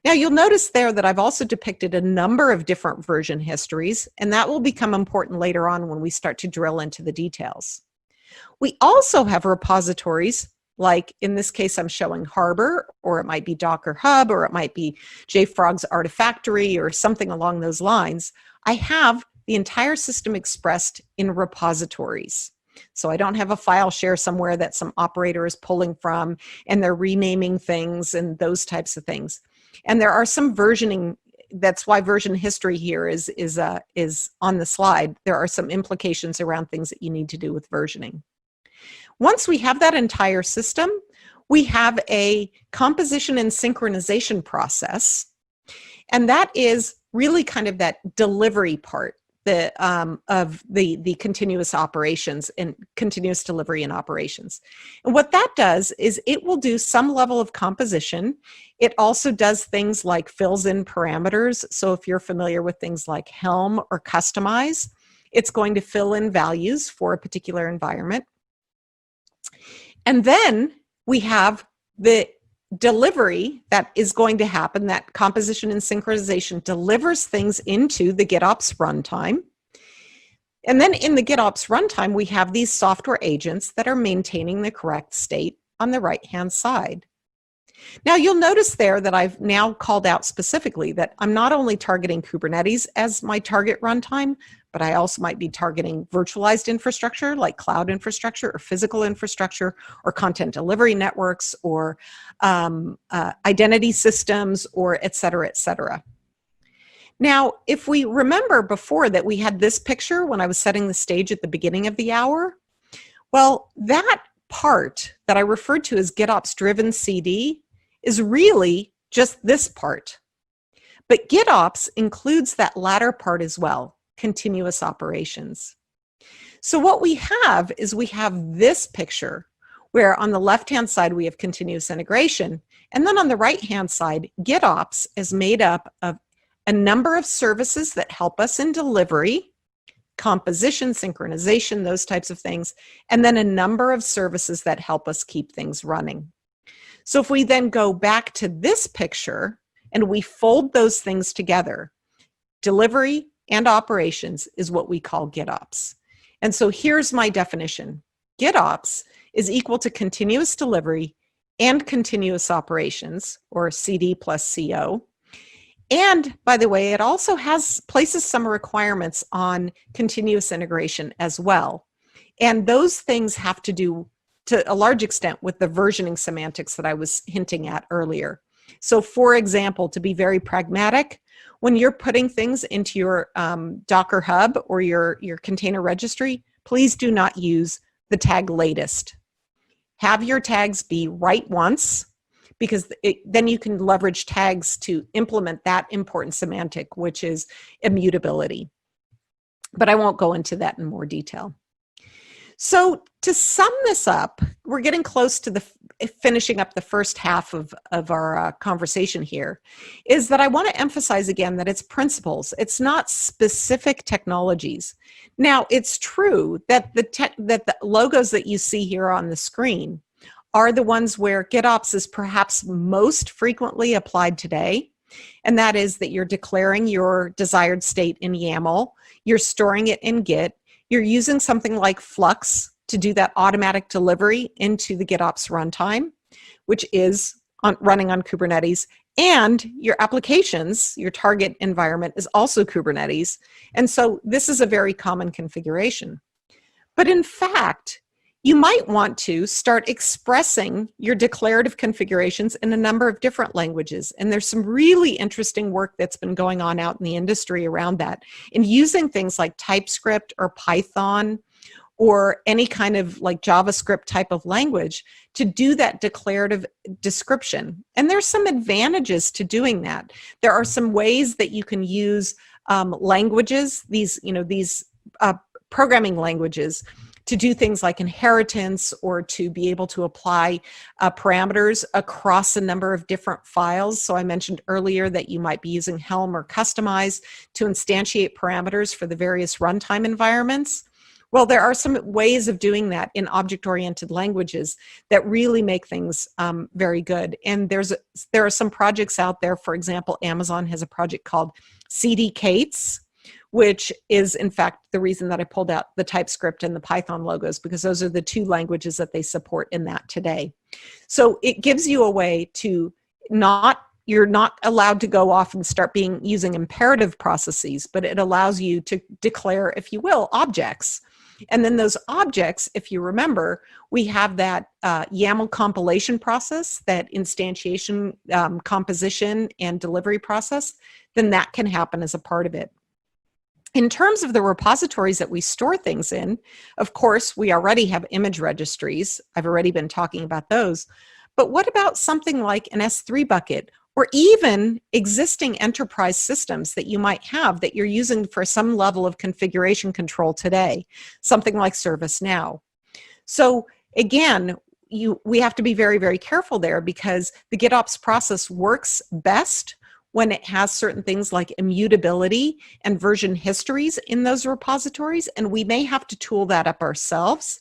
Speaker 8: Now, you'll notice there that I've also depicted a number of different version histories, and that will become important later on when we start to drill into the details. We also have repositories, like in this case, I'm showing Harbor, or it might be Docker Hub, or it might be JFrog's Artifactory, or something along those lines. I have the entire system expressed in repositories. So I don't have a file share somewhere that some operator is pulling from, and they're renaming things and those types of things. And there are some versioning. That's why version history here is on the slide. There are some implications around things that you need to do with versioning. Once we have that entire system, we have a composition and synchronization process. And that is really kind of that delivery part of the continuous operations and continuous delivery and operations. And what that does is it will do some level of composition. It also does things like fills in parameters. So if you're familiar with things like Helm or Customize, it's going to fill in values for a particular environment. And then we have the delivery that is going to happen, that composition and synchronization delivers things into the GitOps runtime. And then in the GitOps runtime, we have these software agents that are maintaining the correct state on the right-hand side. Now you'll notice there that I've now called out specifically that I'm not only targeting Kubernetes as my target runtime, but I also might be targeting virtualized infrastructure like cloud infrastructure or physical infrastructure or content delivery networks or identity systems or et cetera, et cetera. Now, if we remember before that we had this picture when I was setting the stage at the beginning of the hour, well, that part that I referred to as GitOps driven CD is really just this part. But GitOps includes that latter part as well, continuous operations. So what we have is we have this picture where on the left-hand side we have continuous integration, and then on the right-hand side, GitOps is made up of a number of services that help us in delivery, composition, synchronization, those types of things, and then a number of services that help us keep things running. So if we then go back to this picture and we fold those things together, delivery and operations is what we call GitOps. And so here's my definition. GitOps is equal to continuous delivery and continuous operations, or CD plus CO. And by the way, it also places some requirements on continuous integration as well. And those things have to do to a large extent with the versioning semantics that I was hinting at earlier. So for example, to be very pragmatic, when you're putting things into your Docker Hub or your container registry, please do not use the tag latest. Have your tags be write once, because then you can leverage tags to implement that important semantic, which is immutability. But I won't go into that in more detail. So to sum this up, we're getting close to finishing up the first half of our conversation here, is that I want to emphasize again that it's principles. It's not specific technologies. Now, it's true that the logos that you see here on the screen are the ones where GitOps is perhaps most frequently applied today. And that is that you're declaring your desired state in YAML, you're storing it in Git, you're using something like Flux to do that automatic delivery into the GitOps runtime, which is running on Kubernetes, and your applications, your target environment is also Kubernetes. And so this is a very common configuration. But in fact, you might want to start expressing your declarative configurations in a number of different languages. And there's some really interesting work that's been going on out in the industry around that, and using things like TypeScript or Python or any kind of like JavaScript type of language to do that declarative description. And there's some advantages to doing that. There are some ways that you can use languages, these programming languages, to do things like inheritance or to be able to apply parameters across a number of different files. So I mentioned earlier that you might be using Helm or Customize to instantiate parameters for the various runtime environments. Well, there are some ways of doing that in object-oriented languages that really make things very good. And there are some projects out there. For example, Amazon has a project called CDK8s, which is in fact the reason that I pulled out the TypeScript and the Python logos, because those are the two languages that they support in that today. So it gives you a way to you're not allowed to go off and start using imperative processes, but it allows you to declare, if you will, objects. And then those objects, if you remember, we have that YAML compilation process, that instantiation, composition, and delivery process, then that can happen as a part of it. In terms of the repositories that we store things in, of course, we already have image registries. I've already been talking about those. But what about something like an S3 bucket, or even existing enterprise systems that you might have that you're using for some level of configuration control today, something like ServiceNow? So again, we have to be very, very careful there, because the GitOps process works best when it has certain things like immutability and version histories in those repositories, and we may have to tool that up ourselves.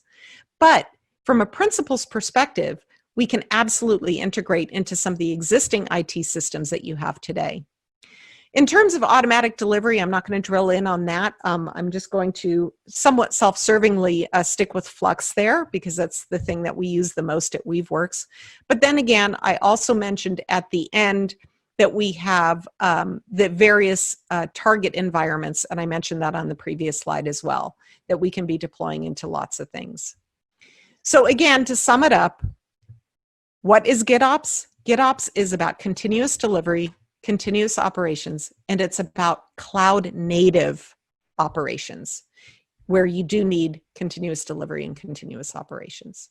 Speaker 8: But from a principles perspective, we can absolutely integrate into some of the existing IT systems that you have today. In terms of automatic delivery, I'm not going to drill in on that. I'm just going to somewhat self-servingly stick with Flux there, because that's the thing that we use the most at Weaveworks. But then again, I also mentioned at the end that we have the various target environments, and I mentioned that on the previous slide as well, that we can be deploying into lots of things. So again, to sum it up, what is GitOps? GitOps is about continuous delivery, continuous operations, and it's about cloud native operations where you do need continuous delivery and continuous operations.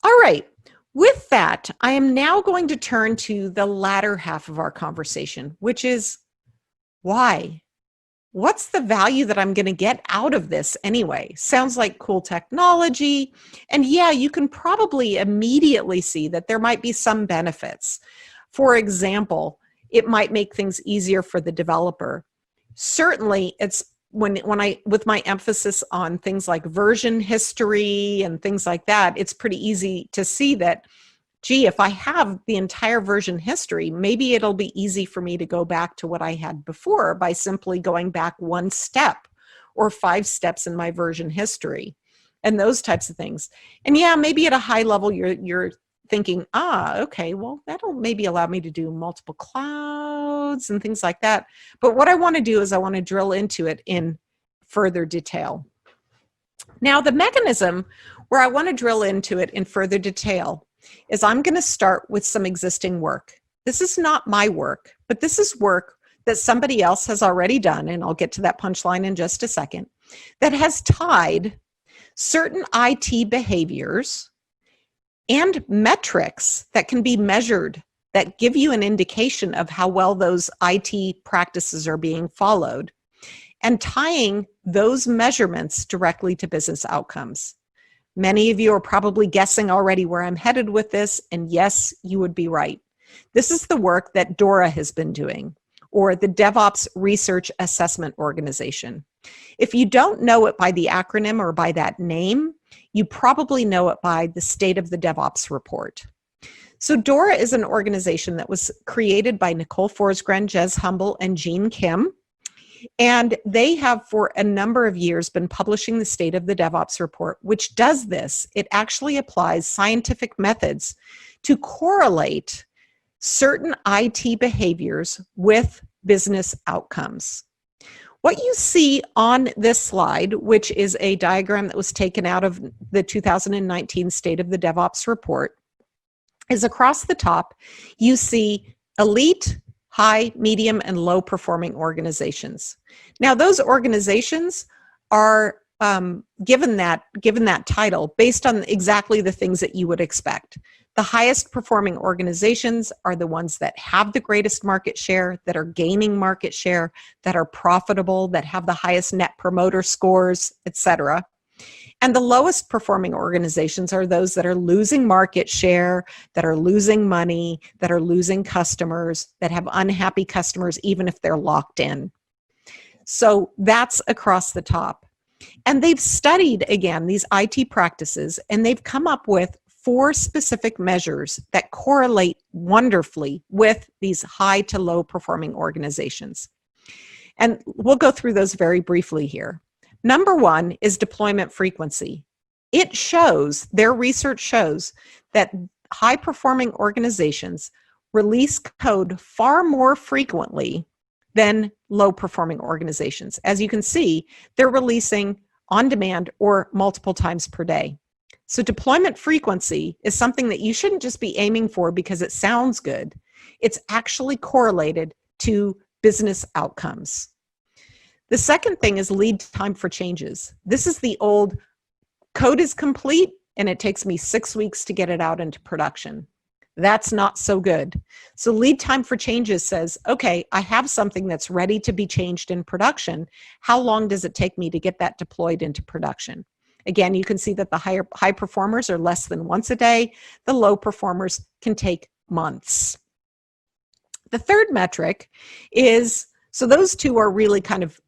Speaker 8: All right, with that, I am now going to turn to the latter half of our conversation, which is why? What's the value that I'm going to get out of this anyway? Sounds like cool technology. And yeah, you can probably immediately see that there might be some benefits. For example, it might make things easier for the developer. Certainly, it's with my emphasis on things like version history and things like that, it's pretty easy to see that, gee, if I have the entire version history, maybe it'll be easy for me to go back to what I had before by simply going back one step or 5 steps in my version history and those types of things. And yeah, maybe at a high level, you're thinking, okay, well, that'll maybe allow me to do multiple clouds and things like that. But what I want to do is I want to drill into it in further detail. Now, the mechanism where I want to drill into it in further detail is I'm going to start with some existing work. This is not my work, but this is work that somebody else has already done, and I'll get to that punchline in just a second, that has tied certain IT behaviors and metrics that can be measured that give you an indication of how well those IT practices are being followed, and tying those measurements directly to business outcomes. Many of you are probably guessing already where I'm headed with this, and yes, you would be right. This is the work that DORA has been doing, or the DevOps Research Assessment Organization. If you don't know it by the acronym or by that name, you probably know it by the State of the DevOps report. So DORA is an organization that was created by Nicole Forsgren, Jez Humble, and Gene Kim. And they have for a number of years been publishing the State of the DevOps report, which does this. It actually applies scientific methods to correlate certain IT behaviors with business outcomes. What you see on this slide, which is a diagram that was taken out of the 2019 State of the DevOps report, is across the top, you see elite, high, medium, and low performing organizations. Now, those organizations are given that title based on exactly the things that you would expect. The highest performing organizations are the ones that have the greatest market share, that are gaining market share, that are profitable, that have the highest net promoter scores, etc. And the lowest performing organizations are those that are losing market share, that are losing money, that are losing customers, that have unhappy customers even if they're locked in. So that's across the top. And they've studied, again, these IT practices, and they've come up with 4 specific measures that correlate wonderfully with these high to low performing organizations. And we'll go through those very briefly here. Number 1 is deployment frequency. It shows, their research shows, that high performing organizations release code far more frequently than low performing organizations. As you can see, they're releasing on demand or multiple times per day. So deployment frequency is something that you shouldn't just be aiming for because it sounds good. It's actually correlated to business outcomes. The second thing is lead time for changes. This is the old code is complete and it takes me 6 weeks to get it out into production. That's not so good. So lead time for changes says, okay, I have something that's ready to be changed in production. How long does it take me to get that deployed into production? Again, you can see that the high performers are less than once a day. The low performers can take months. The third metric is, so those two are really kind of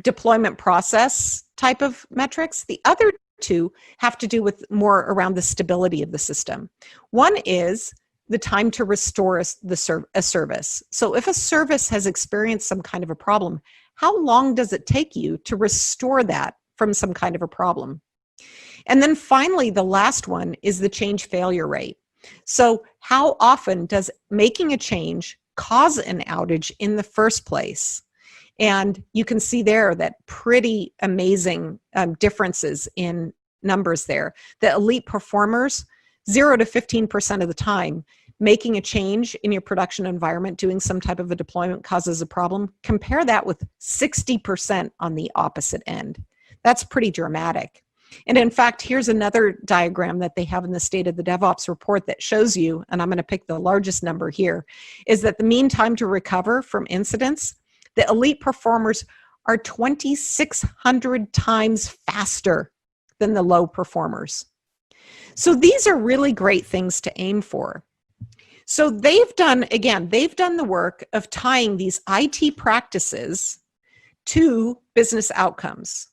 Speaker 8: deployment process type of metrics. The other two have to do with more around the stability of the system. One is the time to restore a service. So if a service has experienced some kind of a problem, how long does it take you to restore that from some kind of a problem? And then finally, the last one is the change failure rate. So how often does making a change cause an outage in the first place? And you can see there that pretty amazing differences in numbers there. The elite performers, 0 to 15% of the time, making a change in your production environment, doing some type of a deployment causes a problem. Compare that with 60% on the opposite end. That's pretty dramatic. And in fact, here's another diagram that they have in the State of the DevOps report that shows you, and I'm going to pick the largest number here, is that the mean time to recover from incidents, the elite performers are 2,600 times faster than the low performers. So these are really great things to aim for. So they've done the work of tying these IT practices to business outcomes.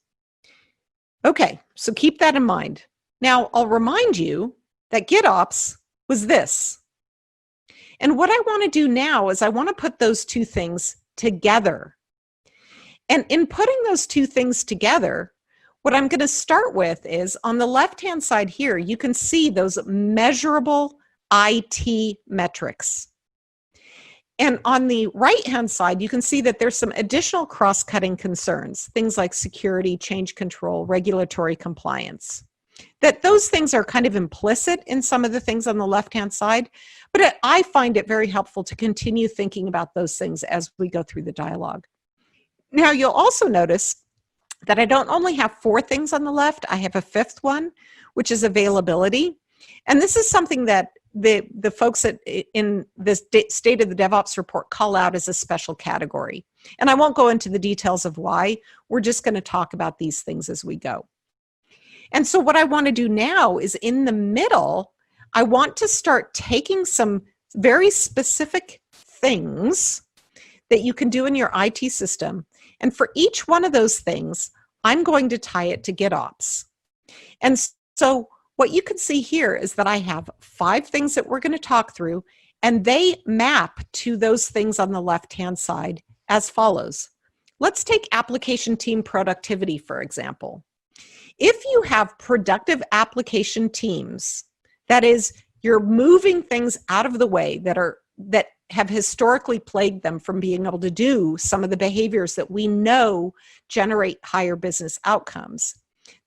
Speaker 8: Okay, so keep that in mind. Now, I'll remind you that GitOps was this. And what I want to do now is I want to put those two things together. And in putting those two things together, what I'm going to start with is on the left-hand side here, you can see those measurable IT metrics. And on the right-hand side, you can see that there's some additional cross-cutting concerns, things like security, change control, regulatory compliance. That those things are kind of implicit in some of the things on the left-hand side, but I find it very helpful to continue thinking about those things as we go through the dialogue. Now, you'll also notice that I don't only have 4 things on the left, I have a 5th one, which is availability. And this is something that the folks in this State of the DevOps report call out as a special category. And I won't go into the details of why. We're just going to talk about these things as we go. And so what I want to do now is in the middle, I want to start taking some very specific things that you can do in your IT system. And for each one of those things, I'm going to tie it to GitOps. And so what you can see here is that I have 5 things that we're going to talk through, and they map to those things on the left-hand side as follows. Let's take application team productivity, for example. If you have productive application teams, that is, you're moving things out of the way that have historically plagued them from being able to do some of the behaviors that we know generate higher business outcomes,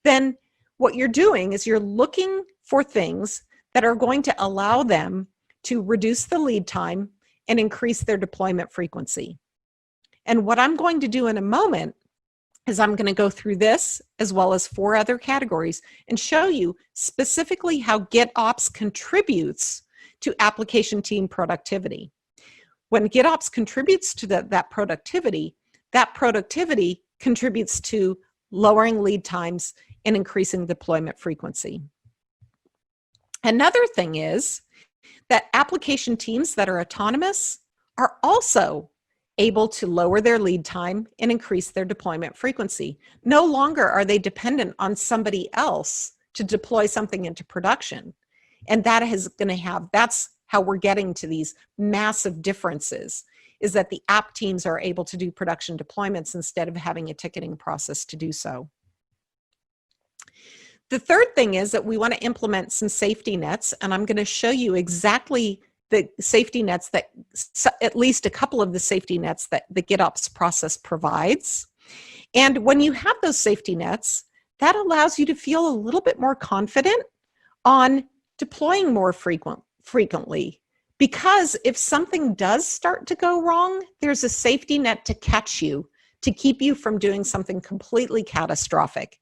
Speaker 8: then what you're doing is you're looking for things that are going to allow them to reduce the lead time and increase their deployment frequency. And what I'm going to do in a moment is I'm going to go through this as well as 4 other categories and show you specifically how GitOps contributes to application team productivity. When GitOps contributes to that productivity contributes to lowering lead times and increasing deployment frequency. Another thing is that application teams that are autonomous are also able to lower their lead time and increase their deployment frequency. No longer are they dependent on somebody else to deploy something into production. And that's how we're getting to these massive differences, is that the app teams are able to do production deployments instead of having a ticketing process to do so. The third thing is that we want to implement some safety nets, and I'm going to show you exactly the safety nets that, at least a couple of the safety nets that the GitOps process provides. And when you have those safety nets, that allows you to feel a little bit more confident on deploying more frequently. Because if something does start to go wrong, there's a safety net to catch you, to keep you from doing something completely catastrophic.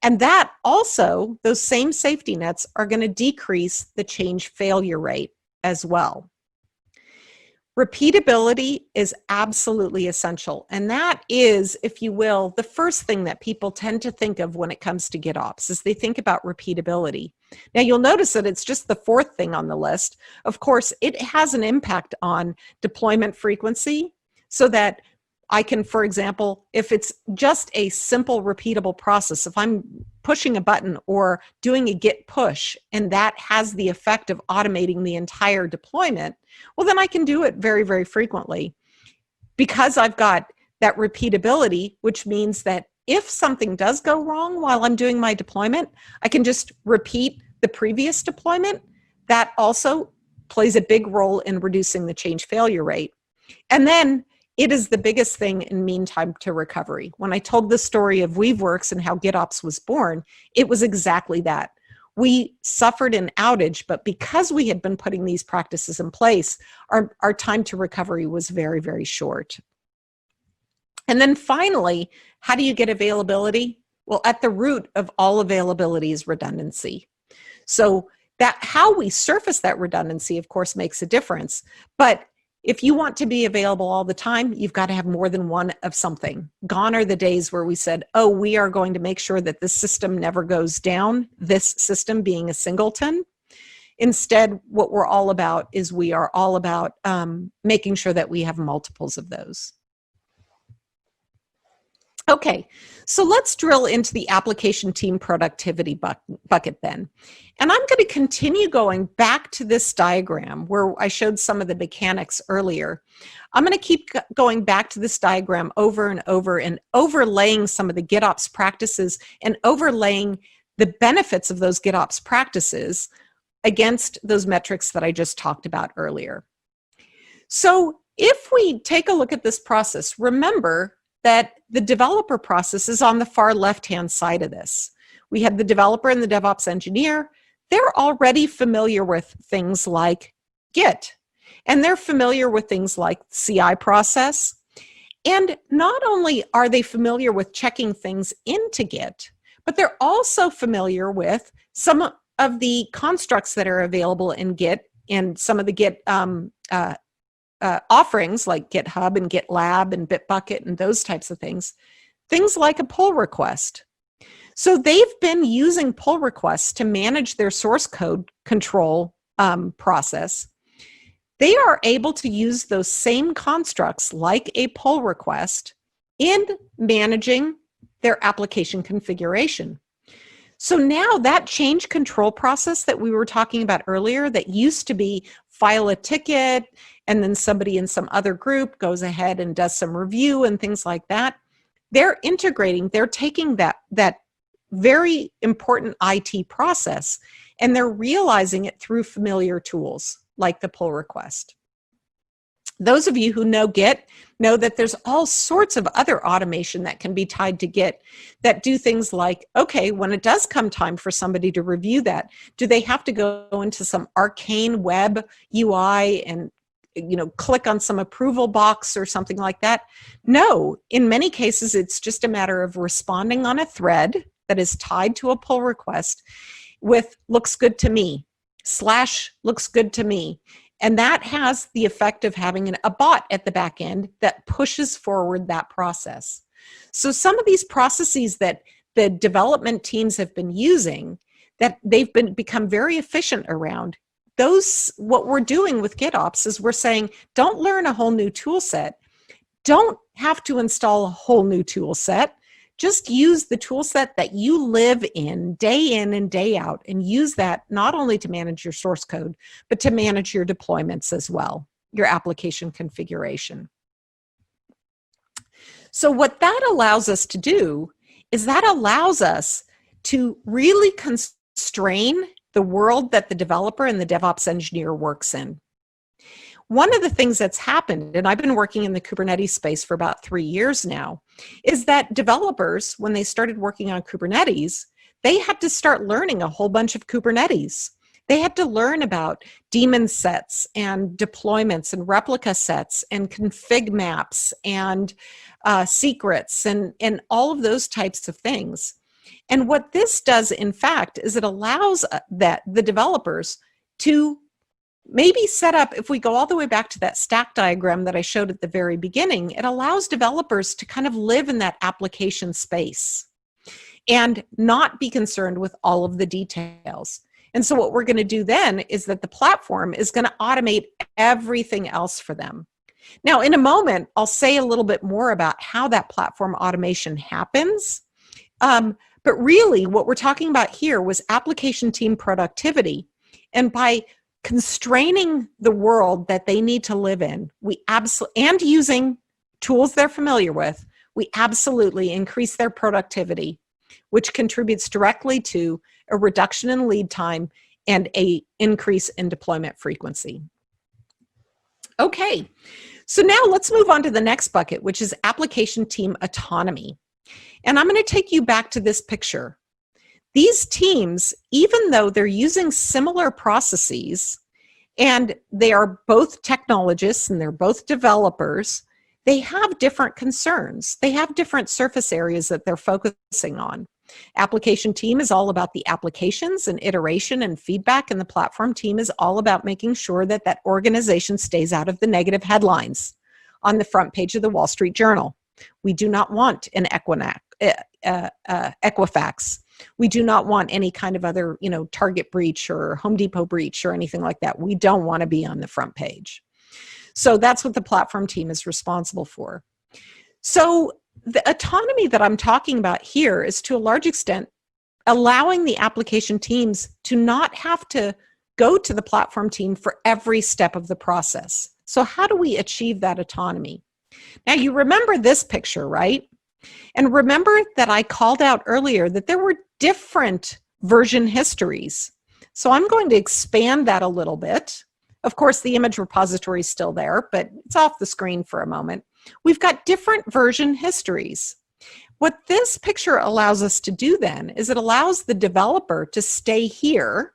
Speaker 8: And that also, those same safety nets are going to decrease the change failure rate as well. Repeatability is absolutely essential. And that is, if you will, the first thing that people tend to think of when it comes to GitOps, is they think about repeatability. Now you'll notice that it's just the 4th thing on the list. Of course, it has an impact on deployment frequency, so that I can, for example, if it's just a simple repeatable process, if I'm pushing a button or doing a git push and that has the effect of automating the entire deployment, well, then I can do it very, very frequently because I've got that repeatability, which means that if something does go wrong while I'm doing my deployment, I can just repeat the previous deployment. That also plays a big role in reducing the change failure rate. And then it is the biggest thing in mean time to recovery. When I told the story of Weaveworks and how GitOps was born, it was exactly that. We suffered an outage, but because we had been putting these practices in place, our time to recovery was very, very short. And then finally, how do you get availability? Well, at the root of all availability is redundancy. So that how we surface that redundancy, of course, makes a difference. But if you want to be available all the time, you've got to have more than one of something. Gone are the days where we said, oh, we are going to make sure that this system never goes down, this system being a singleton. Instead, what we're all about is we are all about making sure that we have multiples of those. Okay, so let's drill into the application team productivity bucket then. And I'm going to continue going back to this diagram where I showed some of the mechanics earlier. I'm going to keep going back to this diagram over and over and overlaying some of the GitOps practices and overlaying the benefits of those GitOps practices against those metrics that I just talked about earlier. So if we take a look at this process, remember that the developer process is on the far left-hand side of this. We have the developer and the DevOps engineer. They're already familiar with things like Git, and they're familiar with things like CI process. And not only are they familiar with checking things into Git, but they're also familiar with some of the constructs that are available in Git and some of the Git offerings like GitHub and GitLab and Bitbucket and those types of things like a pull request. So they've been using pull requests to manage their source code control process. They are able to use those same constructs like a pull request in managing their application configuration. So now that change control process that we were talking about earlier that used to be file a ticket and then somebody in some other group goes ahead and does some review and things like that, they're integrating, they're taking that very important IT process and they're realizing it through familiar tools like the pull request. Those of you who know Git know that there's all sorts of other automation that can be tied to Git that do things like, okay, when it does come time for somebody to review that, do they have to go into some arcane web UI and click on some approval box or something like that? No, in many cases, it's just a matter of responding on a thread that is tied to a pull request with looks good to me, / looks good to me. And that has the effect of having a bot at the back end that pushes forward that process. So some of these processes that the development teams have been using, that they've become very efficient around, what we're doing with GitOps is we're saying, don't learn a whole new tool set. Don't have to install a whole new tool set. Just use the tool set that you live in and day out, and use that not only to manage your source code, but to manage your deployments as well, your application configuration. So what that allows us to do is that allows us to really constrain the world that the developer and the DevOps engineer works in. One of the things that's happened, and I've been working in the Kubernetes space for about 3 years now, is that developers, when they started working on Kubernetes, they had to start learning a whole bunch of Kubernetes. They had to learn about daemon sets and deployments and replica sets and config maps and secrets and all of those types of things. And what this does, in fact, is it allows the developers to maybe set up, if we go all the way back to that stack diagram that I showed at the very beginning, it allows developers to kind of live in that application space and not be concerned with all of the details. And so what we're going to do then is that the platform is going to automate everything else for them. Now, in a moment, I'll say a little bit more about how that platform automation happens. But really, what we're talking about here was application team productivity. And by constraining the world that they need to live in, and using tools they're familiar with, we absolutely increase their productivity, which contributes directly to a reduction in lead time and an increase in deployment frequency. Okay, so now let's move on to the next bucket, which is application team autonomy. And I'm going to take you back to this picture. These teams, even though they're using similar processes, and they are both technologists and they're both developers, they have different concerns. They have different surface areas that they're focusing on. Application team is all about the applications and iteration and feedback, and the platform team is all about making sure that that organization stays out of the negative headlines on the front page of the Wall Street Journal. We do not want an Equifax. We do not want any kind of other, Target breach or Home Depot breach or anything like that. We don't want to be on the front page. So that's what the platform team is responsible for. So the autonomy that I'm talking about here is, to a large extent, allowing the application teams to not have to go to the platform team for every step of the process. So how do we achieve that autonomy? Now, you remember this picture, right? And remember that I called out earlier that there were different version histories. So I'm going to expand that a little bit. Of course, the image repository is still there, but it's off the screen for a moment. We've got different version histories. What this picture allows us to do then is it allows the developer to stay here,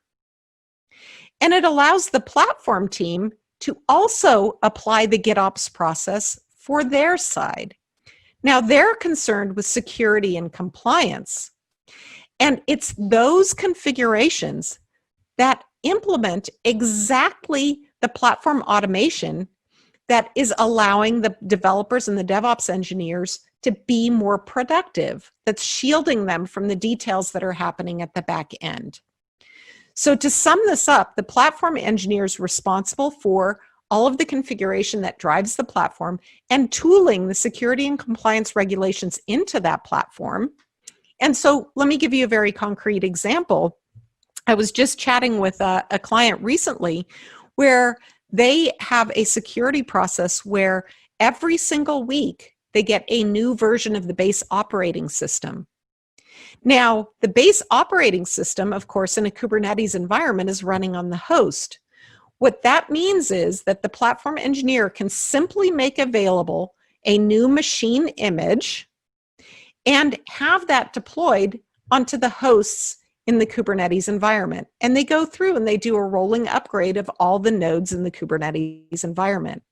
Speaker 8: and it allows the platform team to also apply the GitOps process for their side. Now, they're concerned with security and compliance, and it's those configurations that implement exactly the platform automation that is allowing the developers and the DevOps engineers to be more productive, that's shielding them from the details that are happening at the back end. So to sum this up, the platform engineer is responsible for all of the configuration that drives the platform and tooling the security and compliance regulations into that platform. And so let me give you a very concrete example. I was just chatting with a client recently where they have a security process where every single week they get a new version of the base operating system. Now, the base operating system, of course, in a Kubernetes environment is running on the host. What that means is that the platform engineer can simply make available a new machine image and have that deployed onto the hosts in the Kubernetes environment. And they go through and they do a rolling upgrade of all the nodes in the Kubernetes environment.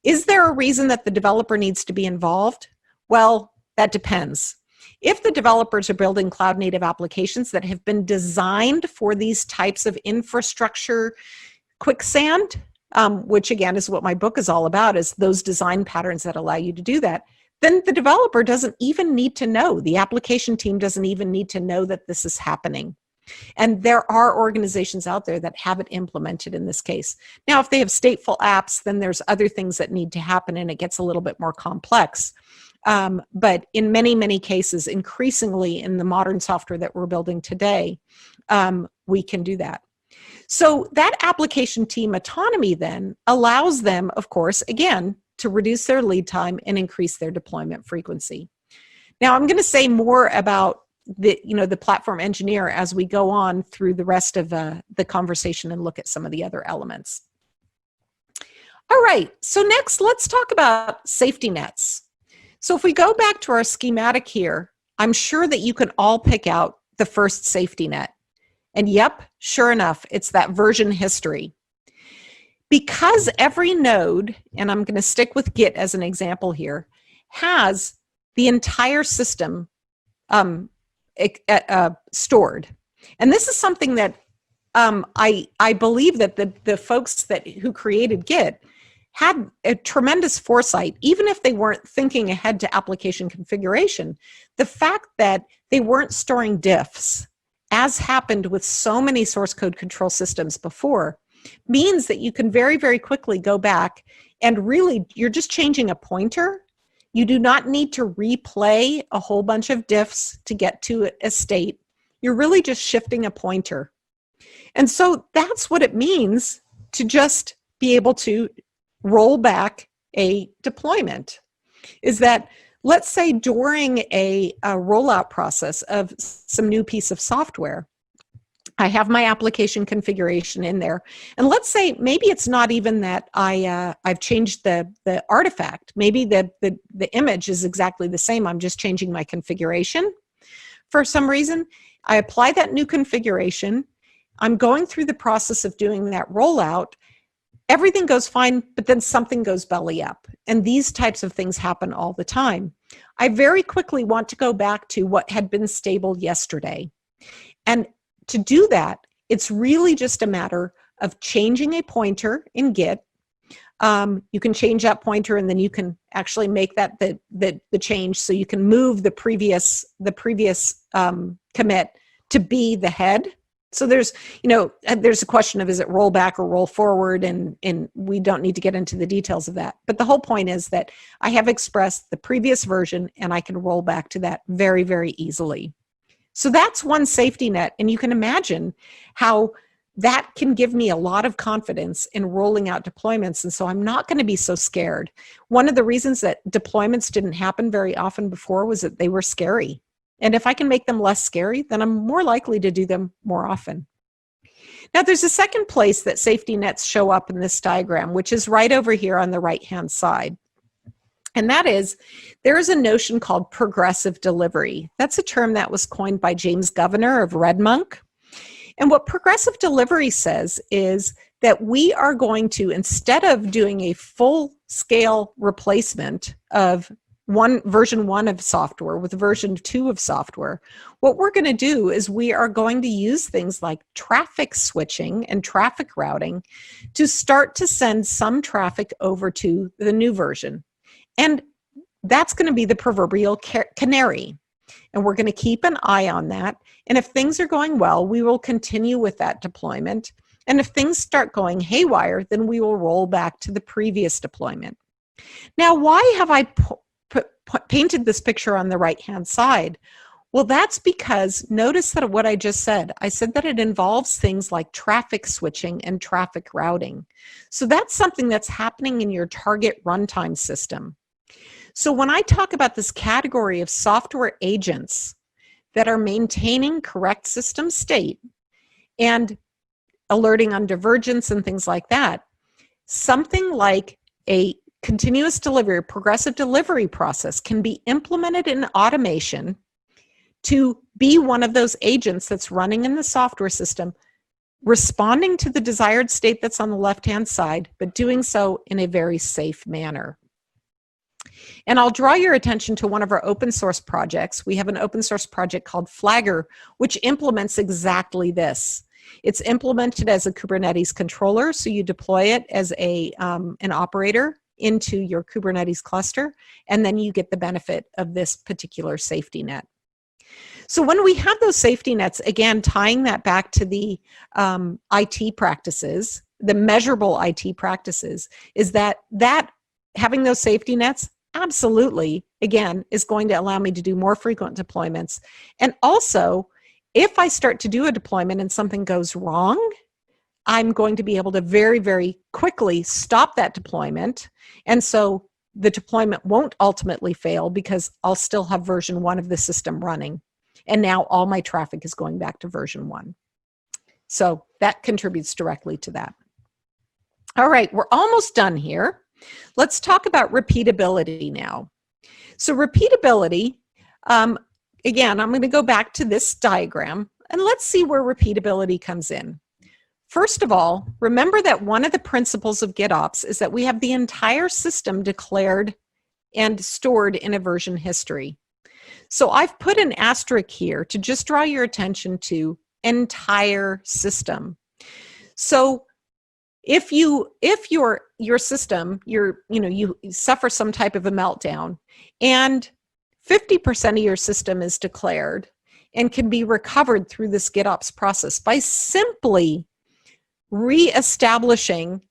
Speaker 8: Is there a reason that the developer needs to be involved? Well, that depends. If the developers are building cloud native applications that have been designed for these types of infrastructure quicksand, which again is what my book is all about, is those design patterns that allow you to do that, then the developer doesn't even need to know. The application team doesn't even need to know that this is happening. And there are organizations out there that have it implemented in this case. Now, if they have stateful apps, then there's other things that need to happen and it gets a little bit more complex. But in many, many cases, increasingly in the modern software that we're building today, we can do that. So that application team autonomy then allows them, of course, again, to reduce their lead time and increase their deployment frequency. Now, I'm going to say more about the platform engineer as we go on through the rest of the conversation and look at some of the other elements. All right, so next let's talk about safety nets. So if we go back to our schematic here, I'm sure that you can all pick out the first safety net. And yep, sure enough, it's that version history. Because every node, and I'm going to stick with Git as an example here, has the entire system stored. And this is something that I believe that the folks who created Git had a tremendous foresight, even if they weren't thinking ahead to application configuration. The fact that they weren't storing diffs, as happened with so many source code control systems before, means that you can very, very quickly go back and really, you're just changing a pointer. You do not need to replay a whole bunch of diffs to get to a state. You're really just shifting a pointer. And so that's what it means to just be able to roll back a deployment, is that let's say during a rollout process of some new piece of software, I have my application configuration in there. And let's say maybe it's not even that I've changed the artifact. Maybe the image is exactly the same. I'm just changing my configuration. For some reason, I apply that new configuration. I'm going through the process of doing that rollout. Everything goes fine, but then something goes belly up. And these types of things happen all the time. I very quickly want to go back to what had been stable yesterday. And to do that, it's really just a matter of changing a pointer in Git. You can change that pointer, and then you can actually make that the change, so you can move the previous commit to be the head. So there's a question of, is it roll back or roll forward, and we don't need to get into the details of that. But the whole point is that I have expressed the previous version, and I can roll back to that very, very easily. So that's one safety net, and you can imagine how that can give me a lot of confidence in rolling out deployments, and so I'm not going to be so scared. One of the reasons that deployments didn't happen very often before was that they were scary. And if I can make them less scary, then I'm more likely to do them more often. Now, there's a second place that safety nets show up in this diagram, which is right over here on the right-hand side. And that is, there is a notion called progressive delivery. That's a term that was coined by James Governor of RedMonk. And what progressive delivery says is that we are going to, instead of doing a full-scale replacement of version 1 of software with version 2 of software, what we're going to do is we are going to use things like traffic switching and traffic routing to start to send some traffic over to the new version. And that's going to be the proverbial canary. And we're going to keep an eye on that. And if things are going well, we will continue with that deployment. And if things start going haywire, then we will roll back to the previous deployment. Now, why have I painted this picture on the right-hand side? Well, that's because notice that what I just said. I said that it involves things like traffic switching and traffic routing. So that's something that's happening in your target runtime system. So when I talk about this category of software agents that are maintaining correct system state and alerting on divergence and things like that, something like a continuous delivery, progressive delivery process can be implemented in automation to be one of those agents that's running in the software system, responding to the desired state that's on the left-hand side, but doing so in a very safe manner. And I'll draw your attention to one of our open source projects. We have an open source project called Flagger, which implements exactly this. It's implemented as a Kubernetes controller, so you deploy it as an operator into your Kubernetes cluster, and then you get the benefit of this particular safety net. So when we have those safety nets, again, tying that back to the IT practices, the measurable IT practices, is that having those safety nets absolutely, again, is going to allow me to do more frequent deployments. And also, if I start to do a deployment and something goes wrong, I'm going to be able to very, very quickly stop that deployment. And so the deployment won't ultimately fail because I'll still have version 1 of the system running. And now all my traffic is going back to version 1. So that contributes directly to that. All right, we're almost done here. Let's talk about repeatability now. So repeatability, again, I'm going to go back to this diagram, and let's see where repeatability comes in. First of all, remember that one of the principles of GitOps is that we have the entire system declared and stored in a version history. So I've put an asterisk here to just draw your attention to entire system. So if your system, you suffer some type of a meltdown and 50% of your system is declared and can be recovered through this GitOps process by simply reestablishing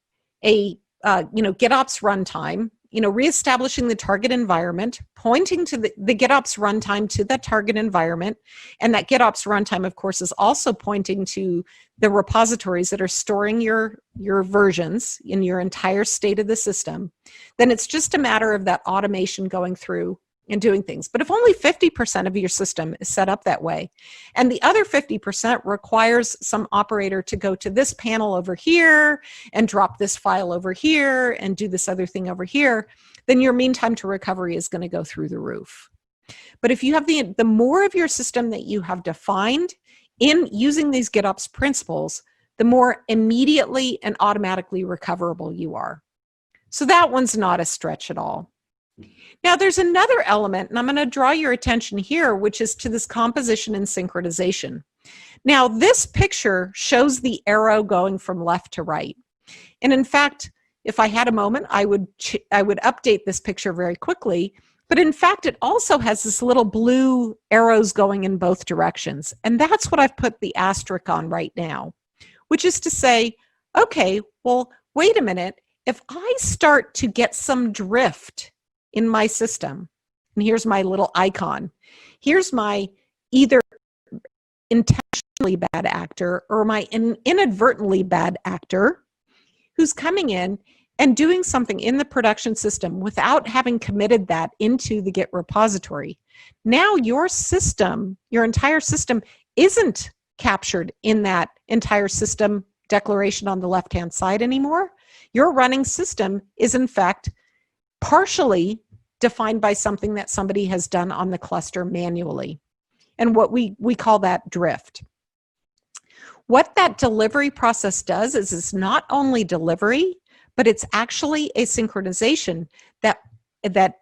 Speaker 8: a GitOps runtime, reestablishing the target environment, pointing to the GitOps runtime to that target environment, and that GitOps runtime, of course, is also pointing to the repositories that are storing your versions in your entire state of the system, then it's just a matter of that automation going through and doing things. But if only 50% of your system is set up that way, and the other 50% requires some operator to go to this panel over here and drop this file over here and do this other thing over here, then your mean time to recovery is going to go through the roof. But if you have the more of your system that you have defined in using these GitOps principles, the more immediately and automatically recoverable you are. So that one's not a stretch at all. Now there's another element, and I'm going to draw your attention here, which is to this composition and synchronization. Now this picture shows the arrow going from left to right. And in fact, if I had a moment, I would update this picture very quickly. But in fact, it also has this little blue arrows going in both directions. And that's what I've put the asterisk on right now, which is to say, okay, well, wait a minute. If I start to get some drift in my system, and here's my little icon, here's my either intentionally bad actor or my inadvertently bad actor who's coming in and doing something in the production system without having committed that into the Git repository. Now your system, your entire system, isn't captured in that entire system declaration on the left-hand side anymore. Your running system is in fact partially defined by something that somebody has done on the cluster manually. And what we call that drift. What that delivery process does is it's not only delivery, but it's actually a synchronization that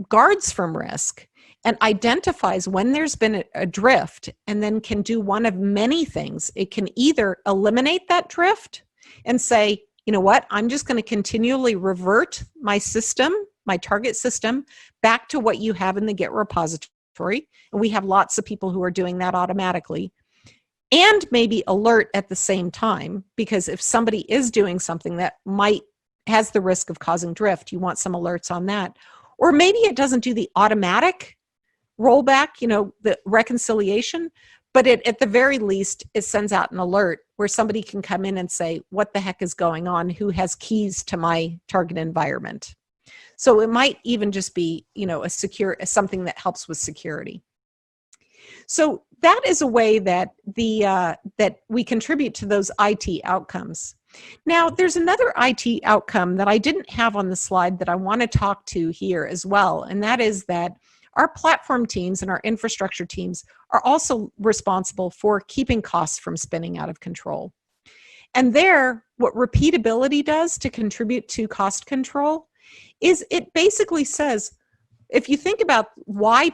Speaker 8: guards from risk and identifies when there's been a drift, and then can do one of many things. It can either eliminate that drift and say, you know what, I'm just going to continually revert my system, my target system, back to what you have in the Git repository. And we have lots of people who are doing that automatically. And maybe alert at the same time, because if somebody is doing something that has the risk of causing drift, you want some alerts on that. Or maybe it doesn't do the automatic rollback, the reconciliation, but at the very least, it sends out an alert where somebody can come in and say, what the heck is going on? Who has keys to my target environment? So it might even just be, something that helps with security. So that is a way that that we contribute to those IT outcomes. Now, there's another IT outcome that I didn't have on the slide that I want to talk to here as well, and that is that our platform teams and our infrastructure teams are also responsible for keeping costs from spinning out of control. And there, what repeatability does to contribute to cost control is it basically says, if you think about why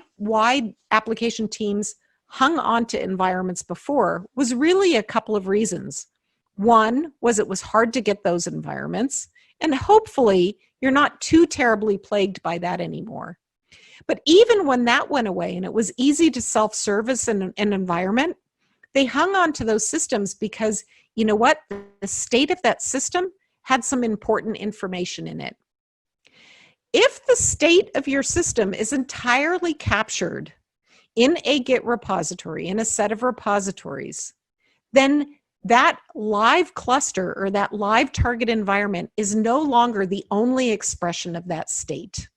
Speaker 8: application teams hung on to environments before, was really a couple of reasons. One was it was hard to get those environments, and hopefully you're not too terribly plagued by that anymore. But even when that went away and it was easy to self-service an environment, they hung on to those systems because, you know what, the state of that system had some important information in it. If the state of your system is entirely captured in a Git repository, in a set of repositories, then that live cluster or that live target environment is no longer the only expression of that state.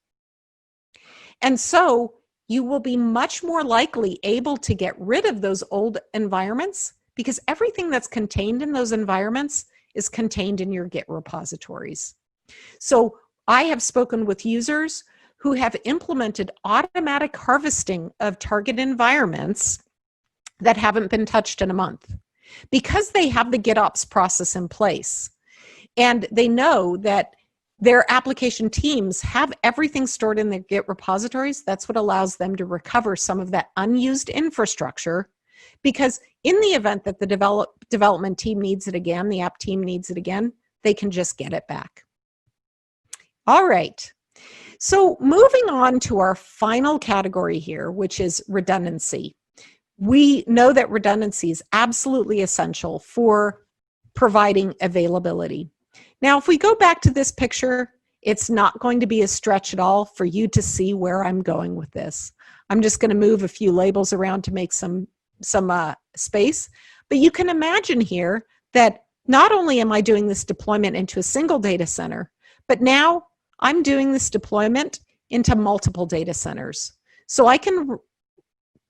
Speaker 8: And so you will be much more likely able to get rid of those old environments because everything that's contained in those environments is contained in your Git repositories. So I have spoken with users who have implemented automatic harvesting of target environments that haven't been touched in a month because they have the GitOps process in place. And they know that their application teams have everything stored in their Git repositories. That's what allows them to recover some of that unused infrastructure, because in the event that the development team needs it again, the app team needs it again, they can just get it back. All right. So moving on to our final category here, which is redundancy. We know that redundancy is absolutely essential for providing availability. Now, if we go back to this picture, it's not going to be a stretch at all for you to see where I'm going with this. I'm just going to move a few labels around to make some space. But you can imagine here that not only am I doing this deployment into a single data center, but now I'm doing this deployment into multiple data centers. So I can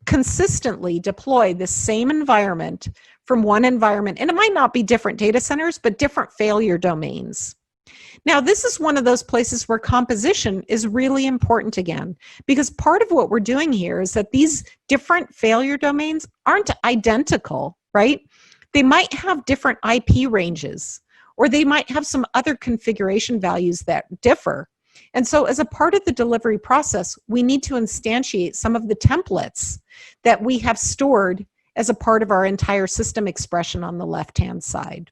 Speaker 8: consistently deploy the same environment from one environment, and it might not be different data centers, but different failure domains. Now, this is one of those places where composition is really important again, because part of what we're doing here is that these different failure domains aren't identical, right? They might have different IP ranges, or they might have some other configuration values that differ. And so as a part of the delivery process, we need to instantiate some of the templates that we have stored as a part of our entire system expression on the left-hand side.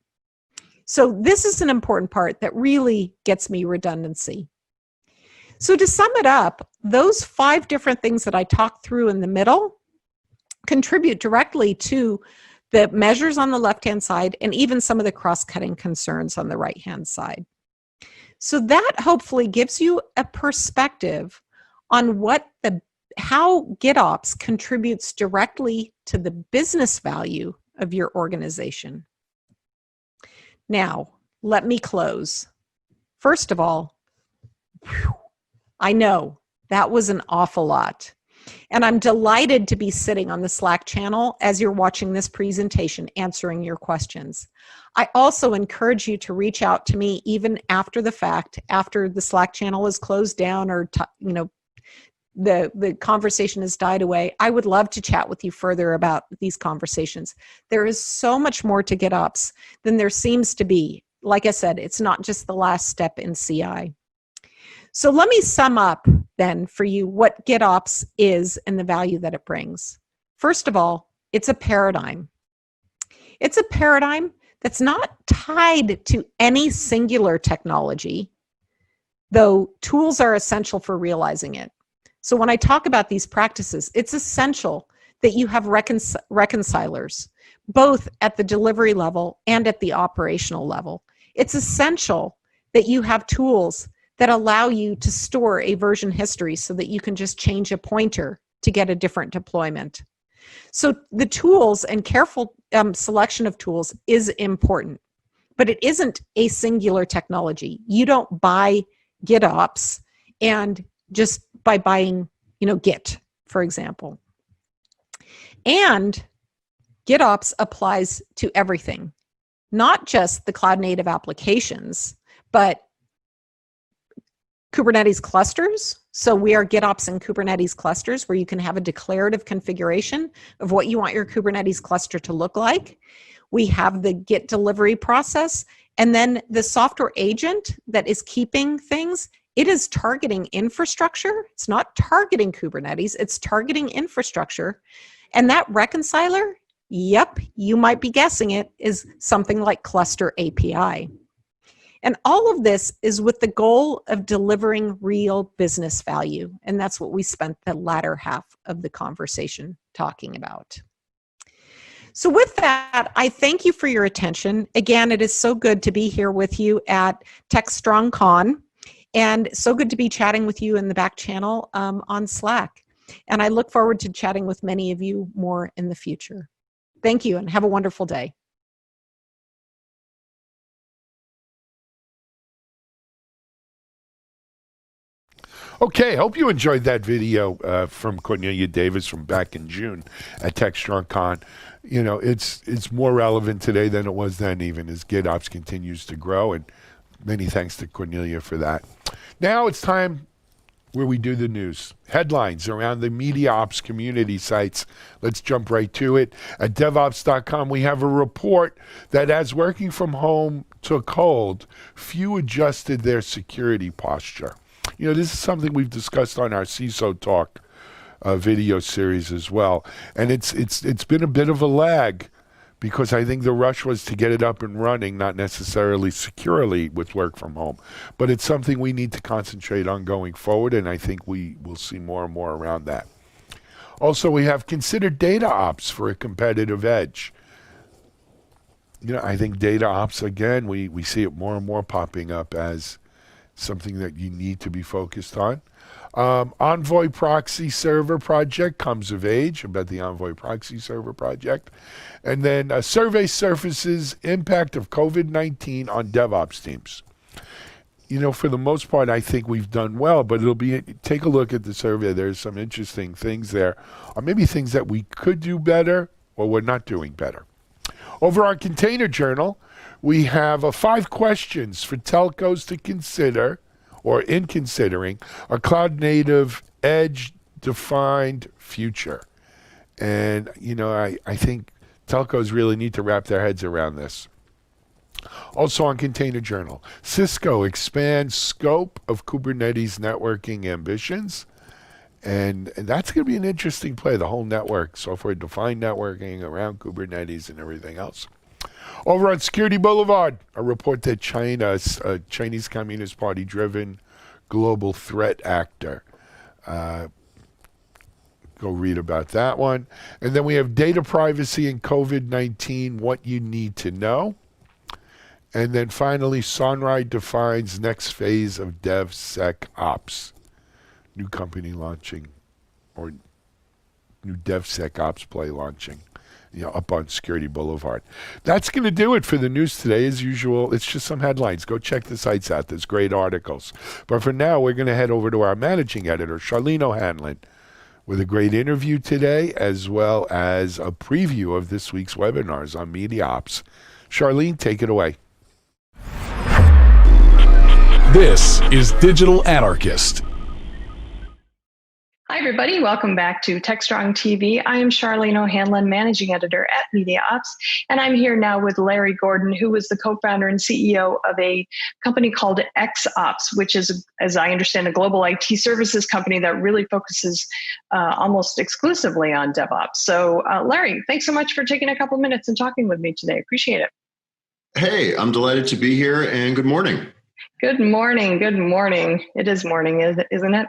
Speaker 8: So this is an important part that really gets me redundancy. So to sum it up, those 5 different things that I talked through in the middle contribute directly to the measures on the left-hand side and even some of the cross-cutting concerns on the right-hand side. So that hopefully gives you a perspective on how GitOps contributes directly to the business value of your organization. Now, let me close. First of all, I know that was an awful lot. And I'm delighted to be sitting on the Slack channel as you're watching this presentation, answering your questions. I also encourage you to reach out to me even after the fact, after the Slack channel is closed down or the conversation has died away. I would love to chat with you further about these conversations. There is so much more to GitOps than there seems to be. Like I said, it's not just the last step in CI. So let me sum up then for you what GitOps is and the value that it brings. First of all, it's a paradigm. It's a paradigm that's not tied to any singular technology, though tools are essential for realizing it. So when I talk about these practices, it's essential that you have reconcilers, both at the delivery level and at the operational level. It's essential that you have tools that allow you to store a version history so that you can just change a pointer to get a different deployment. So the tools and careful selection of tools is important, but it isn't a singular technology. You don't buy GitOps and just by buying, Git, for example. And GitOps applies to everything, not just the cloud native applications, but Kubernetes clusters. So we are GitOps in Kubernetes clusters where you can have a declarative configuration of what you want your Kubernetes cluster to look like. We have the Git delivery process, and then the software agent that is keeping things. It is targeting infrastructure. It's not targeting Kubernetes. It's targeting infrastructure. And that reconciler, yep, you might be guessing it, is something like Cluster API. And all of this is with the goal of delivering real business value. And that's what we spent the latter half of the conversation talking about. So with that, I thank you for your attention. Again, it is so good to be here with you at TechStrong Con, and so good to be chatting with you in the back channel on Slack. And I look forward to chatting with many of you more in the future. Thank you and have a wonderful day.
Speaker 1: Okay, hope you enjoyed that video from Cornelia Davis from back in June at TechStrong Con. It's more relevant today than it was then, even as GitOps continues to grow, and many thanks to Cornelia for that. Now it's time where we do the news. Headlines around the MediaOps community sites. Let's jump right to it. At DevOps.com, we have a report that as working from home took hold, few adjusted their security posture. This is something we've discussed on our CISO Talk video series as well. And it's been a bit of a lag because I think the rush was to get it up and running, not necessarily securely with work from home. But it's something we need to concentrate on going forward, and I think we will see more and more around that. Also, we have considered data ops for a competitive edge. I think data ops, again, we see it more and more popping up as something that you need to be focused on. Envoy proxy server project comes of age, about the Envoy proxy server project. And then a survey surfaces impact of COVID-19 on DevOps teams. For the most part, I think we've done well, but take a look at the survey. There's some interesting things there, or maybe things that we could do better or we're not doing better. Over on Container Journal, we have 5 questions for telcos to consider, or in considering, a cloud-native, edge-defined future. And, I think telcos really need to wrap their heads around this. Also on Container Journal, Cisco expands scope of Kubernetes networking ambitions. And that's going to be an interesting play, the whole network, software-defined networking around Kubernetes and everything else. Over on Security Boulevard, a report that China's Chinese Communist Party-driven global threat actor. Go read about that one. And then we have data privacy and COVID-19, what you need to know. And then finally, Sunrise defines next phase of DevSecOps. New company launching, or new DevSecOps play launching, up on Security Boulevard. That's going to do it for the news today. As usual, it's just some headlines. Go check the sites out. There's great articles. But for now, we're going to head over to our managing editor, Charlene O'Hanlon, with a great interview today, as well as a preview of this week's webinars on Media Ops. Charlene, take it away.
Speaker 3: This is Digital Anarchist.
Speaker 9: Hi, everybody. Welcome back to TechStrong TV. I am Charlene O'Hanlon, Managing Editor at Media Ops, and I'm here now with Larry Gordon, who is the co-founder and CEO of a company called XOps, which is, as I understand, a global IT services company that really focuses almost exclusively on DevOps. So, Larry, thanks so much for taking a couple minutes and talking with me today. Appreciate it.
Speaker 10: Hey, I'm delighted to be here, and good morning.
Speaker 9: Good morning. Good morning. It is morning, isn't it?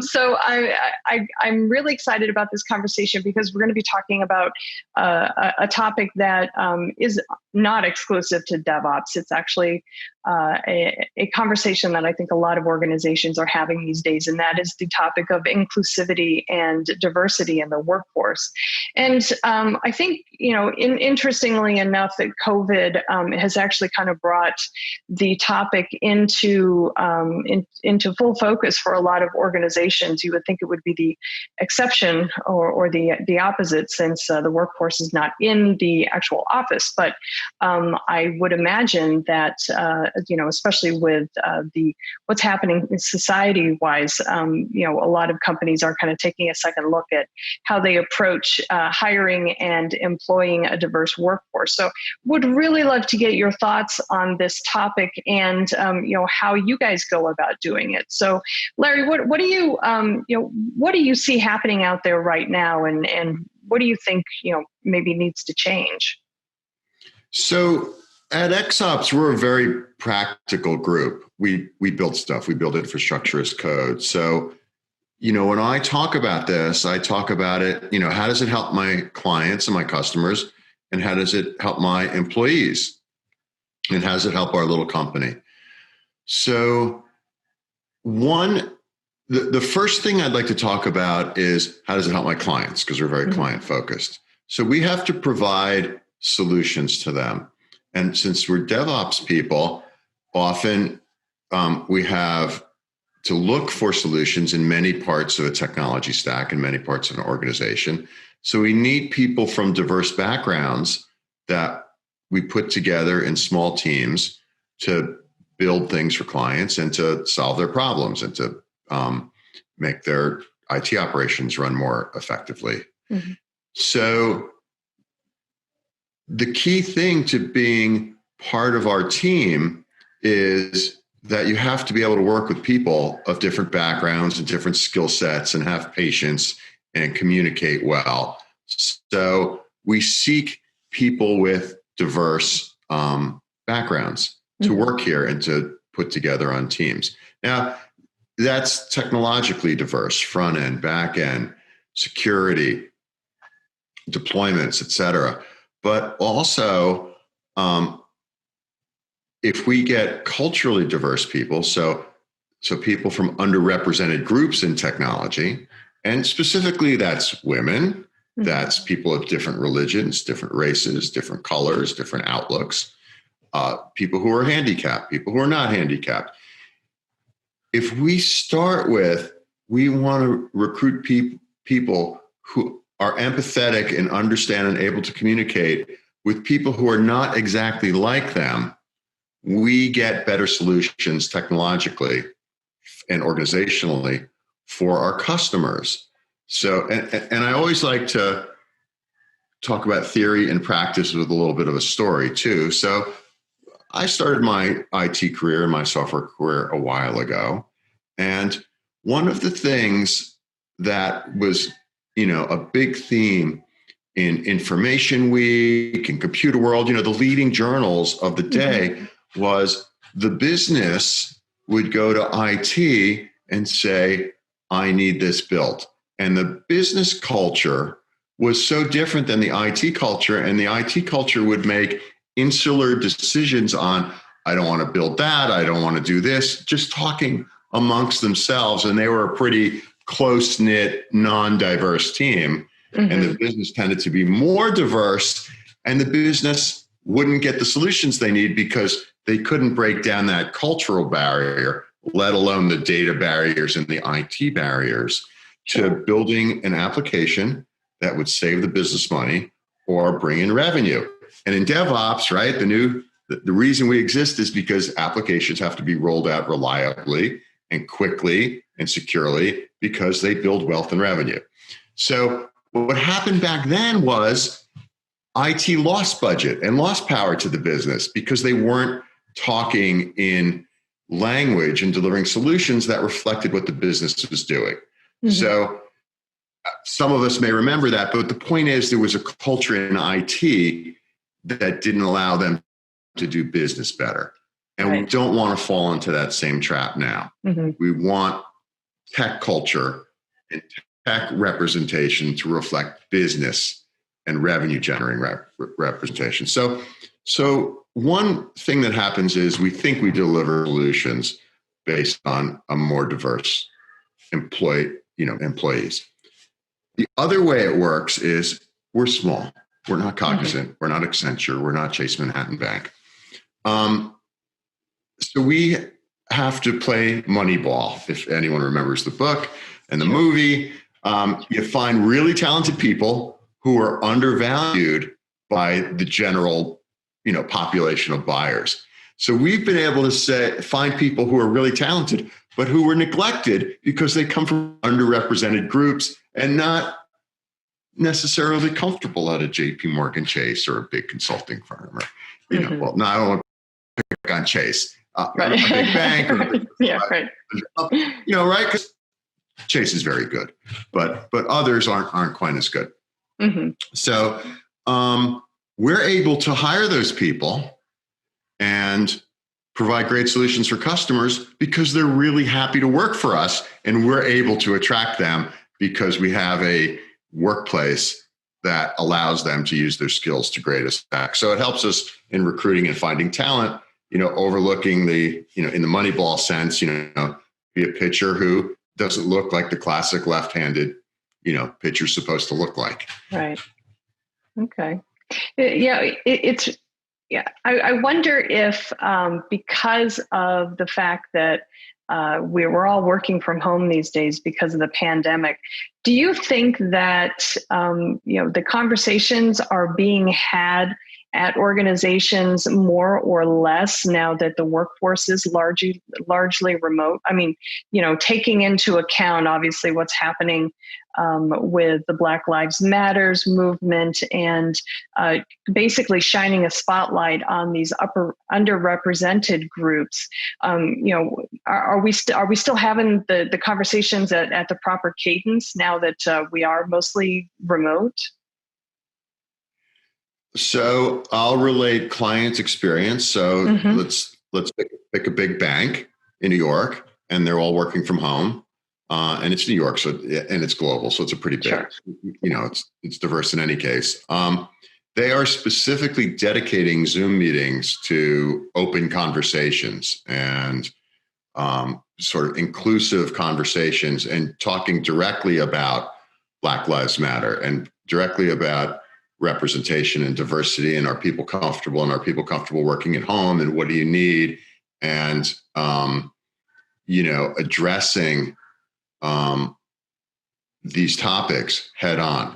Speaker 9: So I'm really excited about this conversation because we're going to be talking about a topic that is not exclusive to DevOps. It's actually a conversation that I think a lot of organizations are having these days, and that is the topic of inclusivity and diversity in the workforce. And I think, interestingly enough, that COVID has actually kind of brought the topic into full focus for a lot of organizations. You would think it would be the exception or the opposite, since the workforce is not in the actual office. But I would imagine that especially with what's happening society-wise, a lot of companies are kind of taking a second look at how they approach hiring and employing a diverse workforce. So, would really love to get your thoughts on this topic and how you guys go about doing it. So, Larry, what do you see happening out there right now, and what do you think maybe needs to change?
Speaker 10: So at XOps, we're a very practical group. We build stuff. We build infrastructure as code. So, when I talk about this, I talk about it, how does it help my clients and my customers? And how does it help my employees? And how does it help our little company? So the first thing I'd like to talk about is how does it help my clients? Because we're very client focused. So we have to provide solutions to them. And since we're DevOps people, often we have to look for solutions in many parts of a technology stack and many parts of an organization. So we need people from diverse backgrounds that we put together in small teams to build things for clients and to solve their problems and to make their IT operations run more effectively. Mm-hmm. So the key thing to being part of our team is that you have to be able to work with people of different backgrounds and different skill sets and have patience and communicate well. So we seek people with diverse backgrounds to work here and to put together on teams. Now, that's technologically diverse, front end, back end, security, deployments, et cetera. but also if we get culturally diverse people, so people from underrepresented groups in technology, and specifically that's women, that's people of different religions, different races, different colors, different outlooks, people who are handicapped, people who are not handicapped. If we start with, we want to recruit people who are empathetic and understand and able to communicate with people who are not exactly like them, we get better solutions technologically and organizationally for our customers. So, and I always like to talk about theory and practice with a little bit of a story too. So I started my IT career and my software career a while ago. And one of the things that was, a big theme in Information Week and Computer World, the leading journals of the day was the business would go to IT and say, I need this built. And the business culture was so different than the IT culture. And the IT culture would make insular decisions on, I don't want to build that, I don't want to do this, just talking amongst themselves. And they were a pretty close-knit, non-diverse team. And the business tended to be more diverse, and the business wouldn't get the solutions they need because they couldn't break down that cultural barrier, let alone the data barriers and the IT barriers, to building an application that would save the business money or bring in revenue. And in DevOps, right, the reason we exist is because applications have to be rolled out reliably and quickly and securely because they build wealth and revenue. So what happened back then was IT lost budget and lost power to the business because they weren't talking in language and delivering solutions that reflected what the business was doing. So some of us may remember that, but the point is there was a culture in IT that didn't allow them to do business better. And we don't want to fall into that same trap now. We want tech culture and tech representation to reflect business and revenue generating representation. So one thing that happens is we think we deliver solutions based on a more diverse employees. The other way it works is we're small. We're not Cognizant. We're not Accenture. We're not Chase Manhattan Bank. So we have to play Moneyball. If anyone remembers the book and the movie, you find really talented people who are undervalued by the general, population of buyers. So we've been able to find people who are really talented, but who were neglected because they come from underrepresented groups and not necessarily comfortable at a JP Morgan Chase or a big consulting firm. Or, well, no, I don't want to pick on Chase. A big bank. Or right. Right? Because Chase is very good, but others aren't quite as good. So we're able to hire those people and provide great solutions for customers because they're really happy to work for us, and we're able to attract them because we have a workplace that allows them to use their skills to greatest effect. So it helps us in recruiting and finding talent, overlooking the, in the Moneyball sense, be a pitcher who doesn't look like the classic left-handed, pitcher's supposed to look like.
Speaker 9: Right. Okay. Yeah, I wonder if because of the fact that we're all working from home these days because of the pandemic, do you think that the conversations are being had at organizations more or less now that the workforce is largely remote? I mean, taking into account obviously what's happening with the Black Lives Matters movement and basically shining a spotlight on these underrepresented groups. Are we still having the conversations at the proper cadence now that we are mostly remote?
Speaker 10: So I'll relate client experience. So let's pick a big bank in New York, and they're all working from home. And it's New York, and it's global, so it's a pretty big, it's diverse in any case. they are specifically dedicating Zoom meetings to open conversations and sort of inclusive conversations and talking directly about Black Lives Matter and directly about representation and diversity, and are people comfortable, and are people comfortable working at home, and what do you need, and addressing these topics head on.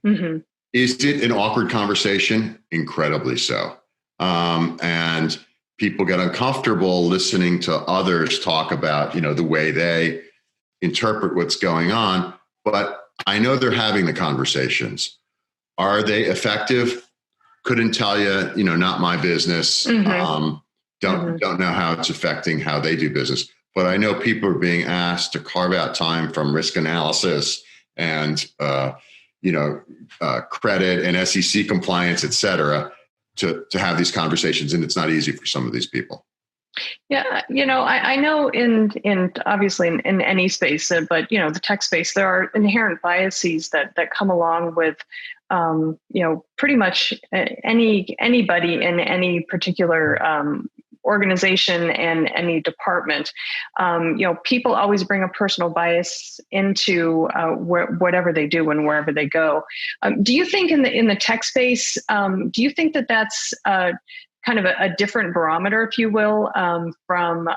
Speaker 10: Mm-hmm. Is it an awkward conversation? Incredibly so. And people get uncomfortable listening to others talk about, the way they interpret what's going on. But I know they're having the conversations. Are they effective? Couldn't tell you, not my business. Mm-hmm. Don't know how it's affecting how they do business. But I know people are being asked to carve out time from risk analysis and credit and SEC compliance, et cetera, to have these conversations. And it's not easy for some of these people.
Speaker 9: Yeah, I know in obviously in any space, but the tech space, there are inherent biases that come along with pretty much anybody in any particular organization and any department. People always bring a personal bias into whatever they do and wherever they go. Do you think in the tech space, do you think that that's kind of a different barometer, if you will, from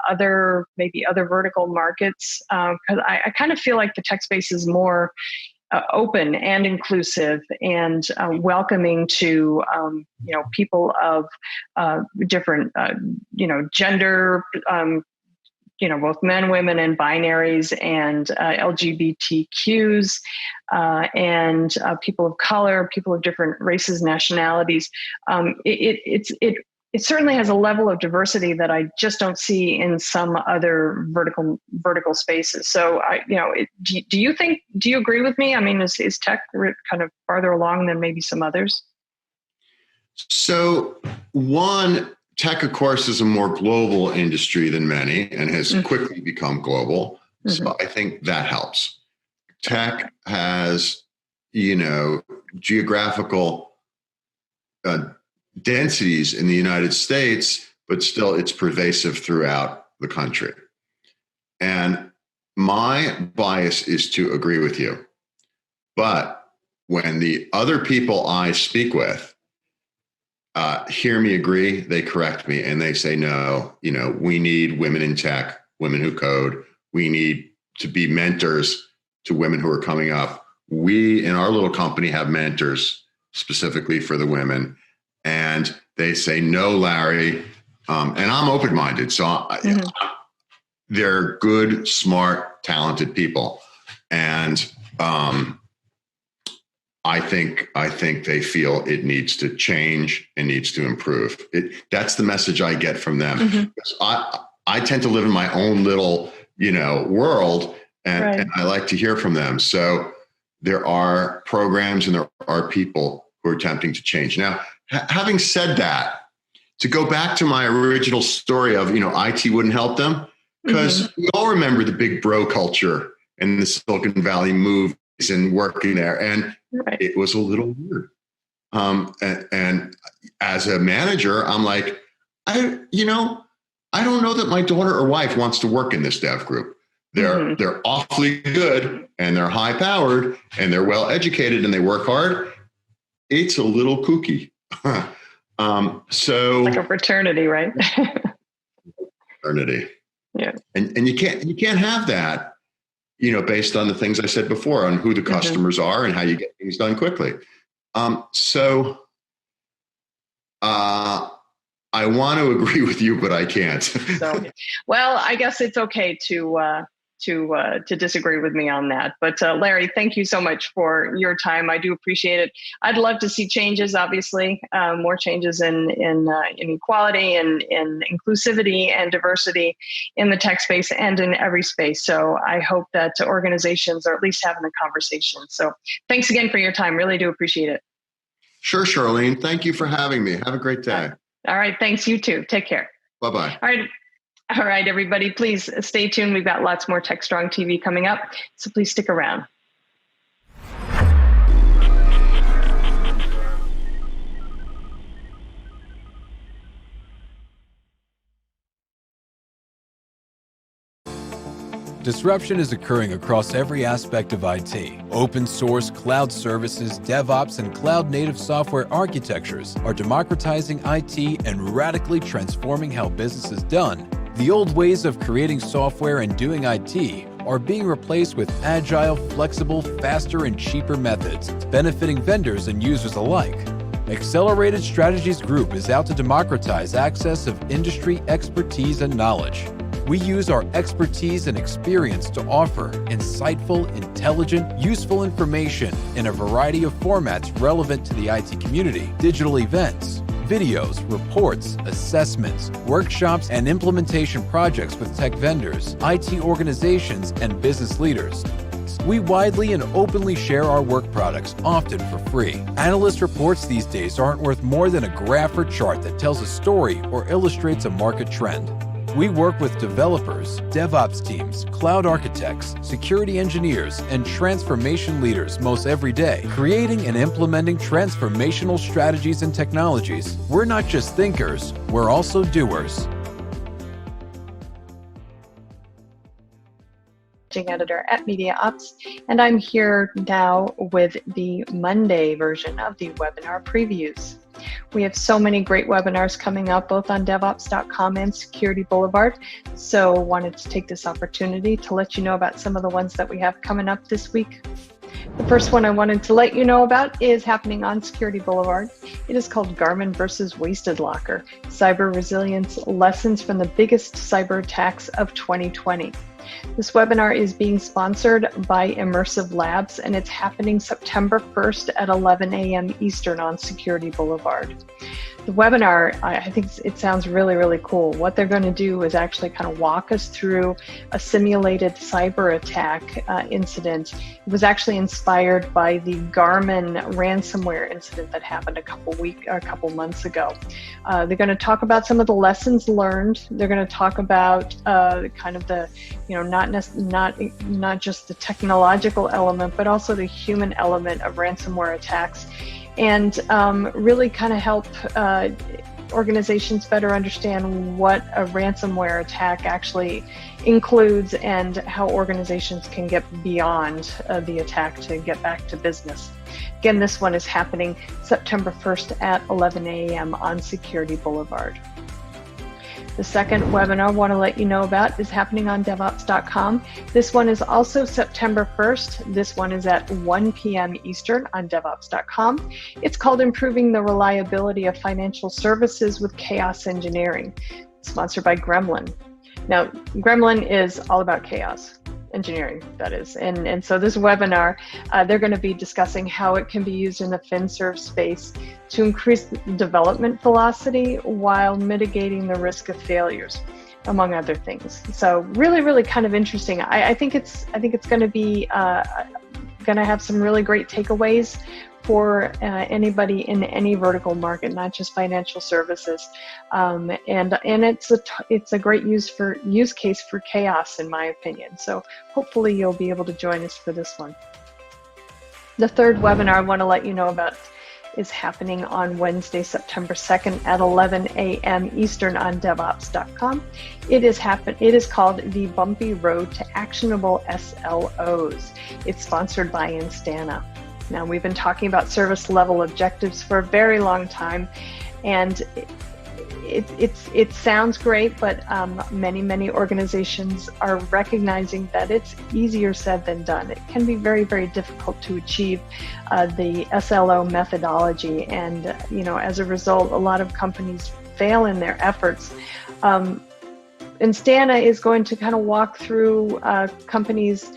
Speaker 9: other vertical markets? Because I kind of feel like the tech space is more open and inclusive and welcoming to people of different gender, both men, women, and binaries, and LGBTQs, and people of color, people of different races, nationalities. It certainly has a level of diversity that I just don't see in some other vertical spaces. So, do you agree with me? I mean, is tech kind of farther along than maybe some others?
Speaker 10: So, one, tech, of course, is a more global industry than many and has quickly become global. Mm-hmm. So I think that helps. Tech has, geographical densities in the United States, but still it's pervasive throughout the country. And my bias is to agree with you. But when the other people I speak with hear me agree, they correct me and they say, no, we need women in tech, women who code. We need to be mentors to women who are coming up. We, in our little company, have mentors specifically for the women. And they say, no, Larry. And I'm open-minded. So they're good, smart, talented people. And I think they feel it needs to change and needs to improve. That's the message I get from them. Mm-hmm. I tend to live in my own little, world, and I like to hear from them. So there are programs and there are people who are attempting to change. Now, having said that, to go back to my original story of, IT wouldn't help them, because we all remember the big bro culture and the Silicon Valley movies and working there. And it was a little weird. And as a manager, I'm like, I don't know that my daughter or wife wants to work in this dev group. They're awfully good and they're high powered and they're well educated and they work hard. It's a little kooky. So
Speaker 9: like a fraternity, right?
Speaker 10: Fraternity.
Speaker 9: Yeah.
Speaker 10: And you can't have that, based on the things I said before on who the customers are and how you get things done quickly. I want to agree with you, but I can't.
Speaker 9: Well, I guess it's okay to disagree with me on that. But Larry, thank you so much for your time. I do appreciate it. I'd love to see changes, obviously, more changes in equality and in inclusivity and diversity in the tech space and in every space. So I hope that organizations are at least having a conversation. So thanks again for your time. Really do appreciate it.
Speaker 10: Sure, Charlene. Thank you for having me. Have a great day.
Speaker 9: All right. Thanks. You too. Take care.
Speaker 10: Bye-bye.
Speaker 9: All right, everybody, please stay tuned. We've got lots more TechStrong TV coming up, so please stick around.
Speaker 11: Disruption is occurring across every aspect of IT. Open source, cloud services, DevOps, and cloud-native software architectures are democratizing IT and radically transforming how business is done. The old ways of creating software and doing IT are being replaced with agile, flexible, faster, and cheaper methods, benefiting vendors and users alike. Accelerated Strategies Group is out to democratize access of industry expertise and knowledge. We use our expertise and experience to offer insightful, intelligent, useful information in a variety of formats relevant to the IT community: digital events, videos, reports, assessments, workshops, and implementation projects with tech vendors, IT organizations, and business leaders. We widely and openly share our work products, often for free. Analyst reports these days aren't worth more than a graph or chart that tells a story or illustrates a market trend. We work with developers, DevOps teams, cloud architects, security engineers, and transformation leaders most every day, creating and implementing transformational strategies and technologies. We're not just thinkers, we're also doers.
Speaker 9: Editor at MediaOps, and I'm here now with the Monday version of the webinar previews. We have so many great webinars coming up both on DevOps.com and Security Boulevard, so wanted to take this opportunity to let you know about some of the ones that we have coming up this week. The first one I wanted to let you know about is happening on Security Boulevard. It is called Garmin versus Wasted Locker: Cyber Resilience Lessons from the Biggest Cyber Attacks of 2020. This webinar is being sponsored by Immersive Labs, and it's happening September 1st at 11 a.m. Eastern on Security Boulevard. The webinar, I think it sounds really, really cool. What they're going to do is actually kind of walk us through a simulated cyber attack incident. It was actually inspired by the Garmin ransomware incident that happened a couple months ago. They're going to talk about some of the lessons learned. They're going to talk about kind of the, not just the technological element, but also the human element of ransomware attacks, and really kind of help organizations better understand what a ransomware attack actually includes and how organizations can get beyond the attack to get back to business. Again, this one is happening September 1st at 11 a.m. on Security Boulevard. The second webinar I want to let you know about is happening on DevOps.com. This one is also September 1st. This one is at 1 p.m. Eastern on DevOps.com. It's called Improving the Reliability of Financial Services with Chaos Engineering, sponsored by Gremlin. Now, Gremlin is all about chaos engineering, that is. And so this webinar, they're going to be discussing how it can be used in the FinServ space to increase development velocity while mitigating the risk of failures, among other things. So really, really kind of interesting. I think it's going to be going to have some really great takeaways for anybody in any vertical market, not just financial services, and it's a great use case for chaos, in my opinion. So hopefully you'll be able to join us for this one. The third webinar I want to let you know about is happening on Wednesday, September 2nd at 11 a.m. Eastern on DevOps.com. It is called The Bumpy Road to Actionable SLOs. It's sponsored by Instana. Now, we've been talking about service level objectives for a very long time, and it sounds great, but many organizations are recognizing that it's easier said than done. It can be very, very difficult to achieve the SLO methodology, and as a result, a lot of companies fail in their efforts. Instana is going to kind of walk through companies,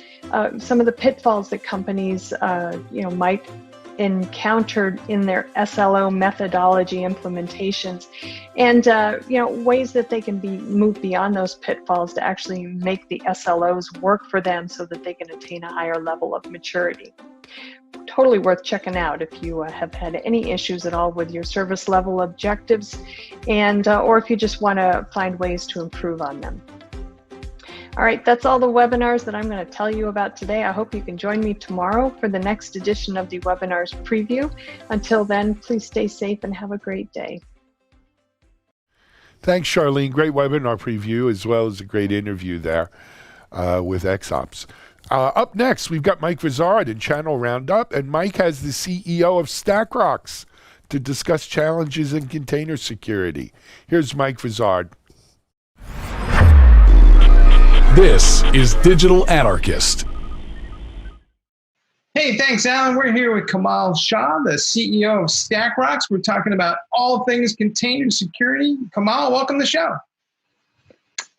Speaker 9: some of the pitfalls that companies might encounter in their SLO methodology implementations, and ways that they can move beyond those pitfalls to actually make the SLOs work for them so that they can attain a higher level of maturity. Totally worth checking out if you have had any issues at all with your service level objectives, and or if you just want to find ways to improve on them. All right, that's all the webinars that I'm going to tell you about today. I hope you can join me tomorrow for the next edition of the webinars preview. Until then, please stay safe and have a great day.
Speaker 1: Thanks, Charlene. Great webinar preview, as well as a great interview there. with XOps. Up next, we've got Mike Vizard in Channel Roundup, and Mike has the CEO of StackRox to discuss challenges in container security. Here's Mike Vizard.
Speaker 3: This is Digital Anarchist.
Speaker 12: Hey, thanks, Alan. We're here with Kamal Shah, the CEO of StackRox. We're talking about all things container security. Kamal, welcome to the show.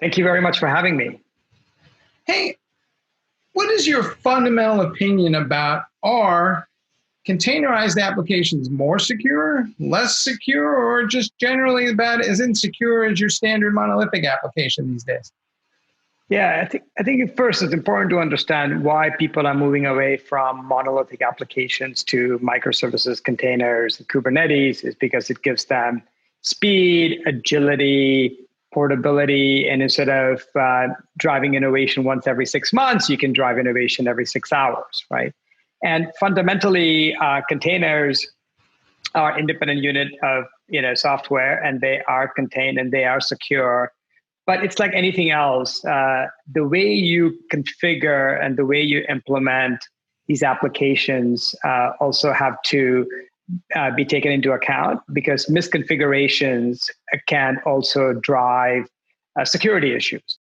Speaker 13: Thank you very much for having me.
Speaker 12: Hey, what is your fundamental opinion about are containerized applications more secure, less secure, or just generally about as insecure as your standard monolithic application these days?
Speaker 13: Yeah, I think first it's important to understand why people are moving away from monolithic applications to microservices, containers, and Kubernetes is because it gives them speed, agility, portability, and instead of driving innovation once every 6 months, you can drive innovation every 6 hours, right? And fundamentally, containers are independent unit of software, and they are contained and they are secure. But it's like anything else. The way you configure and the way you implement these applications also have to be taken into account, because misconfigurations can also drive security issues.